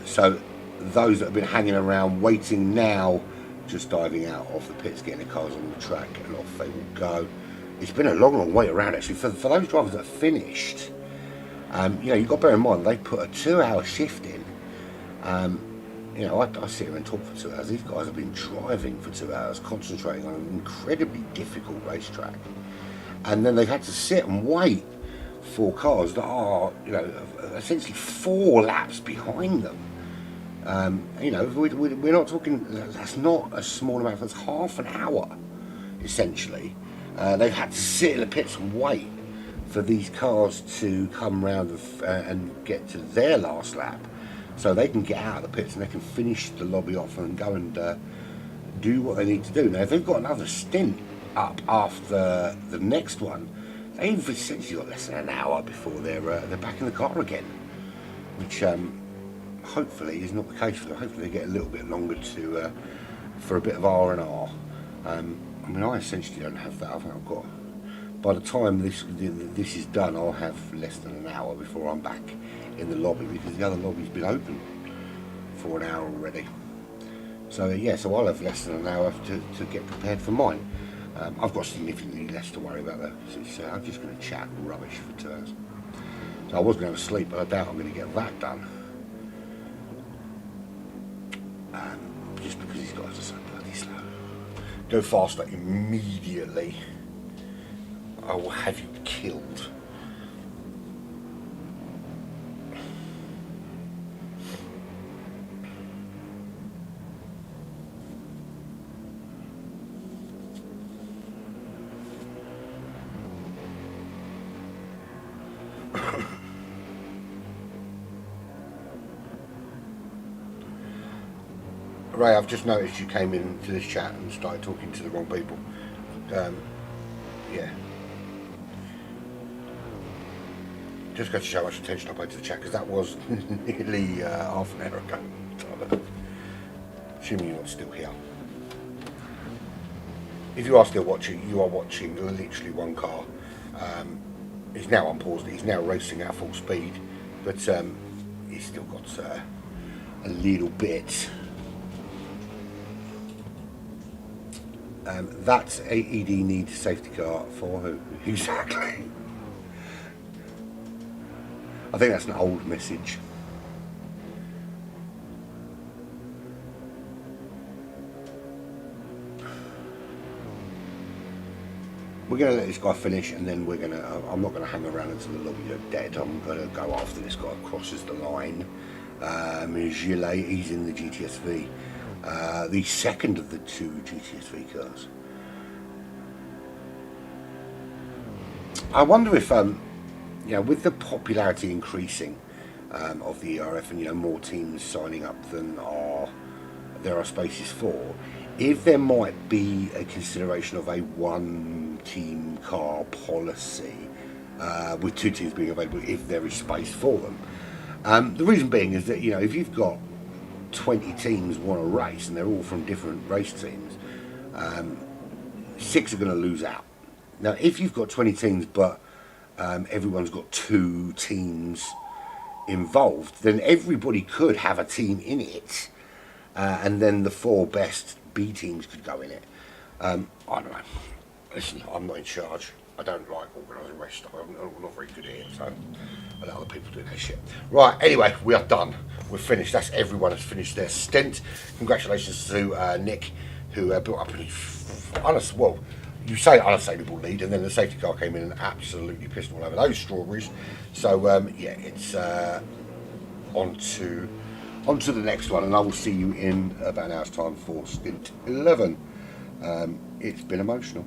So those that have been hanging around waiting now, just diving out of the pits, getting the cars on the track, and off they will go. It's been a long wait around actually for those drivers that finished. You know, you've got to bear in mind they put a 2-hour shift in. You know, I sit here and talk for 2 hours. These guys have been driving for 2 hours, concentrating on an incredibly difficult racetrack, and then they've had to sit and wait for cars that are, you know, essentially 4 laps behind them. You know, we're not talking. That's not a small amount. That's half an hour, essentially. They've had to sit in the pits and wait for these cars to come round and get to their last lap, so they can get out of the pits and they can finish the lobby off and go and do what they need to do. Now, if they've got another stint up after the next one, they've essentially got less than an hour before they're back in the car again, which hopefully is not the case for them. Hopefully they get a little bit longer to for a bit of R&R. I mean, I essentially don't have that. I think I've got, by the time this is done, I'll have less than an hour before I'm back in the lobby, because the other lobby's been open for an hour already. So yeah, so I'll have less than an hour to get prepared for mine. I've got significantly less to worry about though. So I'm just going to chat rubbish for 2 hours. So I was going to sleep, but I doubt I'm going to get that done. Just because these guys are so bloody slow. Go faster immediately. I will have you killed. Ray, I've just noticed you came into this chat and started talking to the wrong people. Yeah. Just got to show how much attention I paid to the chat, because that was nearly half an hour ago. Assuming you're still here. If you are still watching, you are watching literally one car He's now unpaused. He's now racing at full speed, but he's still got a little bit. That AED needs a safety car for who? Exactly. I think that's an old message. We're going to let this guy finish, and then we're going to. I'm not going to hang around until the lobby are dead. I'm going to go after this guy crosses the line. Gilet, he's in the GTSV. The second of the two GTSV cars. I wonder if, with the popularity increasing of the ERF, and more teams signing up than there are spaces for, if there might be a consideration of a one-team car policy with two teams being available, if there is space for them. The reason being is that if you've got 20 teams want to race and they're all from different race teams, 6 are going to lose out. Now, if you've got 20 teams but everyone's got 2 teams involved, then everybody could have a team in it, and then the 4 best B teams could go in it. I don't know. Listen, I'm not in charge. I don't like organising race stuff. I'm not very good at it, so I let other people do their shit. Right, anyway, we are done. We're finished. That's everyone has finished their stint. Congratulations to Nick, who built up an you say unassailable lead, and then the safety car came in and absolutely pissed all over those strawberries. So it's on to the next one, and I will see you in about an hour's time for stint 11. It's been emotional.